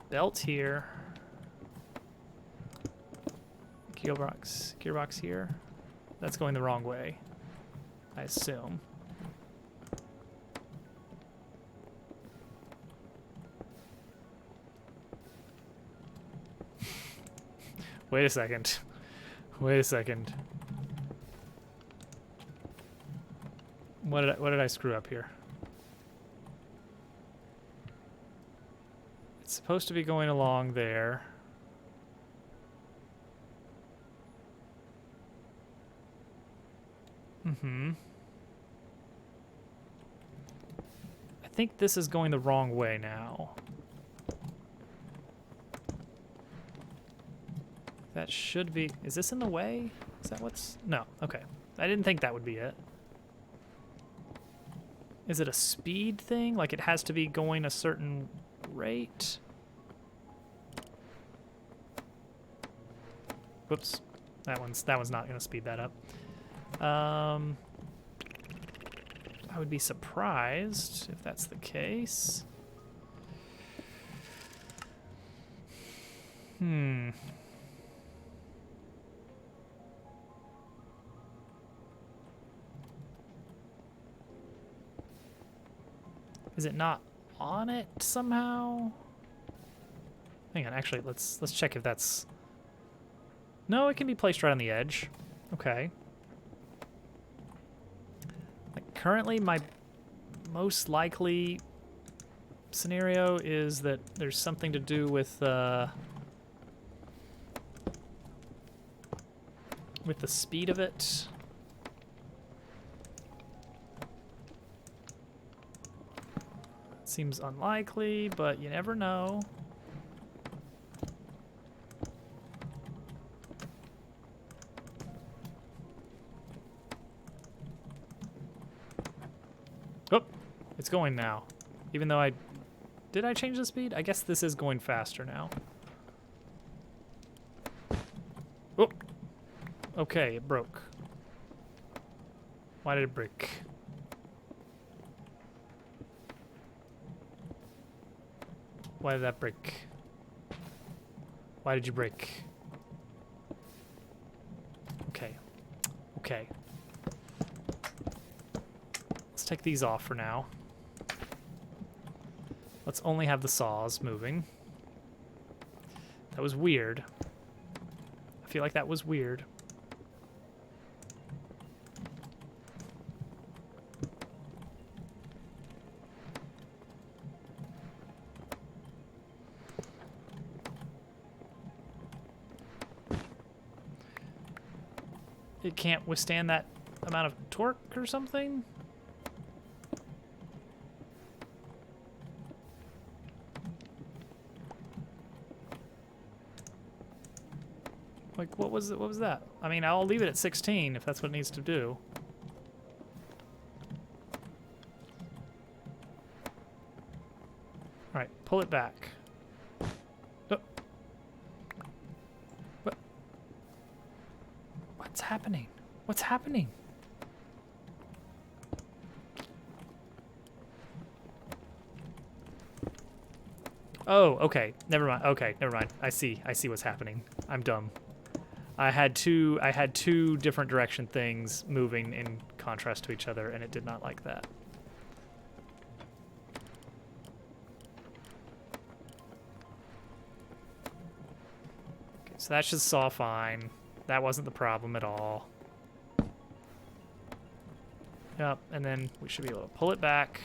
Belt here. Gearbox here. That's going the wrong way, I assume. Wait a second. What did I screw up here? It's supposed to be going along there. I think this is going the wrong way now. That should be... Is this in the way? Is that what's... No. Okay. I didn't think that would be it. Is it a speed thing? Like it has to be going a certain rate? Whoops. That one's not going to speed that up. I would be surprised if that's the case. Is it not on it somehow? Hang on, actually, let's check if that's... No, it can be placed right on the edge. Okay. Like, currently, my most likely scenario is that there's something to do with the speed of it. Seems unlikely, but you never know. Oh, it's going now. Even though did I change the speed? I guess this is going faster now. Oh, okay, it broke. Why did it break? Why did that break? Why did you break? Okay. Okay. Let's take these off for now. Let's only have the saws moving. That was weird. I feel like that was weird. It can't withstand that amount of torque or something? Like, what was that? I mean, I'll leave it at 16 if that's what it needs to do. All right, pull it back. Oh. What? What's happening? What's happening? Oh, okay. Never mind. Okay, never mind. I see what's happening. I'm dumb. I had two different direction things moving in contrast to each other, and it did not like that. Okay, so that should saw fine. That wasn't the problem at all. Yep, and then we should be able to pull it back.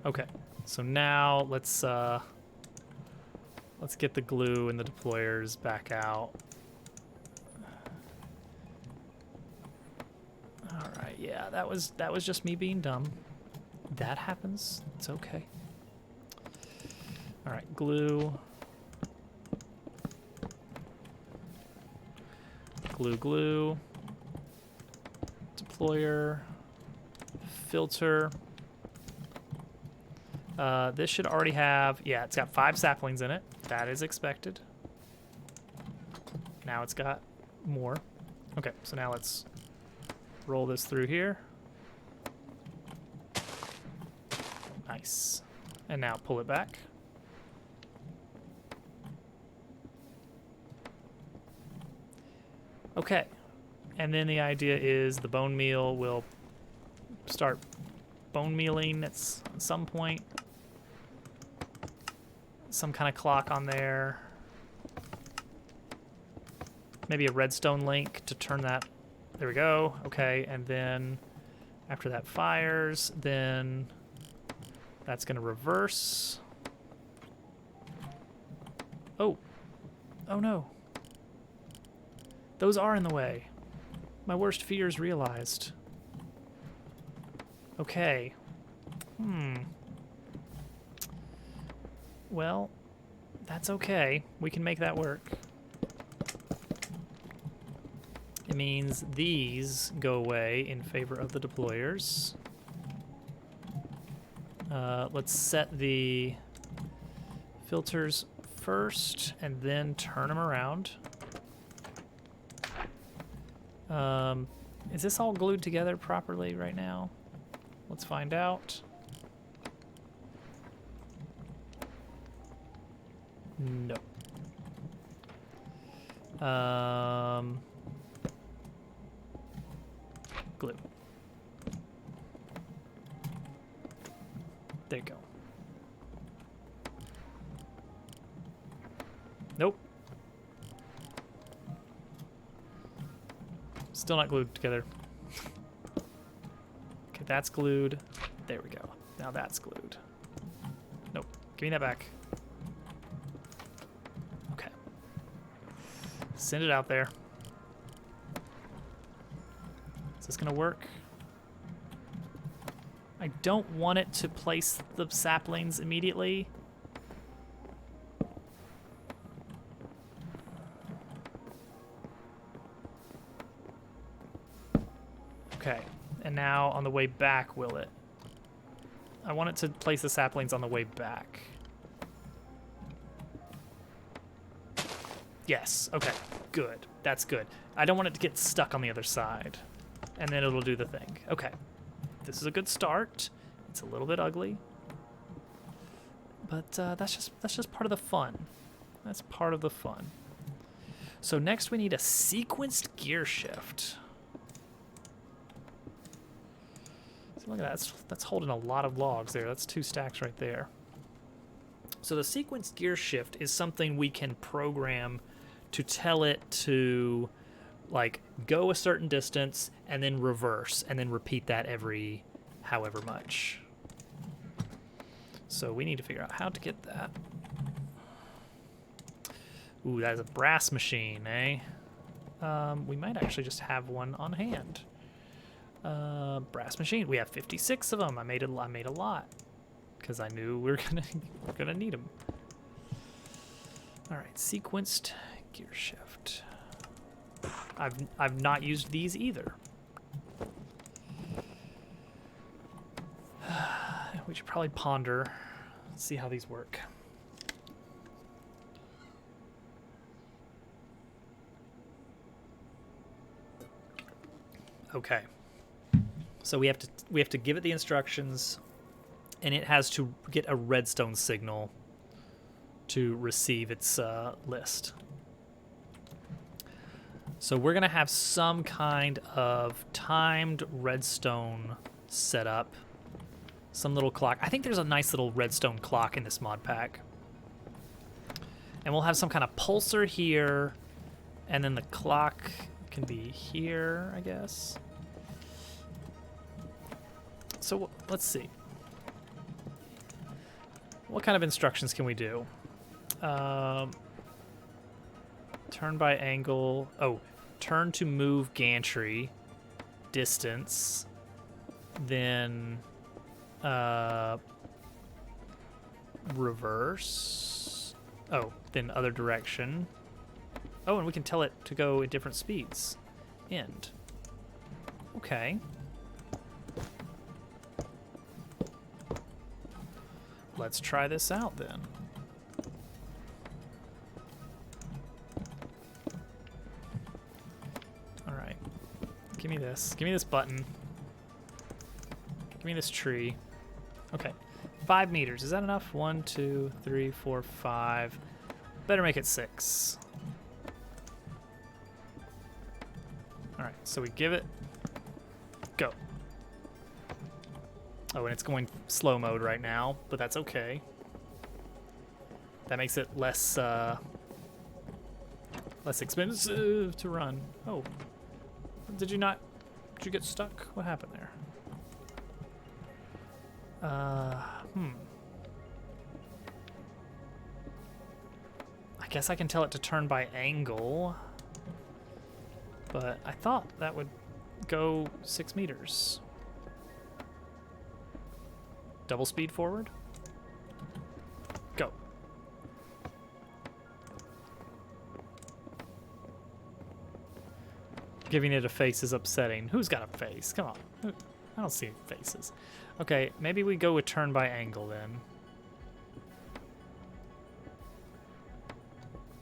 Okay. So now let's get the glue and the deployers back out. All right, yeah, that was just me being dumb. That happens. It's okay. All right, glue. Glue. Deployer. Filter. This should already have, yeah, it's got 5 saplings in it. That is expected. Now it's got more. Okay, so now let's roll this through here. Nice. And now pull it back. Okay. And then the idea is the bone meal will start bone mealing at some point. Some kind of clock on there. Maybe a redstone link to turn that. There we go. Okay, and then after that fires, then that's going to reverse. Oh. Oh no. Those are in the way. My worst fears realized. Okay. Well, that's okay. We can make that work. It means these go away in favor of the deployers. Let's set the filters first and then turn them around. Is this all glued together properly right now? Let's find out. No. Glue. There you go. Nope. Still not glued together. Okay, that's glued. There we go. Now that's glued. Nope. Give me that back. Okay. Send it out there. Is this gonna work? I don't want it to place the saplings immediately. Okay, and now on the way back, will it? I want it to place the saplings on the way back. Yes, okay, good. That's good. I don't want it to get stuck on the other side. And then it'll do the thing. Okay, this is a good start. It's a little bit ugly, But that's just part of the fun. That's part of the fun. So next we need a sequenced gear shift. So look at that. That's holding a lot of logs there. That's 2 stacks right there. So the sequenced gear shift is something we can program to tell it to like go a certain distance and then reverse and then repeat that every however much. So we need to figure out how to get that. Ooh, that is a brass machine, eh? We might actually just have one on hand. Brass machine. We have 56 of them. I made a lot because I knew we were gonna need them. All right, sequenced gear shift. I've not used these either. We should probably ponder, see how these work. Okay. So we have to give it the instructions, and it has to get a redstone signal to receive its list. So we're gonna have some kind of timed redstone setup. Some little clock. I think there's a nice little redstone clock in this mod pack. And we'll have some kind of pulsar here, and then the clock can be here, I guess. So let's see. What kind of instructions can we do? Turn by angle. Oh, turn to move gantry. Distance. Then reverse. Oh, then other direction. Oh, and we can tell it to go at different speeds. End. Okay. Let's try this out then. All right. Give me this. Give me this button. Give me this tree. Okay. 5 meters. Is that enough? 1, 2, 3, 4, 5. Better make it 6. All right. So we give it. Go. Oh, and it's going slow mode right now, but that's okay. That makes it less expensive to run. Oh, did you get stuck? What happened there? I guess I can tell it to turn by angle, but I thought that would go 6 meters. Double speed forward. Go. Giving it a face is upsetting. Who's got a face? Come on. I don't see any faces. Okay, maybe we go with turn by angle then.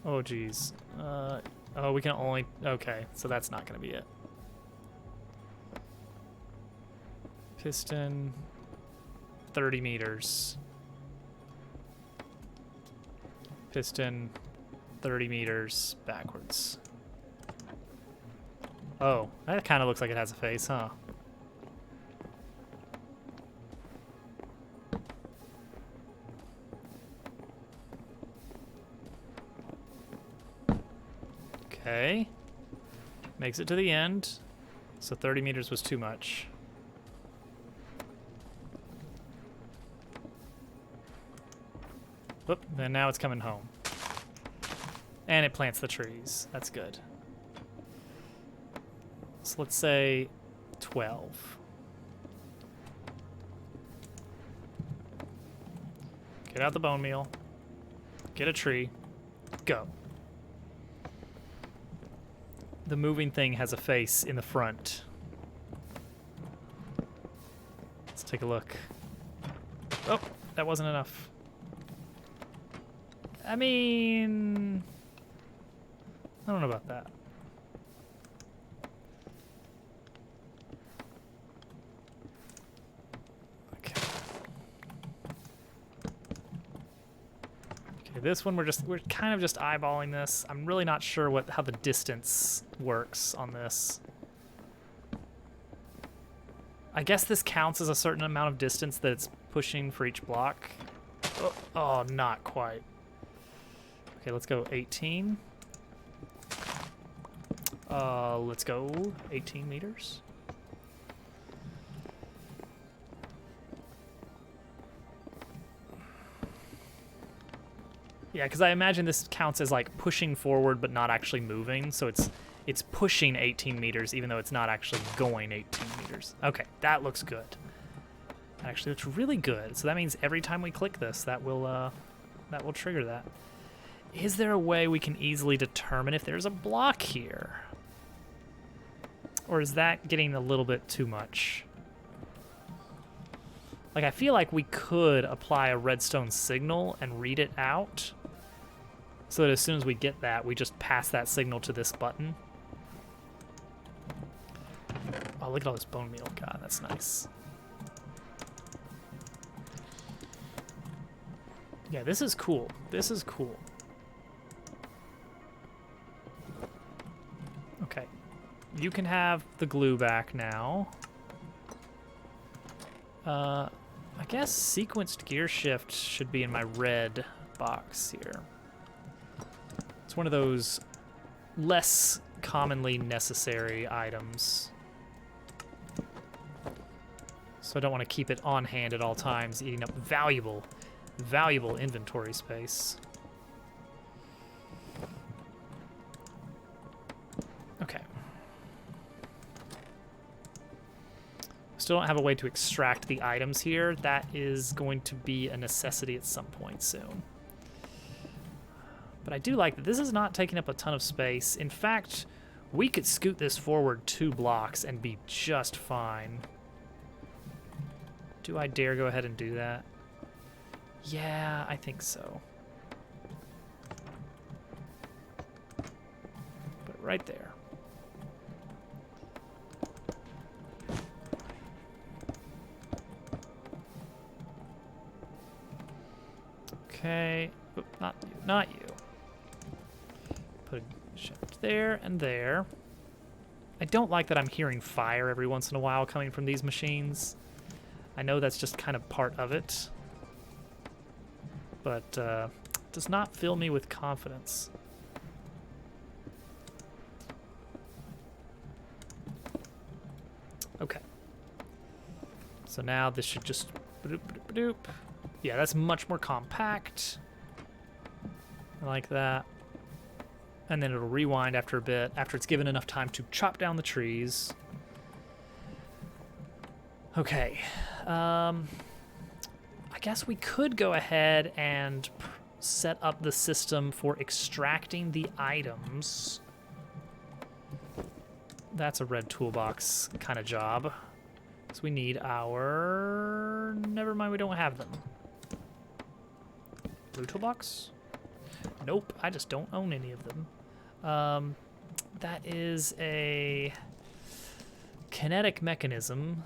Oh, geez. Oh, we can only... Okay, so that's not going to be it. Piston... 30 meters. Piston 30 meters backwards. Oh, that kind of looks like it has a face, huh? Okay. Makes it to the end. So 30 meters was too much. Whoop, and now it's coming home. And it plants the trees. That's good. So let's say 12. Get out the bone meal. Get a tree. Go. The moving thing has a face in the front. Let's take a look. Oh, that wasn't enough. I mean, I don't know about that. Okay. Okay, this one we're kind of just eyeballing this. I'm really not sure how the distance works on this. I guess this counts as a certain amount of distance that it's pushing for each block. Oh, not quite. Okay, let's go 18. Let's go 18 meters. Yeah, because I imagine this counts as like pushing forward but not actually moving, so it's pushing 18 meters even though it's not actually going 18 meters. Okay, that looks good. That actually looks really good. So that means every time we click this, that will trigger that. Is there a way we can easily determine if there's a block here? Or is that getting a little bit too much? Like, I feel like we could apply a redstone signal and read it out, so that as soon as we get that, we just pass that signal to this button. Oh, look at all this bone meal. God, that's nice. Yeah, this is cool. This is cool. Okay. You can have the glue back now. I guess sequenced gear shift should be in my red box here. It's one of those less commonly necessary items. So I don't want to keep it on hand at all times, eating up valuable inventory space. Okay. Still don't have a way to extract the items here. That is going to be a necessity at some point soon. But I do like that this is not taking up a ton of space. In fact, we could scoot this forward 2 blocks and be just fine. Do I dare go ahead and do that? Yeah, I think so. Put it right there. Okay. Oop, not you, not you. Put a shaft there and there. I don't like that I'm hearing fire every once in a while coming from these machines. I know that's just kind of part of it, but does not fill me with confidence. Okay. So now this should just bloop, bloop, bloop. Yeah, that's much more compact. I like that. And then it'll rewind after a bit, after it's given enough time to chop down the trees. Okay. I guess we could go ahead and set up the system for extracting the items. That's a red toolbox kind of job. So we need our... Never mind, we don't have them. Blue toolbox? Nope, I just don't own any of them. That is a kinetic mechanism,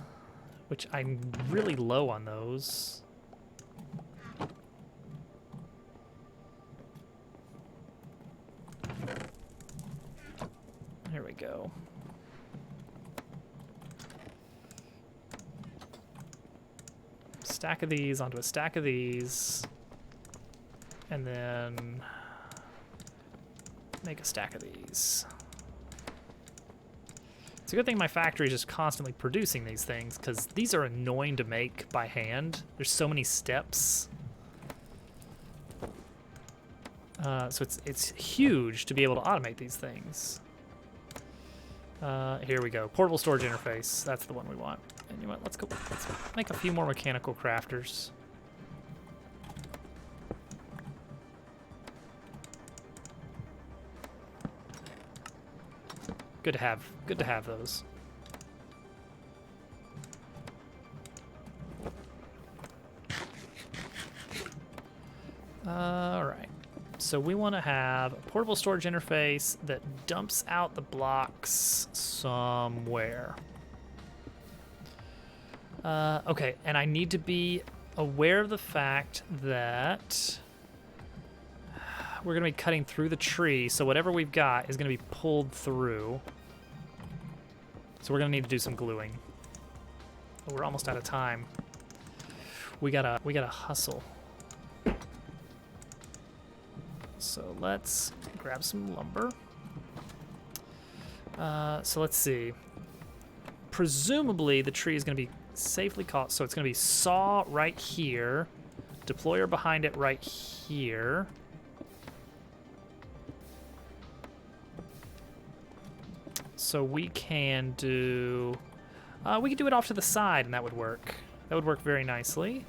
which I'm really low on those. There we go. Stack of these onto a stack of these, and then make a stack of these. It's a good thing my factory is just constantly producing these things, because these are annoying to make by hand. There's so many steps. So it's huge to be able to automate these things. Here we go. Portable storage interface. That's the one we want. And you know what? Let's make a few more mechanical crafters. Good to have those. All right. So we want to have a portable storage interface that dumps out the blocks somewhere. Okay, and I need to be aware of the fact that we're going to be cutting through the tree, so whatever we've got is going to be pulled through. So we're going to need to do some gluing. Oh, we're almost out of time. We gotta hustle. So let's grab some lumber. So let's see. Presumably the tree is going to be safely caught, so it's going to be saw right here, deployer behind it right here. So we can do it off to the side, and that would work. That would work very nicely.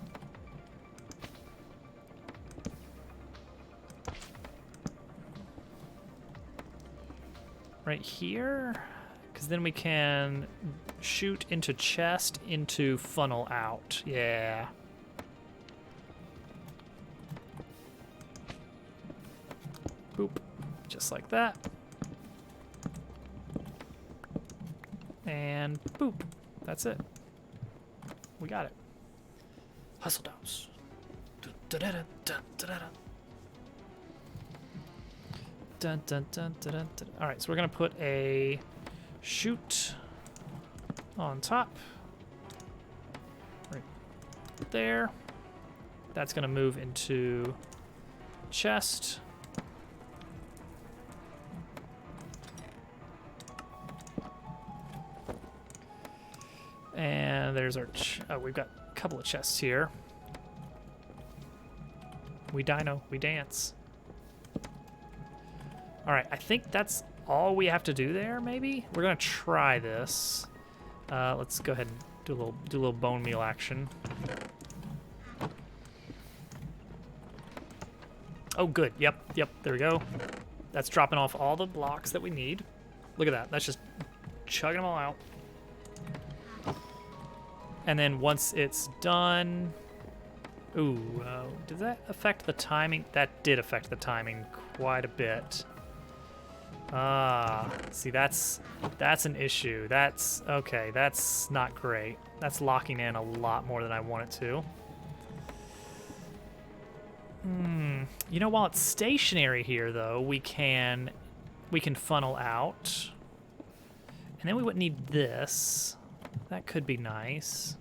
Right here, because then we can shoot into chest, into funnel out. Yeah. Boop. Just like that. And boop. That's it. We got it. Hustle dose. Dun, dun, dun, dun, dun, dun. All right, so we're gonna put a shoot on top, right there. That's gonna move into chest. And there's our, we've got a couple of chests here. We dino, we dance. All right, I think that's all we have to do there, maybe? We're gonna try this. Let's go ahead and do a little bone meal action. Oh, good, yep, there we go. That's dropping off all the blocks that we need. Look at that, that's just chugging them all out. And then once it's done, ooh, did that affect the timing? That did affect the timing quite a bit. Ah, see, that's an issue. That's, okay, that's not great. That's locking in a lot more than I want it to. You know, while it's stationary here, though, we can funnel out. And then we wouldn't need this. That could be nice.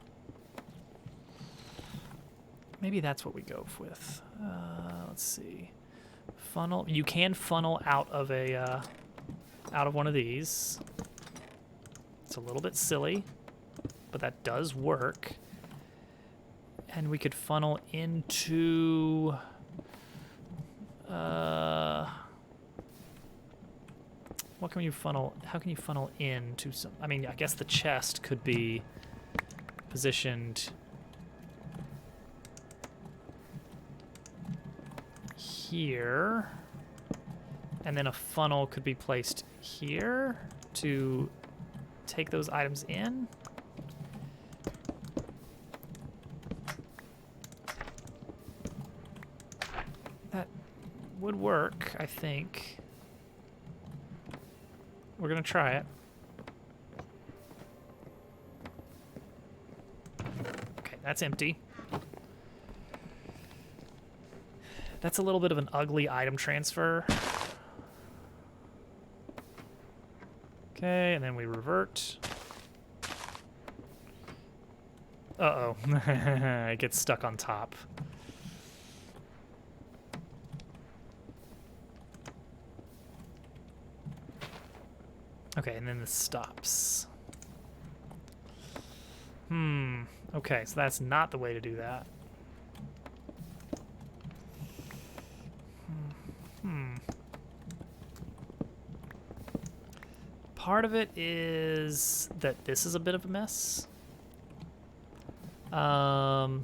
Maybe that's what we go with. Let's see. Funnel. You can funnel out of one of these. It's a little bit silly, but that does work. And we could funnel into what can you funnel? How can you funnel into some? I mean, I guess the chest could be positioned here, and then a funnel could be placed here to take those items in. That would work, I think. We're gonna try it. Okay, that's empty. That's a little bit of an ugly item transfer. Okay, and then we revert. Uh-oh. It gets stuck on top. Okay, and then this stops. Okay, so that's not the way to do that. Part of it is that this is a bit of a mess. Let's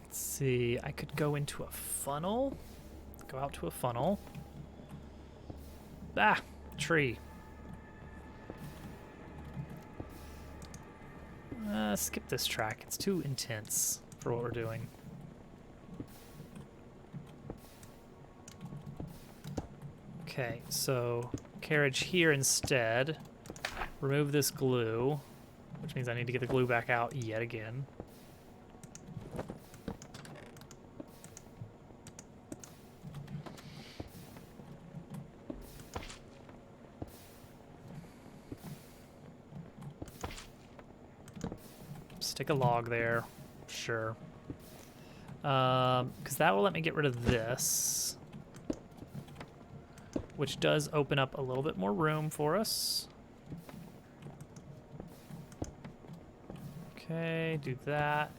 see, I could go into a funnel. Go out to a funnel. Ah, tree. Skip this track. It's too intense for what we're doing. Okay, so carriage here instead. Remove this glue, which means I need to get the glue back out yet again. stick a log there. Sure. Because that will let me get rid of this, which does open up a little bit more room for us. Okay, do that.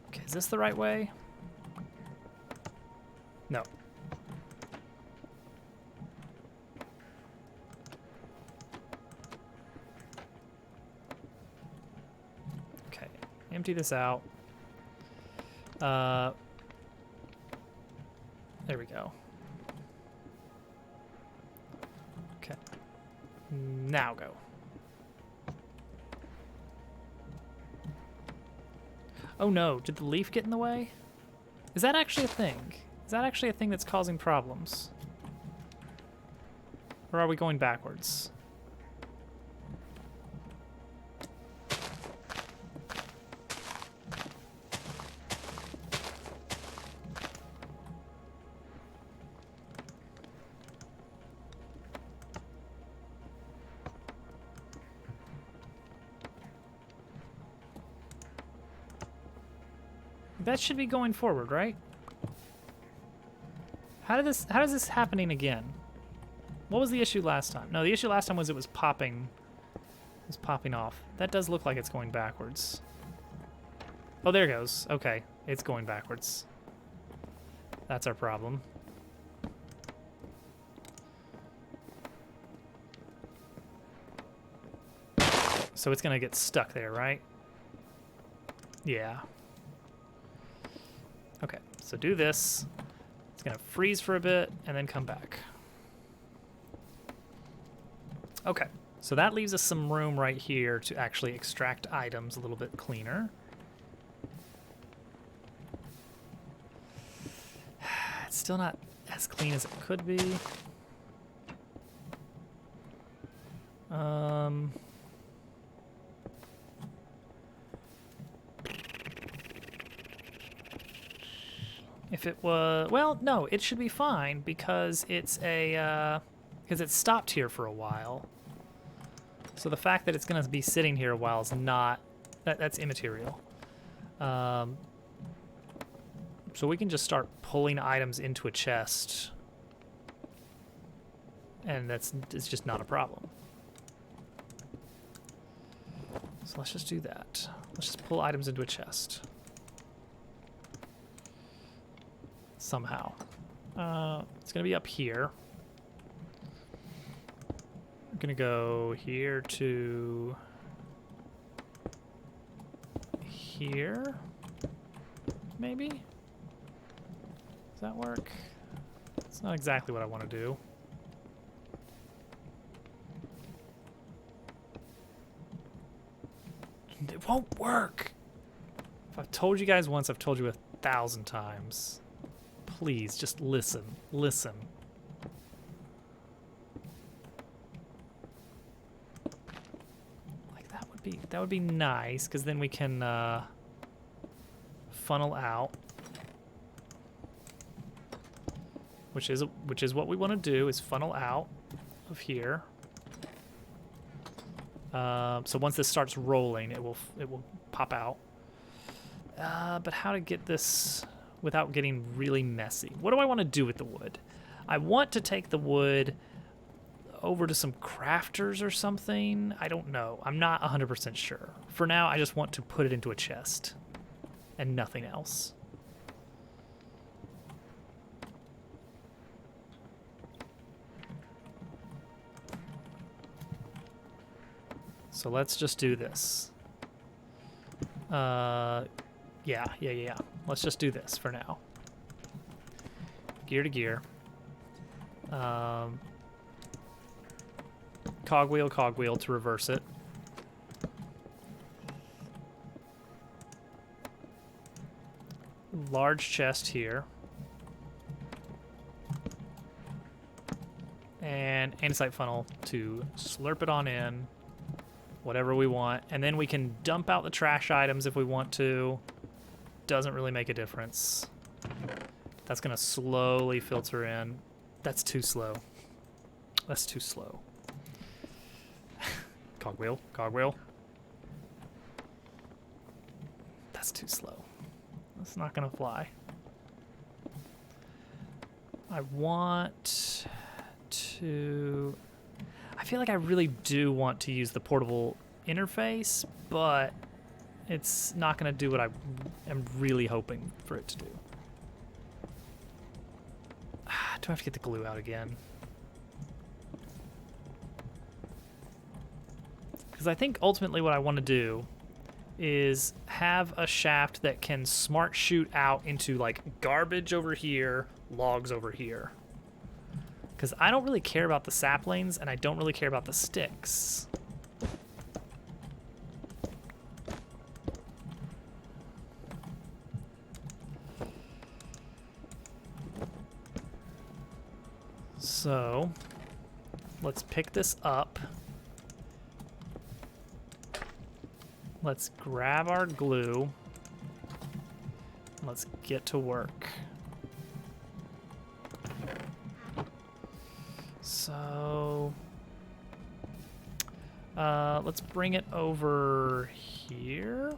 Okay, is this the right way? No. Okay, empty this out. There we go. Okay. Now go. Oh no, did the leaf get in the way? Is that actually a thing? Is that actually a thing that's causing problems? Or are we going backwards? That should be going forward, right? How does this happening again? What was the issue last time? No, the issue last time was it was popping. It was popping off. That does look like it's going backwards. Oh, there it goes. Okay, it's going backwards. That's our problem. So it's gonna get stuck there, right? Yeah. Okay, so do this. It's gonna freeze for a bit and then come back. Okay, so that leaves us some room right here to actually extract items a little bit cleaner. It's still not as clean as it could be. If it was, well, no, it should be fine because it's because it's stopped here for a while. So the fact that it's going to be sitting here a while is not, that's immaterial. So we can just start pulling items into a chest, and it's just not a problem. So let's just do that. Let's just pull items into a chest. Somehow. It's gonna be up here. I'm gonna go here to here, maybe? Does that work? It's not exactly what I want to do. It won't work! If I've told you guys once, I've told you 1,000 times. Please, just listen. Listen. Like that would be nice, because then we can funnel out, which is what we want to do, is funnel out of here. So once this starts rolling, it will pop out. But how to get this without getting really messy? What do I want to do with the wood? I want to take the wood over to some crafters or something. I don't know. I'm not 100% sure. For now, I just want to put it into a chest and nothing else. So let's just do this. Yeah. Let's just do this for now. Gear to gear. Cogwheel to reverse it. Large chest here. And andesite funnel to slurp it on in. Whatever we want. And then we can dump out the trash items if we want to. Doesn't really make a difference. That's gonna slowly filter in. That's too slow. That's too slow. Cogwheel, cogwheel. That's too slow. That's not gonna fly. I want to... I feel like I really do want to use the portable interface, but it's not gonna do what I am really hoping for it to do. Do I have to get the glue out again? Because I think ultimately what I want to do is have a shaft that can smart shoot out into like garbage over here, logs over here. Because I don't really care about the saplings and I don't really care about the sticks. So let's pick this up. Let's grab our glue. Let's get to work. So, let's bring it over here.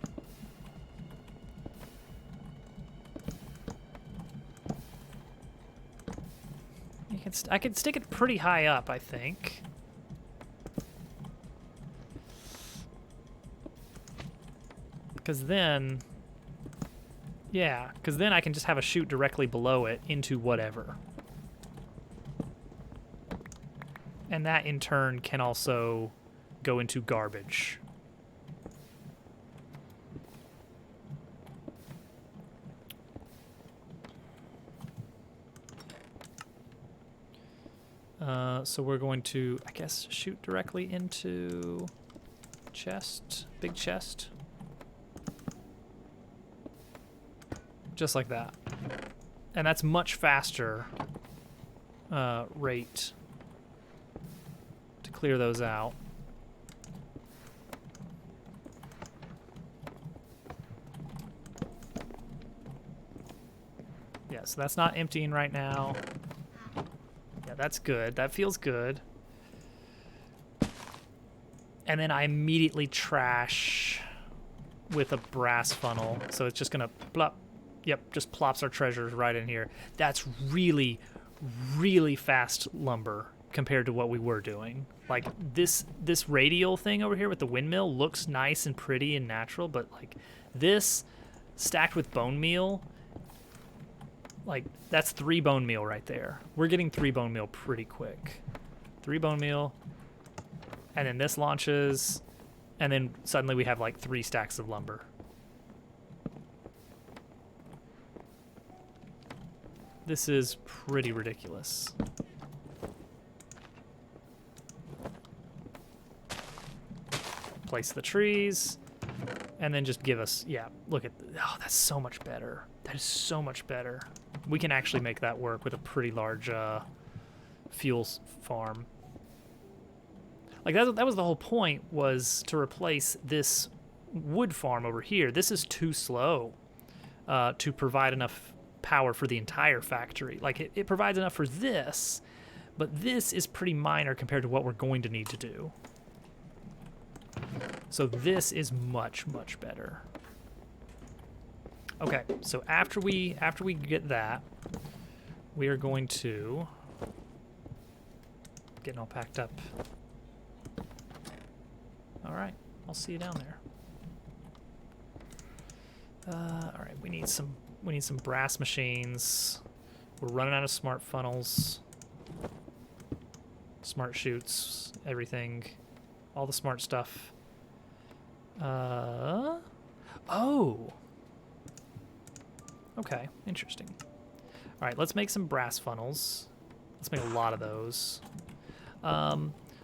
I can stick it pretty high up, I think. Because then, yeah, because then I can just have a chute directly below it into whatever. And that in turn can also go into garbage. So we're going to, I guess, shoot directly into chest, big chest. Just like that. And that's much faster rate to clear those out. Yeah, so that's not emptying right now. Yeah, that's good. That feels good. And then I immediately trash with a brass funnel. So it's just gonna plop. Yep, just plops our treasures right in here. That's really, really fast lumber compared to what we were doing. Like this radial thing over here with the windmill looks nice and pretty and natural, but like this stacked with bone meal, like that's 3 bone meal right there. We're getting 3 bone meal pretty quick. 3 bone meal, and then this launches, and then suddenly we have like 3 stacks of lumber. This is pretty ridiculous. Place the trees, and then just give us, yeah, look at, oh, that's so much better. That is so much better. We can actually make that work with a pretty large fuel farm. Like that was the whole point, was to replace this wood farm over here. This is too slow to provide enough power for the entire factory. Like it provides enough for this, but this is pretty minor compared to what we're going to need to do. So this is much, much better. Okay, so after we get that, we are going to getting all packed up. All right, I'll see you down there. All right, we need some brass machines. We're running out of smart funnels, smart chutes, everything, all the smart stuff. Oh. Okay, interesting. All right, let's make some brass funnels. Let's make a lot of those.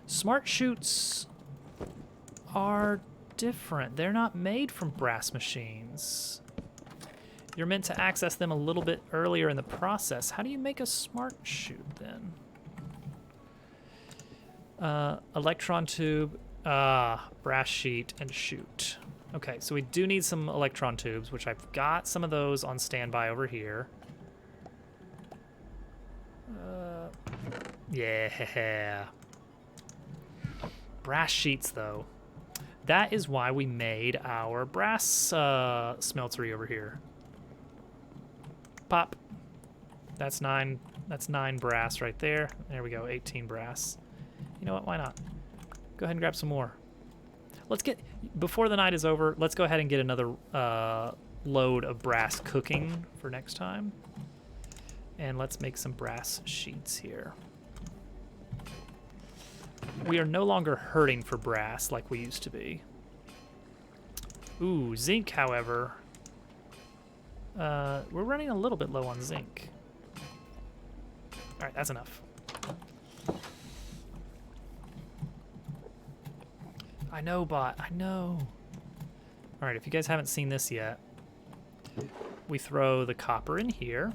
Smart chutes are different. They're not made from brass machines. You're meant to access them a little bit earlier in the process. How do you make a smart chute then? Electron tube, brass sheet, and chute. Okay, so we do need some electron tubes, which I've got some of those on standby over here. Yeah. Brass sheets, though. That is why we made our brass smeltery over here. Pop. That's 9. That's 9 brass right there. There we go. 18 brass. You know what? Why not? Go ahead and grab some more. Let's get, before the night is over, let's go ahead and get another load of brass cooking for next time. And let's make some brass sheets here. We are no longer hurting for brass like we used to be. Ooh, zinc, however. We're running a little bit low on zinc. All right, that's enough. I know, bot. I know. All right, if you guys haven't seen this yet, we throw the copper in here.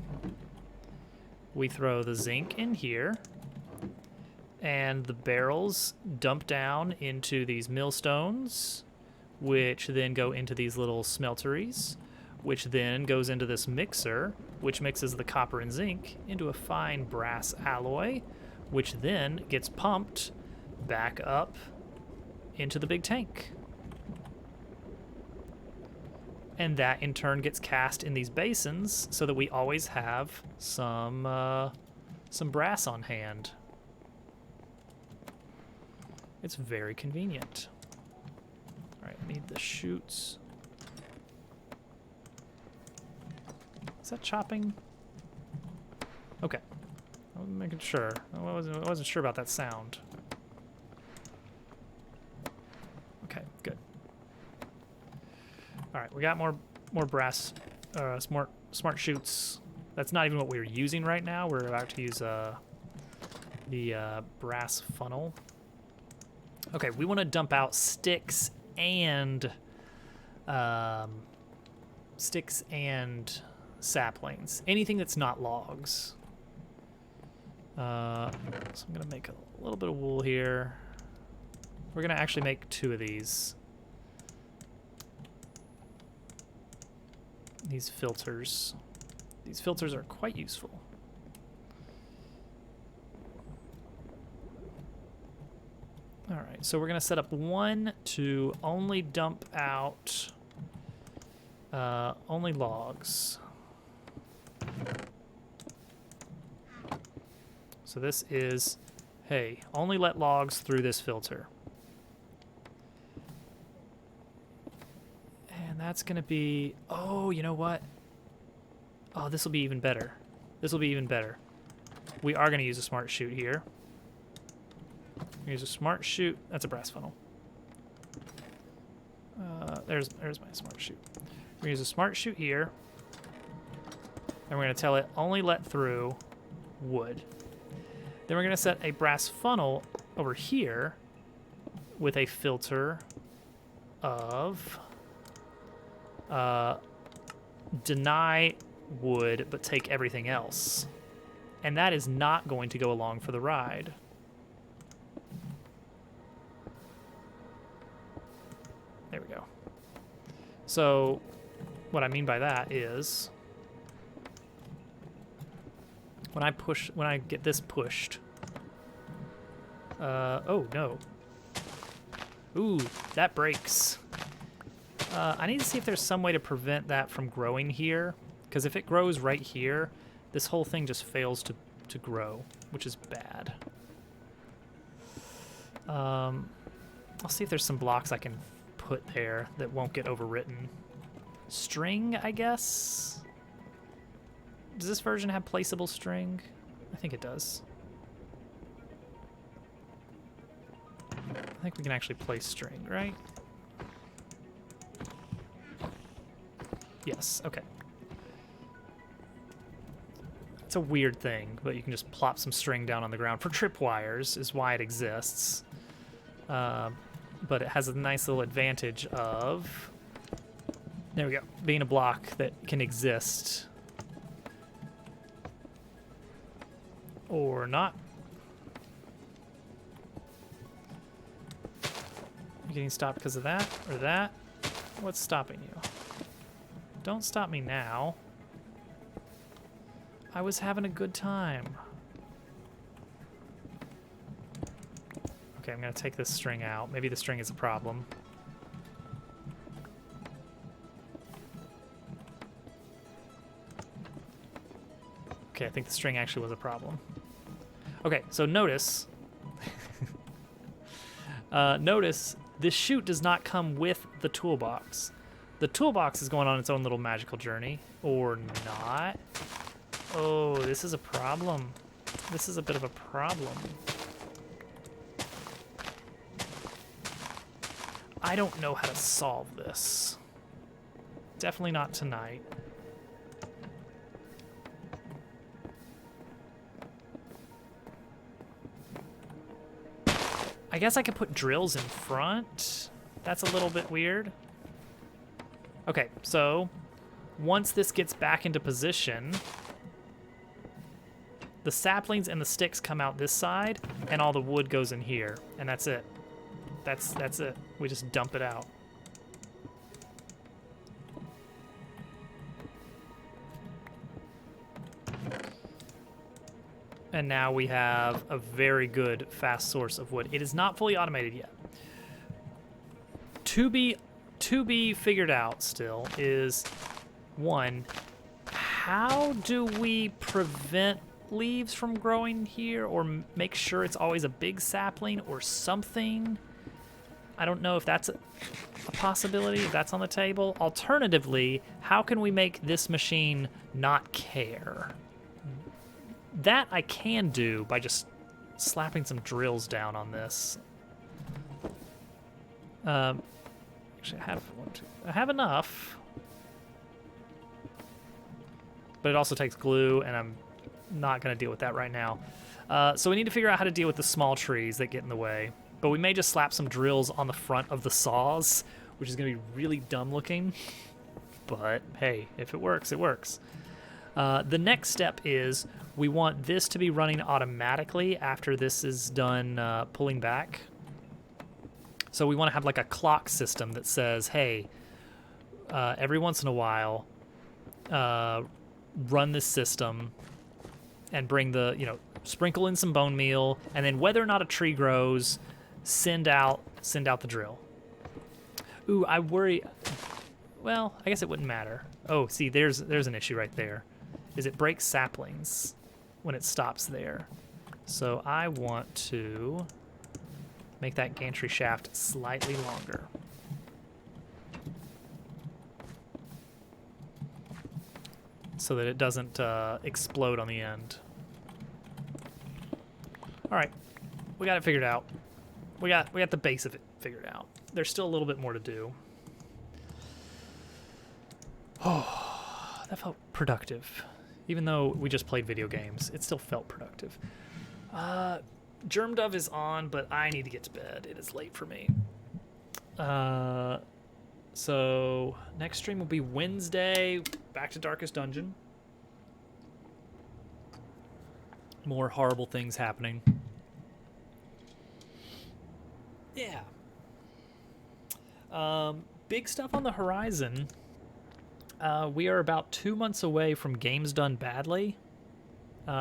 We throw the zinc in here. And the barrels dump down into these millstones, which then go into these little smelteries, which then goes into this mixer, which mixes the copper and zinc into a fine brass alloy, which then gets pumped back up into the big tank. And that in turn gets cast in these basins so that we always have some brass on hand. It's very convenient. All right, I need the chutes. Is that chopping? Okay. I'm making sure. I wasn't sure about that sound. Okay, good. All right, we got more brass, smart chutes. That's not even what we're using right now. We're about to use the brass funnel. Okay, we want to dump out sticks and saplings. Anything that's not logs. So I'm gonna make a little bit of wool here. We're gonna actually make 2 of these. These filters. These filters are quite useful. All right, so we're gonna set up 1 to only dump out only logs. So this is, hey, only let logs through this filter. And that's gonna be, oh, you know what? Oh, this will be even better. This will be even better. We are gonna use a smart chute here. Use a smart chute. That's a brass funnel. There's my smart chute. We're gonna use a smart chute here, and we're gonna tell it only let through wood. Then we're gonna set a brass funnel over here with a filter of deny wood but take everything else, and that is not going to go along for the ride. There we go. So what I mean by that is when I get this pushed, oh no. Ooh, that breaks. I need to see if there's some way to prevent that from growing here, because if it grows right here, this whole thing just fails to grow, which is bad. I'll see if there's some blocks I can put there that won't get overwritten. String, I guess? Does this version have placeable string? I think it does. I think we can actually place string, right? Yes, okay. It's a weird thing, but you can just plop some string down on the ground. For tripwires is why it exists. But it has a nice little advantage of, there we go, being a block that can exist. Or not. You're getting stopped because of that or that? What's stopping you? Don't stop me now. I was having a good time. Okay, I'm gonna take this string out. Maybe the string is a problem. Okay, I think the string actually was a problem. Okay, so notice, notice this chute does not come with the toolbox. The toolbox is going on its own little magical journey, or not. Oh, this is a problem. This is a bit of a problem. I don't know how to solve this. Definitely not tonight. I guess I could put drills in front. That's a little bit weird. Okay, so once this gets back into position, the saplings and the sticks come out this side, and all the wood goes in here, and that's it. That's it. We just dump it out. And now we have a very good fast source of wood. It is not fully automated yet. To be figured out still is, one, how do we prevent leaves from growing here, or make sure it's always a big sapling or something? I don't know if that's a possibility, if that's on the table. Alternatively, how can we make this machine not care? That I can do by just slapping some drills down on this. Actually, I have enough, but it also takes glue, and I'm not going to deal with that right now. So we need to figure out how to deal with the small trees that get in the way. But we may just slap some drills on the front of the saws, which is going to be really dumb looking. But hey, if it works, it works. The next step is we want this to be running automatically after this is done pulling back. So we want to have like a clock system that says, hey, every once in a while, run this system and bring the, sprinkle in some bone meal, and then whether or not a tree grows, send out the drill. Ooh, I worry. Well, I guess it wouldn't matter. Oh, see, there's an issue right there. Is it breaks saplings when it stops there. So I want to make that gantry shaft slightly longer. So that it doesn't explode on the end. All right, we got it figured out. We got the base of it figured out. There's still a little bit more to do. Oh, that felt productive. Even though we just played video games, it still felt productive. Germ Dove is on, but I need to get to bed. It is late for me. So next stream will be Wednesday, back to Darkest Dungeon. More horrible things happening. Yeah. Big stuff on the horizon. We are about 2 months away from Games Done Badly,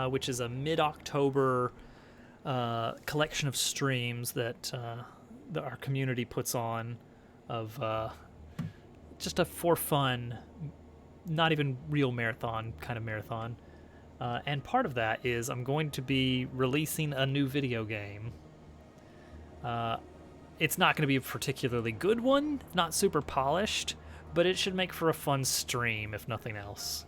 which is a mid-October collection of streams that our community puts on of just a for fun, not even real marathon kind of marathon. And part of that is I'm going to be releasing a new video game. It's not going to be a particularly good one, not super polished, but it should make for a fun stream, if nothing else.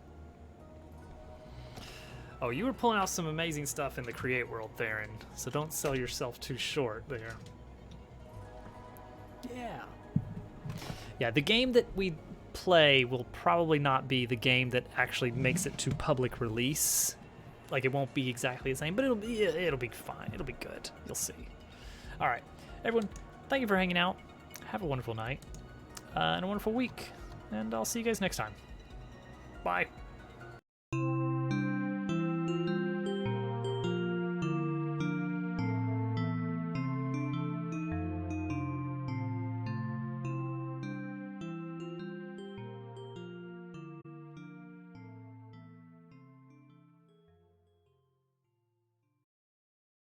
Oh, you were pulling out some amazing stuff in the Create world, Theron, so don't sell yourself too short there. Yeah. Yeah, the game that we play will probably not be the game that actually makes it to public release. Like, it won't be exactly the same, but it'll be fine. It'll be good. You'll see. All right, everyone, thank you for hanging out. Have a wonderful night and a wonderful week, and I'll see you guys next time. Bye.